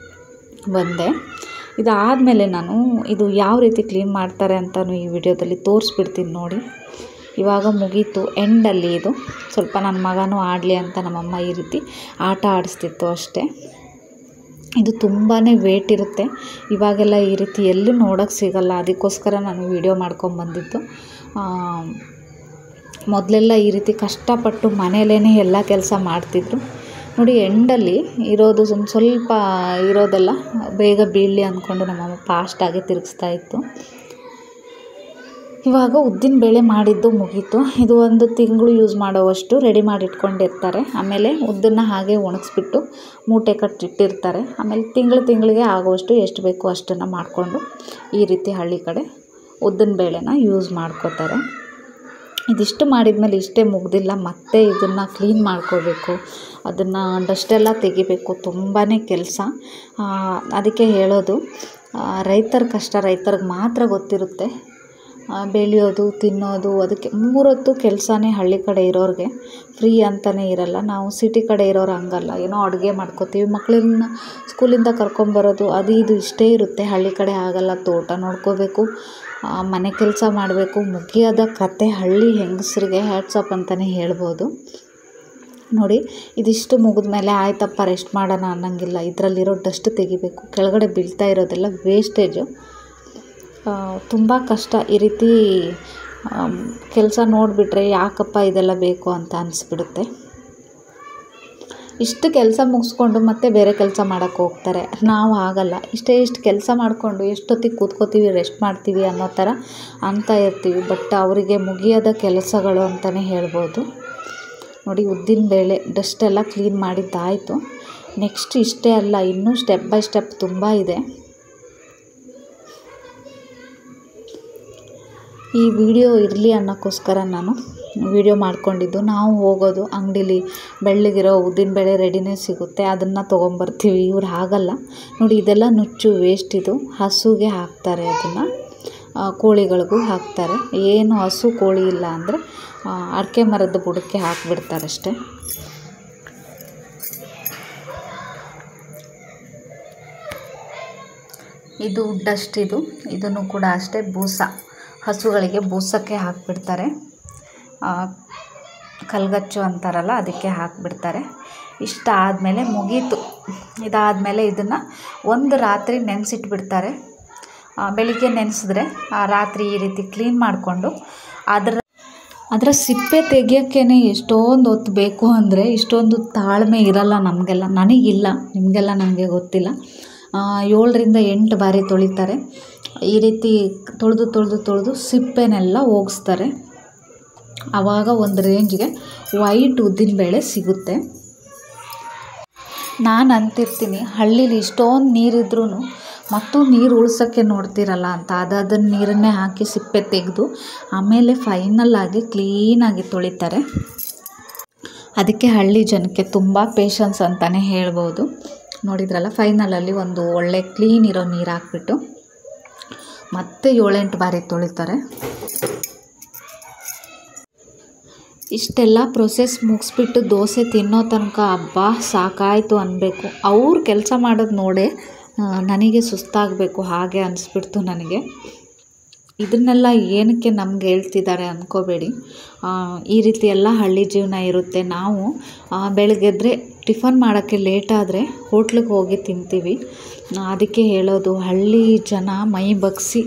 ಬಂದೆ. ಇದಾದಮೇಲೆ ನಾನು ಇದು ಯಾವ ರೀತಿ ಕ್ಲೀನ್ ಮಾಡ್ತಾರೆ ಅಂತಲೂ ಈ ವಿಡಿಯೋದಲ್ಲಿ ತೋರಿಸ್ಬಿಡ್ತೀನಿ ನೋಡಿ. ಇವಾಗ ಮುಗೀತು, ಎಂಡಲ್ಲಿ ಇದು ಸ್ವಲ್ಪ ನನ್ನ ಮಗನೂ ಆಡಲಿ ಅಂತ ನಮ್ಮಮ್ಮ ಈ ರೀತಿ ಆಟ ಆಡಿಸ್ತಿತ್ತು ಅಷ್ಟೇ. ಇದು ತುಂಬಾ ವೇಟ್ ಇರುತ್ತೆ, ಇವಾಗೆಲ್ಲ ಈ ರೀತಿ ಎಲ್ಲೂ ನೋಡೋಕ್ಕೆ ಸಿಗಲ್ಲ. ಅದಕ್ಕೋಸ್ಕರ ನಾನು ವಿಡಿಯೋ ಮಾಡ್ಕೊಂಬಂದಿದ್ದು. ಮೊದಲೆಲ್ಲ ಈ ರೀತಿ ಕಷ್ಟಪಟ್ಟು ಮನೆಯಲ್ಲೇ ಎಲ್ಲ ಕೆಲಸ ಮಾಡ್ತಿದ್ರು ನೋಡಿ. ಎಂಡಲ್ಲಿ ಇರೋದು ಸ್ವಲ್ಪ ಇರೋದೆಲ್ಲ ಬೇಗ ಬೀಳಲಿ ಅಂದ್ಕೊಂಡು ನಮ್ಮಮ್ಮ ಫಾಸ್ಟಾಗಿ ತಿರುಗಿಸ್ತಾಯಿತ್ತು. ಇವಾಗ ಉದ್ದಿನ ಬೇಳೆ ಮಾಡಿದ್ದು ಮುಗೀತು. ಇದು 1 ತಿಂಗಳು ಯೂಸ್ ಮಾಡೋವಷ್ಟು ರೆಡಿ ಮಾಡಿ ಇಟ್ಕೊಂಡಿರ್ತಾರೆ. ಆಮೇಲೆ ಉದ್ದನ್ನು ಹಾಗೆ ಒಣಗಿಸ್ಬಿಟ್ಟು ಮೂಟೆ ಕಟ್ಟಿಟ್ಟಿರ್ತಾರೆ. ಆಮೇಲೆ ತಿಂಗಳಿಗೆ ಆಗುವಷ್ಟು ಎಷ್ಟು ಬೇಕೋ ಅಷ್ಟನ್ನು ಮಾಡಿಕೊಂಡು ಈ ರೀತಿ ಹಳ್ಳಿ ಕಡೆ ಉದ್ದಿನ ಬೇಳೆನ ಯೂಸ್ ಮಾಡ್ಕೋತಾರೆ. ಇದಿಷ್ಟು ಮಾಡಿದ್ಮೇಲೆ ಇಷ್ಟೇ ಮುಗ್ದಿಲ್ಲ, ಮತ್ತೆ ಇದನ್ನು ಕ್ಲೀನ್ ಮಾಡ್ಕೋಬೇಕು, ಅದನ್ನು ಡಸ್ಟೆಲ್ಲ ತೆಗಿಬೇಕು. ತುಂಬಾ ಕೆಲಸ. ಅದಕ್ಕೆ ಹೇಳೋದು, ರೈತರ ಕಷ್ಟ ರೈತರಿಗೆ ಮಾತ್ರ ಗೊತ್ತಿರುತ್ತೆ. ಬೆಳೆಯೋದು, ತಿನ್ನೋದು, ಅದಕ್ಕೆ 3 ಹೊತ್ತು ಕೆಲಸನೇ ಹಳ್ಳಿ ಕಡೆ ಇರೋರಿಗೆ. ಫ್ರೀ ಅಂತಲೇ ಇರಲ್ಲ. ನಾವು ಸಿಟಿ ಕಡೆ ಇರೋರು ಹಂಗಲ್ಲ, ಏನೋ ಅಡುಗೆ ಮಾಡ್ಕೋತೀವಿ, ಮಕ್ಕಳನ್ನ ಸ್ಕೂಲಿಂದ ಕರ್ಕೊಂಬರೋದು ಅದು ಇದು ಇಷ್ಟೇ ಇರುತ್ತೆ. ಹಳ್ಳಿ ಕಡೆ ಆಗಲ್ಲ. ತೋಟ ನೋಡ್ಕೋಬೇಕು, ಮನೆ ಕೆಲಸ ಮಾಡಬೇಕು. ಮುಗಿಯೋದ ಕತೆ ಹಳ್ಳಿ ಹೆಂಗಸರಿಗೆ ಹ್ಯಾಟ್ಸಪ್ ಅಂತಲೇ ಹೇಳ್ಬೋದು ನೋಡಿ. ಇದಿಷ್ಟು ಮುಗಿದ್ಮೇಲೆ ಆಯ್ತಪ್ಪ ರೆಸ್ಟ್ ಮಾಡೋಣ ಅನ್ನೋಂಗಿಲ್ಲ. ಇದರಲ್ಲಿರೋ ಡಸ್ಟ್ ತೆಗಿಬೇಕು, ಕೆಳಗಡೆ ಬೀಳ್ತಾ ಇರೋದೆಲ್ಲ ವೇಸ್ಟೇಜು. ತುಂಬ ಕಷ್ಟ. ಈ ರೀತಿ ಕೆಲಸ ನೋಡಿಬಿಟ್ರೆ ಯಾಕಪ್ಪ ಇದೆಲ್ಲ ಬೇಕು ಅಂತ ಅನಿಸ್ಬಿಡುತ್ತೆ. ಇಷ್ಟು ಕೆಲಸ ಮುಗಿಸ್ಕೊಂಡು ಮತ್ತೆ ಬೇರೆ ಕೆಲಸ ಮಾಡೋಕ್ಕೆ ಹೋಗ್ತಾರೆ. ನಾವು ಆಗಲ್ಲ. ಇಷ್ಟು ಕೆಲಸ ಮಾಡಿಕೊಂಡು ಎಷ್ಟೊತ್ತಿಗೆ ಕೂತ್ಕೋತೀವಿ, ರೆಸ್ಟ್ ಮಾಡ್ತೀವಿ ಅನ್ನೋ ಥರ ಅಂತ ಇರ್ತೀವಿ. ಬಟ್ ಅವರಿಗೆ ಮುಗಿಯೋದ ಕೆಲಸಗಳು ಅಂತಲೇ ಹೇಳ್ಬೋದು ನೋಡಿ. ಉದ್ದಿನ ಬೇಳೆ ಡಸ್ಟೆಲ್ಲ ಕ್ಲೀನ್ ಮಾಡಿದ್ದಾಯಿತು. ನೆಕ್ಸ್ಟ್ ಇಷ್ಟೇ ಅಲ್ಲ, ಇನ್ನೂ ಸ್ಟೆಪ್ ಬೈ ಸ್ಟೆಪ್ ತುಂಬ ಇದೆ. ಈ ವಿಡಿಯೋ ಇರಲಿ ಅನ್ನೋಕ್ಕೋಸ್ಕರ ನಾನು ವಿಡಿಯೋ ಮಾಡ್ಕೊಂಡಿದ್ದು. ನಾವು ಹೋಗೋದು ಅಂಗಡೀಲಿ ಬೆಳ್ಳಗಿರೋ ಉದ್ದಿನಬೇಳೆ ರೆಡಿನೇ ಸಿಗುತ್ತೆ, ಅದನ್ನು ತೊಗೊಂಬರ್ತೀವಿ. ಇವ್ರು ಹಾಗಲ್ಲ ನೋಡಿ. ಇದೆಲ್ಲ ನುಚ್ಚು ವೇಸ್ಟ್. ಇದು ಹಸುಗೆ ಹಾಕ್ತಾರೆ, ಅದನ್ನು ಕೋಳಿಗಳಿಗೂ ಹಾಕ್ತಾರೆ. ಏನು ಹಸು ಕೋಳಿ ಇಲ್ಲ ಅಂದರೆ ಅಡಿಕೆ ಮರದ ಬುಡಕ್ಕೆ ಹಾಕಿಬಿಡ್ತಾರಷ್ಟೆ. ಇದು ಡಸ್ಟ್. ಇದನ್ನು ಕೂಡ ಅಷ್ಟೇ ಬೂಸ, ಹಸುಗಳಿಗೆ ಬೂಸಕ್ಕೆ ಹಾಕಿಬಿಡ್ತಾರೆ. ಕಲ್ಗಚ್ಚು ಅಂತಾರಲ್ಲ, ಅದಕ್ಕೆ ಹಾಕಿಬಿಡ್ತಾರೆ. ಇಷ್ಟ ಆದಮೇಲೆ ಮುಗೀತು. ಇದಾದಮೇಲೆ ಇದನ್ನು ಒಂದು ರಾತ್ರಿ ನೆನೆಸಿಟ್ಬಿಡ್ತಾರೆ. ಬೆಳಿಗ್ಗೆ ನೆನೆಸಿದ್ರೆ ರಾತ್ರಿ ಈ ರೀತಿ ಕ್ಲೀನ್ ಮಾಡಿಕೊಂಡು ಅದರ ಸಿಪ್ಪೆ ತೆಗಿಯೋಕ್ಕೇ ಎಷ್ಟೊಂದು ಹೊತ್ತು ಬೇಕು. ಅಂದರೆ ಇಷ್ಟೊಂದು ತಾಳ್ಮೆ ಇರಲ್ಲ ನಮಗೆಲ್ಲ. ನನಗಿಲ್ಲ, ನಿಮಗೆಲ್ಲ ನನಗೆ ಗೊತ್ತಿಲ್ಲ. 7ರಿಂದ 8 ಬಾರಿ ತೊಳಿತಾರೆ. ಈ ರೀತಿ ತೊಳೆದು ಸಿಪ್ಪೆನೆಲ್ಲ ಹೋಗಿಸ್ತಾರೆ. ಆವಾಗ ಒಂದು ರೇಂಜ್ಗೆ ವೈಟ್ ಉದ್ದಿನಬೇಳೆ ಸಿಗುತ್ತೆ. ನಾನು ಅಂತಿರ್ತೀನಿ, ಹಳ್ಳೀಲಿ ಇಷ್ಟೊಂದು ನೀರಿದ್ರೂ ಮತ್ತು ನೀರು ಉಳ್ಸೋಕ್ಕೆ ನೋಡ್ತಿರಲ್ಲ ಅಂತ. ಅದನ್ನು ನೀರನ್ನೇ ಹಾಕಿ ಸಿಪ್ಪೆ ತೆಗೆದು ಆಮೇಲೆ ಫೈನಲ್ಲಾಗಿ ಕ್ಲೀನಾಗಿ ತೊಳಿತಾರೆ. ಅದಕ್ಕೆ ಹಳ್ಳಿ ಜನಕ್ಕೆ ತುಂಬ ಪೇಷನ್ಸ್ ಅಂತಲೇ ಹೇಳ್ಬೋದು. ನೋಡಿದ್ರಲ್ಲ, ಫೈನಲಲ್ಲಿ ಒಂದು ಒಳ್ಳೆ ಕ್ಲೀನ್ ಇರೋ ನೀರು ಹಾಕ್ಬಿಟ್ಟು ಮತ್ತೆ 7-8 ಬಾರಿ ತೊಳಿತಾರೆ. ಇಷ್ಟೆಲ್ಲ ಪ್ರೊಸೆಸ್ ಮುಗಿಸ್ಬಿಟ್ಟು ದೋಸೆ ತಿನ್ನೋ ತನಕ ಹಬ್ಬ ಸಾಕಾಯಿತು ಅನ್ನಬೇಕು. ಅವ್ರು ಕೆಲಸ ಮಾಡೋದು ನೋಡೇ ನನಗೆ ಸುಸ್ತಾಗಬೇಕು ಹಾಗೆ ಅನಿಸ್ಬಿಡ್ತು ನನಗೆ. ಇದನ್ನೆಲ್ಲ ಏನಕ್ಕೆ ನಮ್ಗೆ ಹೇಳ್ತಿದ್ದಾರೆ ಅಂದ್ಕೋಬೇಡಿ. ಈ ರೀತಿ ಎಲ್ಲ ಹಳ್ಳಿ ಜೀವನ ಇರುತ್ತೆ. ನಾವು ಬೆಳಗ್ಗೆದ್ರೆ ಟಿಫನ್ ಮಾಡೋಕ್ಕೆ ಲೇಟಾದರೆ ಹೋಟ್ಲಿಗೆ ಹೋಗಿ ತಿಂತೀವಿ. ಅದಕ್ಕೆ ಹೇಳೋದು, ಹಳ್ಳಿ ಜನ ಮೈ ಬಗ್ಸಿ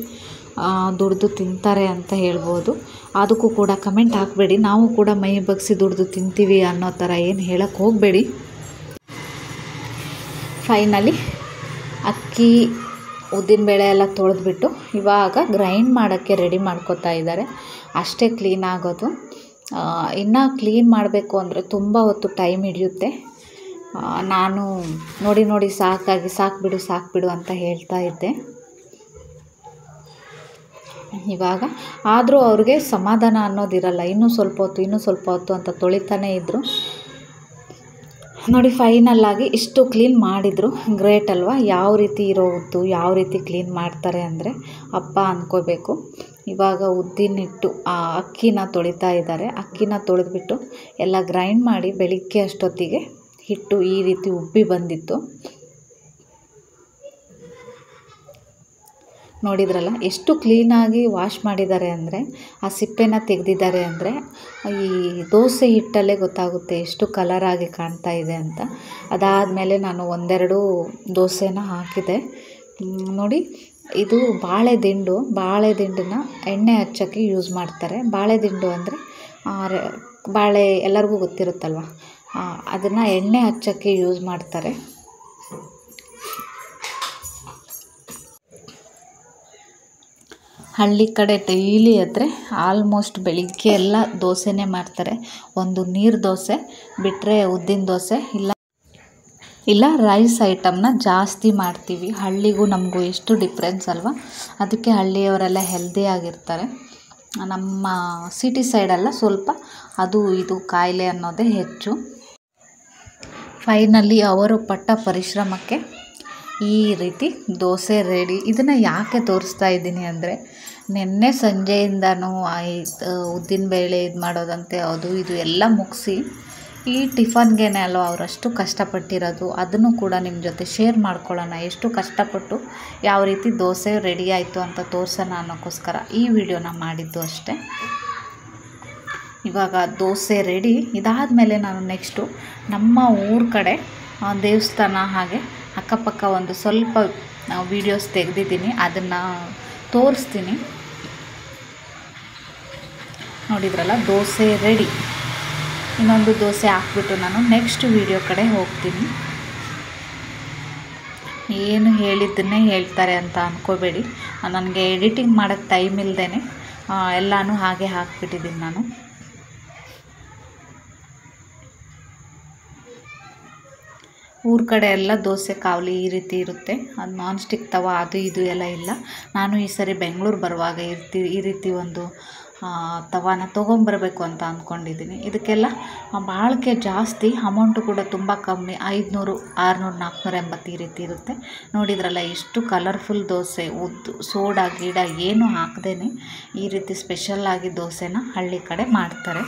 ದುಡ್ದು ತಿಂತಾರೆ ಅಂತ ಹೇಳ್ಬೋದು. ಅದಕ್ಕೂ ಕೂಡ ಕಮೆಂಟ್ ಹಾಕಬೇಡಿ, ನಾವು ಕೂಡ ಮೈ ಬಗ್ಸಿ ದುಡ್ದು ತಿಂತೀವಿ ಅನ್ನೋ ಥರ ಏನು ಹೇಳಕ್ಕೆ ಹೋಗಬೇಡಿ. ಫೈನಲಿ ಅಕ್ಕಿ ಉದ್ದಿನಬೇಳೆ ಎಲ್ಲ ತೊಳೆದ್ಬಿಟ್ಟು ಇವಾಗ ಗ್ರೈಂಡ್ ಮಾಡೋಕ್ಕೆ ರೆಡಿ ಮಾಡ್ಕೊತಾ ಇದ್ದಾರೆ. ಅಷ್ಟೇ ಕ್ಲೀನ್ ಆಗೋದು. ಇನ್ನು ಕ್ಲೀನ್ ಮಾಡಬೇಕು ಅಂದರೆ ತುಂಬ ಹೊತ್ತು ಟೈಮ್ ಹಿಡಿಯುತ್ತೆ. ನಾನು ನೋಡಿ ಸಾಕು ಬಿಡು ಅಂತ ಹೇಳ್ತಾ ಇದ್ದೆ. ಇವಾಗ ಆದರೂ ಅವ್ರಿಗೆ ಸಮಾಧಾನ ಅನ್ನೋದಿರಲ್ಲ. ಇನ್ನೂ ಸ್ವಲ್ಪ ಹೊತ್ತು ಅಂತ ತೊಳಿತಾನೇ ಇದ್ದರು. ನೋಡಿ ಫೈನಲ್ಲಾಗಿ ಇಷ್ಟು ಕ್ಲೀನ್ ಮಾಡಿದರು. ಗ್ರೇಟ್ ಅಲ್ವಾ? ಯಾವ ರೀತಿ ಇರೋ ಉದ್ದು ಯಾವ ರೀತಿ ಕ್ಲೀನ್ ಮಾಡ್ತಾರೆ ಅಂದರೆ ಅಪ್ಪ ಅಂದ್ಕೋಬೇಕು. ಇವಾಗ ಉದ್ದಿನಿಟ್ಟು ಅಕ್ಕಿನ ತೊಳಿತಾ ಇದ್ದಾರೆ. ಅಕ್ಕಿನ ತೊಳೆದ್ಬಿಟ್ಟು ಎಲ್ಲ ಗ್ರೈಂಡ್ ಮಾಡಿ ಬೆಳಿಗ್ಗೆ ಅಷ್ಟೊತ್ತಿಗೆ ಹಿಟ್ಟು ಈ ರೀತಿ ಉಬ್ಬಿ ಬಂದಿತ್ತು. ನೋಡಿದ್ರಲ್ಲ ಎಷ್ಟು ಕ್ಲೀನಾಗಿ ವಾಶ್ ಮಾಡಿದ್ದಾರೆ ಅಂದರೆ, ಆ ಸಿಪ್ಪೆನ ತೆಗೆದಿದ್ದಾರೆ ಅಂದರೆ ಈ ದೋಸೆ ಹಿಟ್ಟಲ್ಲೇ ಗೊತ್ತಾಗುತ್ತೆ ಎಷ್ಟು ಕಲರಾಗಿ ಕಾಣ್ತಾ ಇದೆ ಅಂತ. ಅದಾದಮೇಲೆ ನಾನು ಒಂದೆರಡು ದೋಸೆನ ಹಾಕಿದೆ. ನೋಡಿ, ಇದು ಬಾಳೆದಿಂಡನ್ನ ಎಣ್ಣೆ ಹಚ್ಚೋಕ್ಕೆ ಯೂಸ್ ಮಾಡ್ತಾರೆ. ಬಾಳೆದಿಂಡು ಅಂದರೆ ಬಾಳೆ ಎಲ್ಲರಿಗೂ ಗೊತ್ತಿರುತ್ತಲ್ವ, ಅದನ್ನು ಎಣ್ಣೆ ಹಚ್ಚೋಕ್ಕೆ ಯೂಸ್ ಮಾಡ್ತಾರೆ. ಹಳ್ಳಿ ಕಡೆ ಡೈಲಿ ಆದರೆ ಆಲ್ಮೋಸ್ಟ್ ಬೆಳಿಗ್ಗೆ ಎಲ್ಲ ದೋಸೆನೇ ಮಾಡ್ತಾರೆ. ಒಂದು ನೀರು ದೋಸೆ ಬಿಟ್ಟರೆ ಉದ್ದಿನ ದೋಸೆ ಇಲ್ಲ ರೈಸ್ ಐಟಮ್ನ ಜಾಸ್ತಿ ಮಾಡ್ತೀವಿ. ಹಳ್ಳಿಗೂ ನಮಗೂ ಎಷ್ಟು ಡಿಫ್ರೆನ್ಸ್ ಅಲ್ವಾ? ಅದಕ್ಕೆ ಹಳ್ಳಿಯವರೆಲ್ಲ ಹೆಲ್ದಿಯಾಗಿರ್ತಾರೆ. ನಮ್ಮ ಸಿಟಿ ಸೈಡೆಲ್ಲ ಸ್ವಲ್ಪ ಅದು ಇದು ಕಾಯಿಲೆ ಅನ್ನೋದೇ ಹೆಚ್ಚು. ಫೈನಲಿ ಅವರು ಪಟ್ಟ ಪರಿಶ್ರಮಕ್ಕೆ ಈ ರೀತಿ ದೋಸೆ ರೆಡಿ. ಇದನ್ನು ಯಾಕೆ ತೋರಿಸ್ತಾ ಇದ್ದೀನಿ ಅಂದರೆ, ನಿನ್ನೆ ಸಂಜೆಯಿಂದನೂ ಉದ್ದಿನಬೇಳೆ ಇದು ಮಾಡೋದಂತೆ ಅದು ಇದು ಎಲ್ಲ ಮುಗಿಸಿ ಈ ಟಿಫನ್ಗೇನೆ ಅಲ್ವ ಅವರಷ್ಟು ಕಷ್ಟಪಟ್ಟಿರೋದು. ಅದನ್ನು ಕೂಡ ನಿಮ್ಮ ಜೊತೆ ಶೇರ್ ಮಾಡ್ಕೊಳ್ಳೋಣ. ಎಷ್ಟು ಕಷ್ಟಪಟ್ಟು ಯಾವ ರೀತಿ ದೋಸೆ ರೆಡಿ ಆಯಿತು ಅಂತ ತೋರಿಸೋಣ ಅನ್ನೋಕ್ಕೋಸ್ಕರ ಈ ವಿಡಿಯೋನ ಮಾಡಿದ್ದು ಅಷ್ಟೇ. ಇವಾಗ ದೋಸೆ ರೆಡಿ. ಇದಾದಮೇಲೆ ನಾನು ನೆಕ್ಸ್ಟು ನಮ್ಮ ಊರ ಕಡೆ ದೇವಸ್ಥಾನ ಹಾಗೆ ಅಕ್ಕಪಕ್ಕ ಒಂದು ಸ್ವಲ್ಪ ವೀಡಿಯೋಸ್ ತೆಗೆದಿದ್ದೀನಿ, ಅದನ್ನು ತೋರಿಸ್ತೀನಿ. ನೋಡಿದ್ರಲ್ಲ, ದೋಸೆ ರೆಡಿ. ಇನ್ನೊಂದು ದೋಸೆ ಹಾಕ್ಬಿಟ್ಟು ನಾನು ನೆಕ್ಸ್ಟ್ ವೀಡಿಯೋ ಕಡೆ ಹೋಗ್ತೀನಿ. ಏನು ಹೇಳಿದ್ದನ್ನೇ ಹೇಳ್ತಾರೆ ಅಂತ ಅಂದ್ಕೋಬೇಡಿ. ನನಗೆ ಎಡಿಟಿಂಗ್ ಮಾಡೋಕ್ಕೆ ಟೈಮ್ ಇಲ್ಲದೇ ಎಲ್ಲನೂ ಹಾಗೆ ಹಾಕ್ಬಿಟ್ಟಿದ್ದೀನಿ ನಾನು. ಊರ ಕಡೆ ಎಲ್ಲ ದೋಸೆ ಕಾವಲಿ ಈ ರೀತಿ ಇರುತ್ತೆ. ಅದು ನಾನ್ ಸ್ಟಿಕ್ ತವ ಅದು ಇದು ಎಲ್ಲ ಇಲ್ಲ. ನಾನು ಈ ಸರಿ ಬೆಂಗಳೂರು ಬರುವಾಗ ಈ ರೀತಿ ಒಂದು ತವಾನ ತೊಗೊಂಬರಬೇಕು ಅಂತ ಅಂದ್ಕೊಂಡಿದ್ದೀನಿ. ಇದಕ್ಕೆಲ್ಲ ಬಾಳಿಕೆ ಜಾಸ್ತಿ, ಅಮೌಂಟು ಕೂಡ ತುಂಬ ಕಮ್ಮಿ. 500, 600, 480 ಈ ರೀತಿ ಇರುತ್ತೆ. ನೋಡಿದ್ರಲ್ಲ ಎಷ್ಟು ಕಲರ್ಫುಲ್ ದೋಸೆ. ಉದ್ದು ಸೋಡಾ ಗಿಡ ಏನೂ ಹಾಕ್ದೇ ಈ ರೀತಿ ಸ್ಪೆಷಲ್ಲಾಗಿ ದೋಸೆನ ಹಳ್ಳಿ ಕಡೆ ಮಾಡ್ತಾರೆ.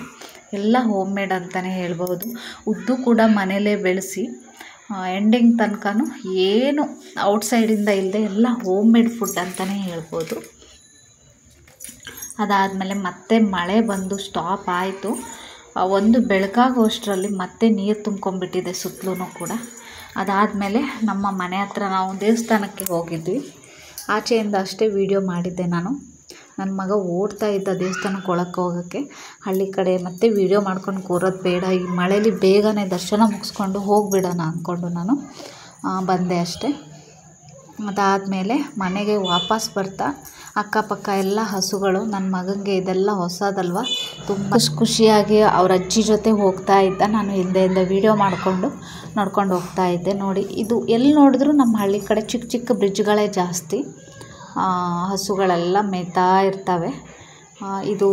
ಎಲ್ಲ ಹೋಮ್ ಮೇಡ್ ಅಂತಲೇ ಹೇಳ್ಬೋದು. ಉದ್ದು ಕೂಡ ಮನೇಲೇ ಬೆಳೆಸಿ ಎಂಡಿಂಗ್ ತನಕನೂ ಏನು ಔಟ್ಸೈಡಿಂದ ಇಲ್ಲದೆ ಎಲ್ಲ ಹೋಮ್ ಮೇಡ್ ಫುಡ್ ಅಂತಲೇ ಹೇಳ್ಬೋದು. ಅದಾದಮೇಲೆ ಮತ್ತೆ ಮಳೆ ಬಂದು ಸ್ಟಾಪ್ ಆಯಿತು. ಒಂದು ಬೆಳಕಾಗೋಷ್ಟರಲ್ಲಿ ಮತ್ತೆ ನೀರು ತುಂಬ್ಕೊಂಡ್ಬಿಟ್ಟಿದೆ ಸುತ್ತಲೂ ಕೂಡ. ಅದಾದಮೇಲೆ ನಮ್ಮ ಮನೆ ಹತ್ರ ನಾವು ದೇವಸ್ಥಾನಕ್ಕೆ ಹೋಗಿದ್ವಿ. ಆಚೆಯಿಂದ ಅಷ್ಟೇ ವೀಡಿಯೋ ಮಾಡಿದ್ದೆ ನಾನು. ನನ್ನ ಮಗ ಓಡ್ತಾ ಇದ್ದ ದೇವಸ್ಥಾನಕ್ಕೆ ಒಳಕ್ಕೆ ಹೋಗೋಕ್ಕೆ. ಹಳ್ಳಿ ಕಡೆ ಮತ್ತೆ ವೀಡಿಯೋ ಮಾಡ್ಕೊಂಡು ಕೂರೋದು ಬೇಡ, ಈ ಮಳೇಲಿ ಬೇಗನೆ ದರ್ಶನ ಮುಗಿಸ್ಕೊಂಡು ಹೋಗಿಬಿಡೋಣ ಅಂದ್ಕೊಂಡು ನಾನು ಬಂದೆ ಅಷ್ಟೇ. ಅದಾದಮೇಲೆ ಮನೆಗೆ ವಾಪಸ್ ಬರ್ತಾ ಅಕ್ಕಪಕ್ಕ ಎಲ್ಲ ಹಸುಗಳು. ನನ್ನ ಮಗನಿಗೆ ಇದೆಲ್ಲ ಹೊಸದಲ್ವ, ತುಂಬ ಖುಷಿಯಾಗಿ ಅವ್ರ ಅಜ್ಜಿ ಜೊತೆ ಹೋಗ್ತಾ ಇದ್ದ. ನಾನು ಹಿಂದೆಯಿಂದ ವೀಡಿಯೋ ನೋಡ್ಕೊಂಡು ಹೋಗ್ತಾ ಇದ್ದೆ. ನೋಡಿ, ಇದು ಎಲ್ಲಿ ನೋಡಿದ್ರೂ ನಮ್ಮ ಹಳ್ಳಿ ಕಡೆ ಚಿಕ್ಕ ಚಿಕ್ಕ ಬ್ರಿಡ್ಜ್ಗಳೇ ಜಾಸ್ತಿ. ಹಸುಗಳೆಲ್ಲ ಮೇಯ್ತಾ ಇರ್ತವೆ. ಇದು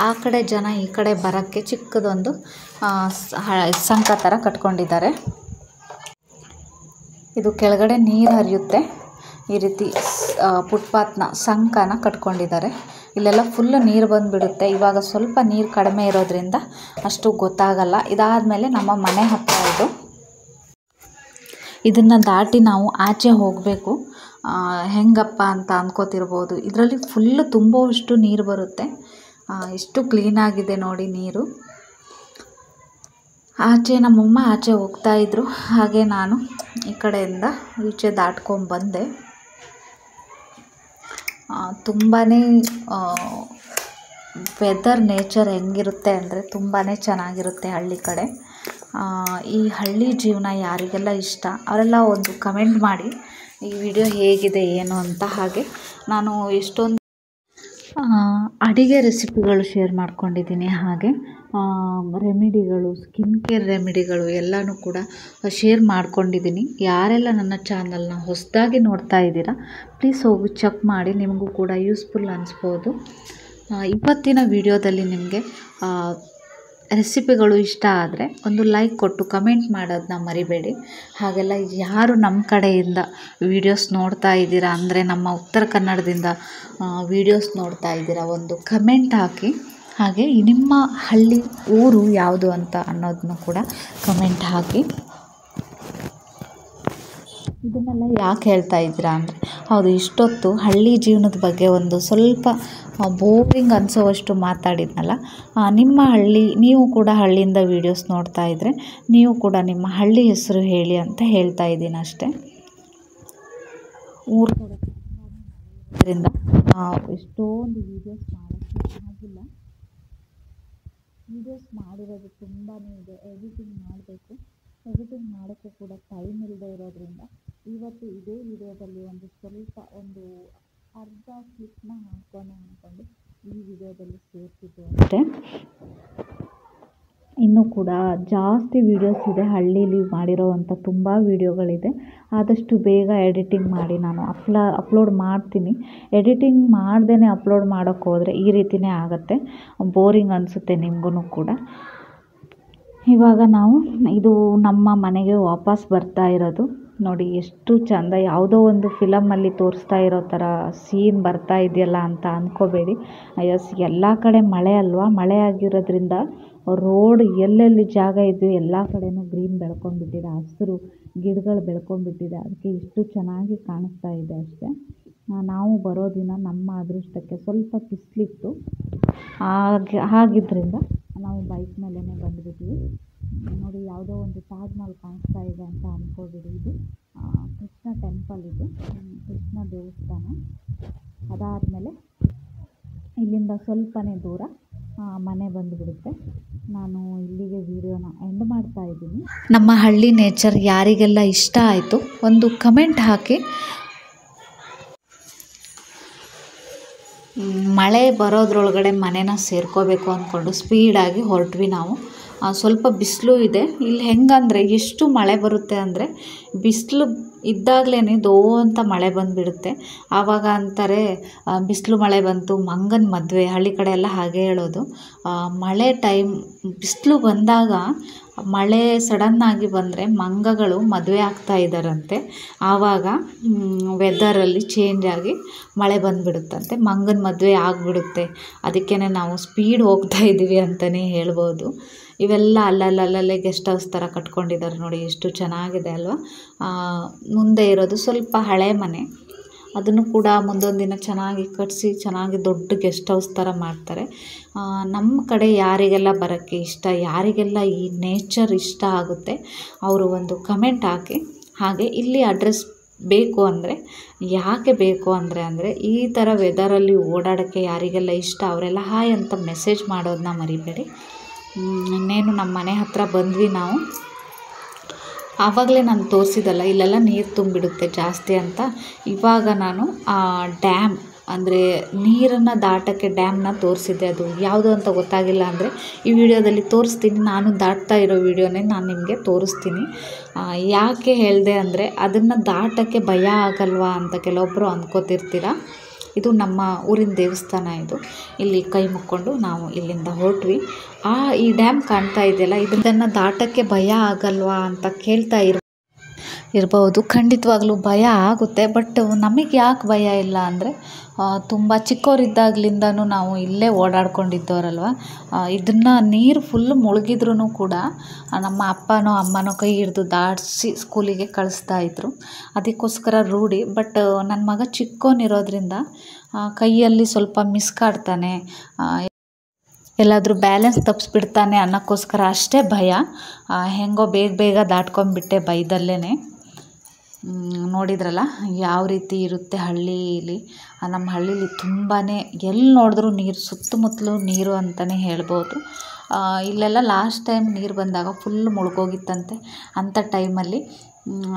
ಆ ಕಡೆ ಜನ ಈ ಕಡೆ ಬರೋಕ್ಕೆ ಚಿಕ್ಕದೊಂದು ಸಂಕ ಥರ ಕಟ್ಕೊಂಡಿದ್ದಾರೆ. ಇದು ಕೆಳಗಡೆ ನೀರು ಹರಿಯುತ್ತೆ. ಈ ರೀತಿ ಫುಟ್ಪಾತ್ನ ಸಂಕನ ಕಟ್ಕೊಂಡಿದ್ದಾರೆ. ಇಲ್ಲೆಲ್ಲ ಫುಲ್ಲು ನೀರು ಬಂದುಬಿಡುತ್ತೆ. ಇವಾಗ ಸ್ವಲ್ಪ ನೀರು ಕಡಿಮೆ ಇರೋದ್ರಿಂದ ಅಷ್ಟು ಗೊತ್ತಾಗಲ್ಲ. ಇದಾದಮೇಲೆ ನಮ್ಮ ಮನೆ ಹತ್ತಿರ ಇದನ್ನು ದಾಟಿ ನಾವು ಆಚೆ ಹೋಗಬೇಕು. ಹೆಂಗಪ್ಪ ಅಂತ ಅಂದ್ಕೋತಿರ್ಬೋದು. ಇದರಲ್ಲಿ ಫುಲ್ಲು ತುಂಬುವಷ್ಟು ನೀರು ಬರುತ್ತೆ. ಎಷ್ಟು ಕ್ಲೀನಾಗಿದೆ ನೋಡಿ ನೀರು. ಆಚೆ ನಮ್ಮಮ್ಮ ಆಚೆ ಹೋಗ್ತಾಯಿದ್ರು, ಹಾಗೆ ನಾನು ಈ ಕಡೆಯಿಂದ ಈಚೆ ದಾಟ್ಕೊಂಡ್ಬಂದೆ. ತುಂಬಾ ವೆದರ್ ನೇಚರ್ ಹೆಂಗಿರುತ್ತೆ ಅಂದರೆ ತುಂಬಾ ಚೆನ್ನಾಗಿರುತ್ತೆ ಹಳ್ಳಿ ಕಡೆ. ಈ ಹಳ್ಳಿ ಜೀವನ ಯಾರಿಗೆಲ್ಲ ಇಷ್ಟ ಅವರೆಲ್ಲ ಒಂದು ಕಮೆಂಟ್ ಮಾಡಿ ಈ ವಿಡಿಯೋ ಹೇಗಿದೆ ಏನು ಅಂತ. ಹಾಗೆ ನಾನು ಎಷ್ಟೊಂದು ಅಡಿಗೆ ರೆಸಿಪಿಗಳು ಶೇರ್ ಮಾಡ್ಕೊಂಡಿದ್ದೀನಿ, ಹಾಗೆ ರೆಮಿಡಿಗಳು, ಸ್ಕಿನ್ ಕೇರ್ ರೆಮಿಡಿಗಳು ಎಲ್ಲನೂ ಕೂಡ ಶೇರ್ ಮಾಡ್ಕೊಂಡಿದ್ದೀನಿ. ಯಾರೆಲ್ಲ ನನ್ನ ಚಾನಲ್ನ ಹೊಸದಾಗಿ ನೋಡ್ತಾ ಇದ್ದೀರಾ ಪ್ಲೀಸ್ ಹೋಗಿ ಚೆಕ್ ಮಾಡಿ, ನಿಮಗೂ ಕೂಡ ಯೂಸ್ಫುಲ್ ಅನಿಸ್ಬೋದು. ಇವತ್ತಿನ ವಿಡಿಯೋದಲ್ಲಿ ನಿಮಗೆ ರೆಸಿಪಿಗಳು ಇಷ್ಟ ಆದರೆ ಒಂದು ಲೈಕ್ ಕೊಟ್ಟು ಕಮೆಂಟ್ ಮಾಡೋದನ್ನ ಮರಿಬೇಡಿ. ಹಾಗೆಲ್ಲ ಯಾರು ನಮ್ಮ ಕಡೆಯಿಂದ ವೀಡಿಯೋಸ್ ನೋಡ್ತಾ ಇದ್ದೀರಾ ಅಂದರೆ ನಮ್ಮ ಉತ್ತರ ಕನ್ನಡದಿಂದ ವೀಡಿಯೋಸ್ ನೋಡ್ತಾ ಇದ್ದೀರಾ, ಒಂದು ಕಮೆಂಟ್ ಹಾಕಿ. ಹಾಗೆ ನಿಮ್ಮ ಹಳ್ಳಿ ಊರು ಯಾವುದು ಅಂತ ಅನ್ನೋದನ್ನು ಕೂಡ ಕಮೆಂಟ್ ಹಾಕಿ. ಇದನ್ನೆಲ್ಲ ಯಾಕೆ ಹೇಳ್ತಾ ಇದ್ದೀರಾ ಅಂದರೆ, ಹೌದು ಇಷ್ಟೊತ್ತು ಹಳ್ಳಿ ಜೀವನದ ಬಗ್ಗೆ ಒಂದು ಸ್ವಲ್ಪ ಬೋರಿಂಗ್ ಅನಿಸೋವಷ್ಟು ಮಾತಾಡಿದ್ನಲ್ಲ. ನಿಮ್ಮ ಹಳ್ಳಿ, ನೀವು ಕೂಡ ಹಳ್ಳಿಯಿಂದ ವೀಡಿಯೋಸ್ ನೋಡ್ತಾ ಇದ್ದರೆ ನೀವು ಕೂಡ ನಿಮ್ಮ ಹಳ್ಳಿ ಹೆಸರು ಹೇಳಿ ಅಂತ ಹೇಳ್ತಾ ಇದ್ದೀನಿ ಅಷ್ಟೇ. ಊರು ಇದರಿಂದ ಎಷ್ಟೊಂದು ವೀಡಿಯೋಸ್ ಮಾಡೋಕ್ಕೆ ಆಗಿಲ್ಲ. ವೀಡಿಯೋಸ್ ಮಾಡಿರೋದು ತುಂಬಾ ಇದೆ, ಎಡಿಟಿಂಗ್ ಮಾಡಬೇಕು. ಎಡಿಟಿಂಗ್ ಮಾಡೋಕ್ಕೂ ಕೂಡ ಟೈಮ್ ಇಲ್ಲದೆ ಇರೋದ್ರಿಂದ ಇವತ್ತು ಇದೇ ವಿಡಿಯೋದಲ್ಲಿ ಒಂದು ಸ್ವಲ್ಪ ಒಂದು ಅರ್ಧ ಕ್ಲಿಪ್ನ ಹಾಕೋಣ ಅಂದ್ಕೊಂಡು ಈ ವಿಡಿಯೋದಲ್ಲಿ ಸೇರ್ತಿದ್ದೆ ಅಷ್ಟೇ. ಇನ್ನೂ ಕೂಡ ಜಾಸ್ತಿ ವೀಡಿಯೋಸ್ ಇದೆ, ಹಳ್ಳೀಲಿ ಮಾಡಿರೋವಂಥ ತುಂಬ ವೀಡಿಯೋಗಳಿದೆ. ಆದಷ್ಟು ಬೇಗ ಎಡಿಟಿಂಗ್ ಮಾಡಿ ನಾನು ಅಪ್ಲೋಡ್ ಮಾಡ್ತೀನಿ. ಎಡಿಟಿಂಗ್ ಮಾಡ್ದೇ ಅಪ್ಲೋಡ್ ಮಾಡೋಕ್ಕೆ ಹೋದರೆ ಈ ರೀತಿಯೇ ಆಗುತ್ತೆ, ಬೋರಿಂಗ್ ಅನಿಸುತ್ತೆ ನಿಮಗೂ ಕೂಡ. ಇವಾಗ ನಾವು ಇದು ನಮ್ಮ ಮನೆಗೆ ವಾಪಸ್ ಬರ್ತಾ ಇರೋದು ನೋಡಿ. ಎಷ್ಟು ಚೆಂದ, ಯಾವುದೋ ಒಂದು ಫಿಲಮಲ್ಲಿ ತೋರಿಸ್ತಾ ಇರೋ ಥರ ಸೀನ್ ಬರ್ತಾ ಇದೆಯಲ್ಲ ಅಂತ ಅಂದ್ಕೋಬೇಡಿ. ಎಸ್, ಎಲ್ಲ ಕಡೆ ಮಳೆ ಅಲ್ವಾ, ಮಳೆ ಆಗಿರೋದ್ರಿಂದ ರೋಡ್ ಎಲ್ಲೆಲ್ಲಿ ಜಾಗ ಇದೆಯೋ ಎಲ್ಲ ಕಡೆನೂ ಗ್ರೀನ್ ಬೆಳ್ಕೊಂಡ್ಬಿಟ್ಟಿದೆ, ಹಸಿರು ಗಿಡಗಳು ಬೆಳ್ಕೊಂಡ್ಬಿಟ್ಟಿದೆ. ಅದಕ್ಕೆ ಇಷ್ಟು ಚೆನ್ನಾಗಿ ಕಾಣಿಸ್ತಾ ಇದೆ ಅಷ್ಟೇ. ನಾವು ಬರೋ ದಿನ ನಮ್ಮ ಅದೃಷ್ಟಕ್ಕೆ ಸ್ವಲ್ಪ ಬಿಸಿಲಿತ್ತು, ಹಾಗಿದ್ದರಿಂದ ನಾವು ಬೈಕ್ ಮೇಲೇ ಬಂದುಬಿಟ್ವಿ. ನೋಡಿ, ಯಾವುದೋ ಒಂದು ತಾಜ್ ಮಹಲ್ ಕಾಣಿಸ್ತಾ ಇದೆ ಅಂತ ಅಂದ್ಕೊಬಿಡಿ. ಇದು ಕೃಷ್ಣ ಟೆಂಪಲ್, ಇದು ಕೃಷ್ಣ ದೇವಸ್ಥಾನ. ಅದಾದಮೇಲೆ ಇಲ್ಲಿಂದ ಸ್ವಲ್ಪನೇ ದೂರ ಮನೆ ಬಂದುಬಿಡುತ್ತೆ. ನಾನು ಇಲ್ಲಿಗೆ ವಿಡಿಯೋನ ಎಂಡ್ ಮಾಡ್ತಾ ಇದ್ದೀನಿ. ನಮ್ಮ ಹಳ್ಳಿ ನೇಚರ್ ಯಾರಿಗೆಲ್ಲ ಇಷ್ಟ ಆಯಿತು ಒಂದು ಕಮೆಂಟ್ ಹಾಕಿ. ಮಳೆ ಬರೋದ್ರೊಳಗಡೆ ಮನೇನ ಸೇರ್ಕೋಬೇಕು ಅಂದ್ಕೊಂಡು ಸ್ಪೀಡಾಗಿ ಹೊರಟ್ವಿ ನಾವು. ಸ್ವಲ್ಪ ಬಿಸಿಲು ಇದೆ ಇಲ್ಲಿ. ಹೆಂಗಂದರೆ ಎಷ್ಟು ಮಳೆ ಬರುತ್ತೆ ಅಂದರೆ, ಬಿಸಿಲು ಇದ್ದಾಗಲೇ ದೋ ಅಂತ ಮಳೆ ಬಂದುಬಿಡುತ್ತೆ. ಆವಾಗ ಅಂತಾರೆ ಬಿಸಿಲು ಮಳೆ ಬಂತು, ಮಂಗನ ಮದುವೆ. ಹಳ್ಳಿ ಕಡೆ ಎಲ್ಲ ಹಾಗೆ ಹೇಳೋದು. ಮಳೆ ಟೈಮ್ ಬಿಸಿಲು ಬಂದಾಗ, ಮಳೆ ಸಡನ್ನಾಗಿ ಬಂದರೆ ಮಂಗಗಳು ಮದುವೆ ಆಗ್ತಾ ಇದ್ದಾರಂತೆ. ಆವಾಗ ವೆದರಲ್ಲಿ ಚೇಂಜ್ ಆಗಿ ಮಳೆ ಬಂದುಬಿಡುತ್ತಂತೆ, ಮಂಗನ ಮದುವೆ ಆಗಿಬಿಡುತ್ತೆ. ಅದಕ್ಕೇ ನಾವು ಸ್ಪೀಡ್ ಹೋಗ್ತಾ ಇದ್ದೀವಿ ಅಂತಲೇ ಹೇಳ್ಬೋದು. ಇವೆಲ್ಲ ಅಲ್ಲಲ್ಲೇ ಗೆಸ್ಟ್ ಹೌಸ್ ಥರ ಕಟ್ಕೊಂಡಿದ್ದಾರೆ ನೋಡಿ, ಎಷ್ಟು ಚೆನ್ನಾಗಿದೆ ಅಲ್ವಾ. ಮುಂದೆ ಇರೋದು ಸ್ವಲ್ಪ ಹಳೆ ಮನೆ, ಅದನ್ನು ಕೂಡ ಮುಂದೊಂದು ದಿನ ಚೆನ್ನಾಗಿ ಕಟ್ಟಿಸಿ ಚೆನ್ನಾಗಿ ದೊಡ್ಡ ಗೆಸ್ಟ್ ಹೌಸ್ ಥರ ಮಾಡ್ತಾರೆ. ನಮ್ಮ ಕಡೆ ಯಾರಿಗೆಲ್ಲ ಬರೋಕ್ಕೆ ಇಷ್ಟ, ಯಾರಿಗೆಲ್ಲ ಈ ನೇಚರ್ ಇಷ್ಟ ಆಗುತ್ತೆ ಅವರು ಒಂದು ಕಮೆಂಟ್ ಹಾಕಿ. ಹಾಗೆ ಇಲ್ಲಿ ಅಡ್ರೆಸ್ ಬೇಕು ಅಂದರೆ, ಯಾಕೆ ಬೇಕು ಅಂದರೆ ಈ ಥರ ವೆದರಲ್ಲಿ ಓಡಾಡೋಕ್ಕೆ ಯಾರಿಗೆಲ್ಲ ಇಷ್ಟ ಅವರೆಲ್ಲ ಹಾಯ್ ಅಂತ ಮೆಸೇಜ್ ಮಾಡೋದನ್ನ ಮರಿಬೇಡಿ. ಇನ್ನೇನು ನಮ್ಮ ಮನೆ ಹತ್ರ ಬಂದ್ವಿ ನಾವು. ಆವಾಗಲೇ ನಾನು ತೋರಿಸಿದಲ್ಲ, ಇಲ್ಲೆಲ್ಲ ನೀರು ತುಂಬಿಡುತ್ತೆ ಜಾಸ್ತಿ ಅಂತ. ಇವಾಗ ನಾನು ಡ್ಯಾಮ್ ಅಂದರೆ ನೀರನ್ನು ದಾಟೋಕ್ಕೆ ಡ್ಯಾಮ್ನ ತೋರಿಸಿದ್ದೆ. ಅದು ಯಾವುದು ಅಂತ ಗೊತ್ತಾಗಿಲ್ಲ ಅಂದರೆ ಈ ವಿಡಿಯೋದಲ್ಲಿ ತೋರಿಸ್ತೀನಿ. ನಾನು ದಾಟ್ತಾ ಇರೋ ವಿಡಿಯೋನೇ ನಾನು ನಿಮಗೆ ತೋರಿಸ್ತೀನಿ. ಯಾಕೆ ಹೇಳಿದೆ ಅಂದರೆ, ಅದನ್ನು ದಾಟೋಕ್ಕೆ ಭಯ ಆಗಲ್ವಾ ಅಂತ ಕೆಲವೊಬ್ಬರು ಅಂದ್ಕೋತಿರ್ತೀರ. ಇದು ನಮ್ಮ ಊರಿನ ದೇವಸ್ಥಾನ. ಇದು ಇಲ್ಲಿ ಕೈ ಮುಕ್ಕೊಂಡು ನಾವು ಇಲ್ಲಿಂದ ಹೊರಟ್ವಿ. ಈ ಡ್ಯಾಮ್ ಕಾಣ್ತಾ ಇದೆಯಲ್ಲ, ಇದನ್ನು ದಾಟೋಕ್ಕೆ ಭಯ ಆಗಲ್ವಾ ಅಂತ ಕೇಳ್ತಾ ಇರ್ಬೋದು. ಖಂಡಿತವಾಗ್ಲೂ ಭಯ ಆಗುತ್ತೆ. ಬಟ್ ನಮಗೆ ಯಾಕೆ ಭಯ ಇಲ್ಲ ಅಂದರೆ ತುಂಬ ಚಿಕ್ಕವರಿದ್ದಾಗಲಿಂದನೂ ನಾವು ಇಲ್ಲೇ ಓಡಾಡ್ಕೊಂಡಿದ್ದವರಲ್ವ. ಇದನ್ನು ನೀರು ಫುಲ್ ಮುಳುಗಿದ್ರೂ ಕೂಡ ನಮ್ಮ ಅಪ್ಪನೋ ಅಮ್ಮನೋ ಕೈ ಹಿಡಿದು ದಾಟಿಸಿ ಸ್ಕೂಲಿಗೆ ಕಳಿಸ್ತಾಯಿದ್ರು. ಅದಕ್ಕೋಸ್ಕರ ರೂಢಿ. ಬಟ್ ನನ್ನ ಮಗ ಚಿಕ್ಕವನಿರೋದ್ರಿಂದ ಕೈಯಲ್ಲಿ ಸ್ವಲ್ಪ ಮಿಸ್ಕಾಡ್ತಾನೆ, ಎಲ್ಲಾದರೂ ಬ್ಯಾಲೆನ್ಸ್ ತಪ್ಪಿಸ್ಬಿಡ್ತಾನೆ ಅನ್ನೋಕ್ಕೋಸ್ಕರ ಅಷ್ಟೇ ಭಯ. ಹೆಂಗೋ ಬೇಗ ದಾಟ್ಕೊಂಡ್ಬಿಟ್ಟೆ ಭಯದಲ್ಲೇ. ನೋಡಿದ್ರಲ್ಲ ಯಾವ ರೀತಿ ಇರುತ್ತೆ ಹಳ್ಳೀಲಿ. ನಮ್ಮ ಹಳ್ಳೀಲಿ ತುಂಬಾ ಎಲ್ಲಿ ನೋಡಿದ್ರೂ ನೀರು, ಸುತ್ತಮುತ್ತಲೂ ನೀರು ಅಂತಲೇ ಹೇಳ್ಬೋದು. ಇಲ್ಲೆಲ್ಲ ಲಾಸ್ಟ್ ಟೈಮ್ ನೀರು ಬಂದಾಗ ಫುಲ್ ಮುಳುಗೋಗಿತ್ತಂತೆ. ಅಂಥ ಟೈಮಲ್ಲಿ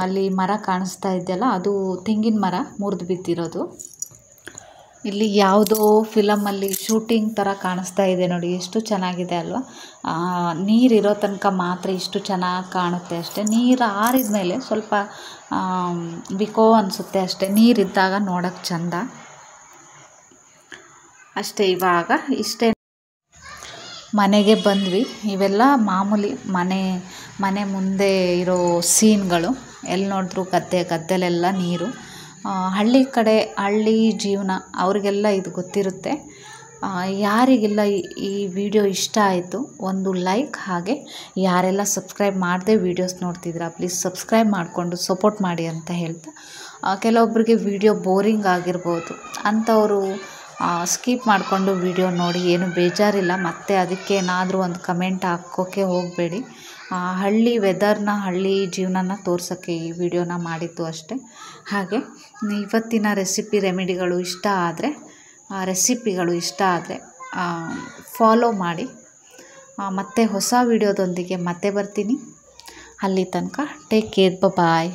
ಅಲ್ಲಿ ಮರ ಕಾಣಿಸ್ತಾ ಇದೆಯಲ್ಲ, ಅದು ತೆಂಗಿನ ಮರ ಮುರಿದು ಬಿದ್ದಿರೋದು. ಇಲ್ಲಿ ಯಾವುದೋ ಫಿಲಮಲ್ಲಿ ಶೂಟಿಂಗ್ ಥರ ಕಾಣಿಸ್ತಾ ಇದೆ ನೋಡಿ, ಎಷ್ಟು ಚೆನ್ನಾಗಿದೆ ಅಲ್ವಾ. ನೀರಿರೋ ತನಕ ಮಾತ್ರ ಇಷ್ಟು ಚೆನ್ನಾಗಿ ಕಾಣುತ್ತೆ ಅಷ್ಟೇ. ನೀರು ಆರಿದ ಮೇಲೆ ಸ್ವಲ್ಪ ಬಿಕೋ ಅನಿಸುತ್ತೆ ಅಷ್ಟೇ. ನೀರಿದ್ದಾಗ ನೋಡೋಕ್ಕೆ ಚಂದ ಅಷ್ಟೇ. ಇವಾಗ ಇಷ್ಟೇ, ಮನೆಗೆ ಬಂದ್ವಿ. ಇವೆಲ್ಲ ಮಾಮೂಲಿ ಮನೆ ಮುಂದೆ ಇರೋ ಸೀನ್ಗಳು. ಎಲ್ಲಿ ನೋಡಿದ್ರೂ ಗದ್ದೆಲೆಲ್ಲ ನೀರು. ಹಳ್ಳಿ ಕಡೆ, ಹಳ್ಳಿ ಜೀವನ ಅವ್ರಿಗೆಲ್ಲ ಇದು ಗೊತ್ತಿರುತ್ತೆ. ಯಾರಿಗೆಲ್ಲ ಈ ವಿಡಿಯೋ ಇಷ್ಟ ಆಯಿತು ಒಂದು ಲೈಕ್, ಹಾಗೆ ಯಾರೆಲ್ಲ ಸಬ್ಸ್ಕ್ರೈಬ್ ಮಾಡದೆ ವೀಡಿಯೋಸ್ ನೋಡ್ತಿದ್ದೀರಾ ಪ್ಲೀಸ್ ಸಬ್ಸ್ಕ್ರೈಬ್ ಮಾಡಿಕೊಂಡು ಸಪೋರ್ಟ್ ಮಾಡಿ ಅಂತ ಹೇಳ್ತಾ, ಕೆಲವೊಬ್ಬರಿಗೆ ವಿಡಿಯೋ ಬೋರಿಂಗ್ ಆಗಿರ್ಬೋದು, ಅಂಥವರು ಸ್ಕಿಪ್ ಮಾಡಿಕೊಂಡು ವಿಡಿಯೋ ನೋಡಿ, ಏನು ಬೇಜಾರಿಲ್ಲ. ಮತ್ತೆ ಅದಕ್ಕೇನಾದರೂ ಒಂದು ಕಮೆಂಟ್ ಹಾಕೋಕ್ಕೆ ಹೋಗಬೇಡಿ. ಹಳ್ಳಿ ವೆದರ್ನ, ಹಳ್ಳಿ ಜೀವನನ ತೋರ್ಸೋಕ್ಕೆ ಈ ವಿಡಿಯೋನ ಮಾಡಿದ್ದು ಅಷ್ಟೇ. ಹಾಗೆ ಇವತ್ತಿನ ರೆಮಿಡಿಗಳು ಇಷ್ಟ ಆದರೆ ಫಾಲೋ ಮಾಡಿ. ಮತ್ತೆ ಹೊಸ ವಿಡಿಯೋದೊಂದಿಗೆ ಮತ್ತೆ ಬರ್ತೀನಿ. ಅಲ್ಲಿ ತನಕ ಟೇಕ್ ಕೇರ್, ಬಾಯ್.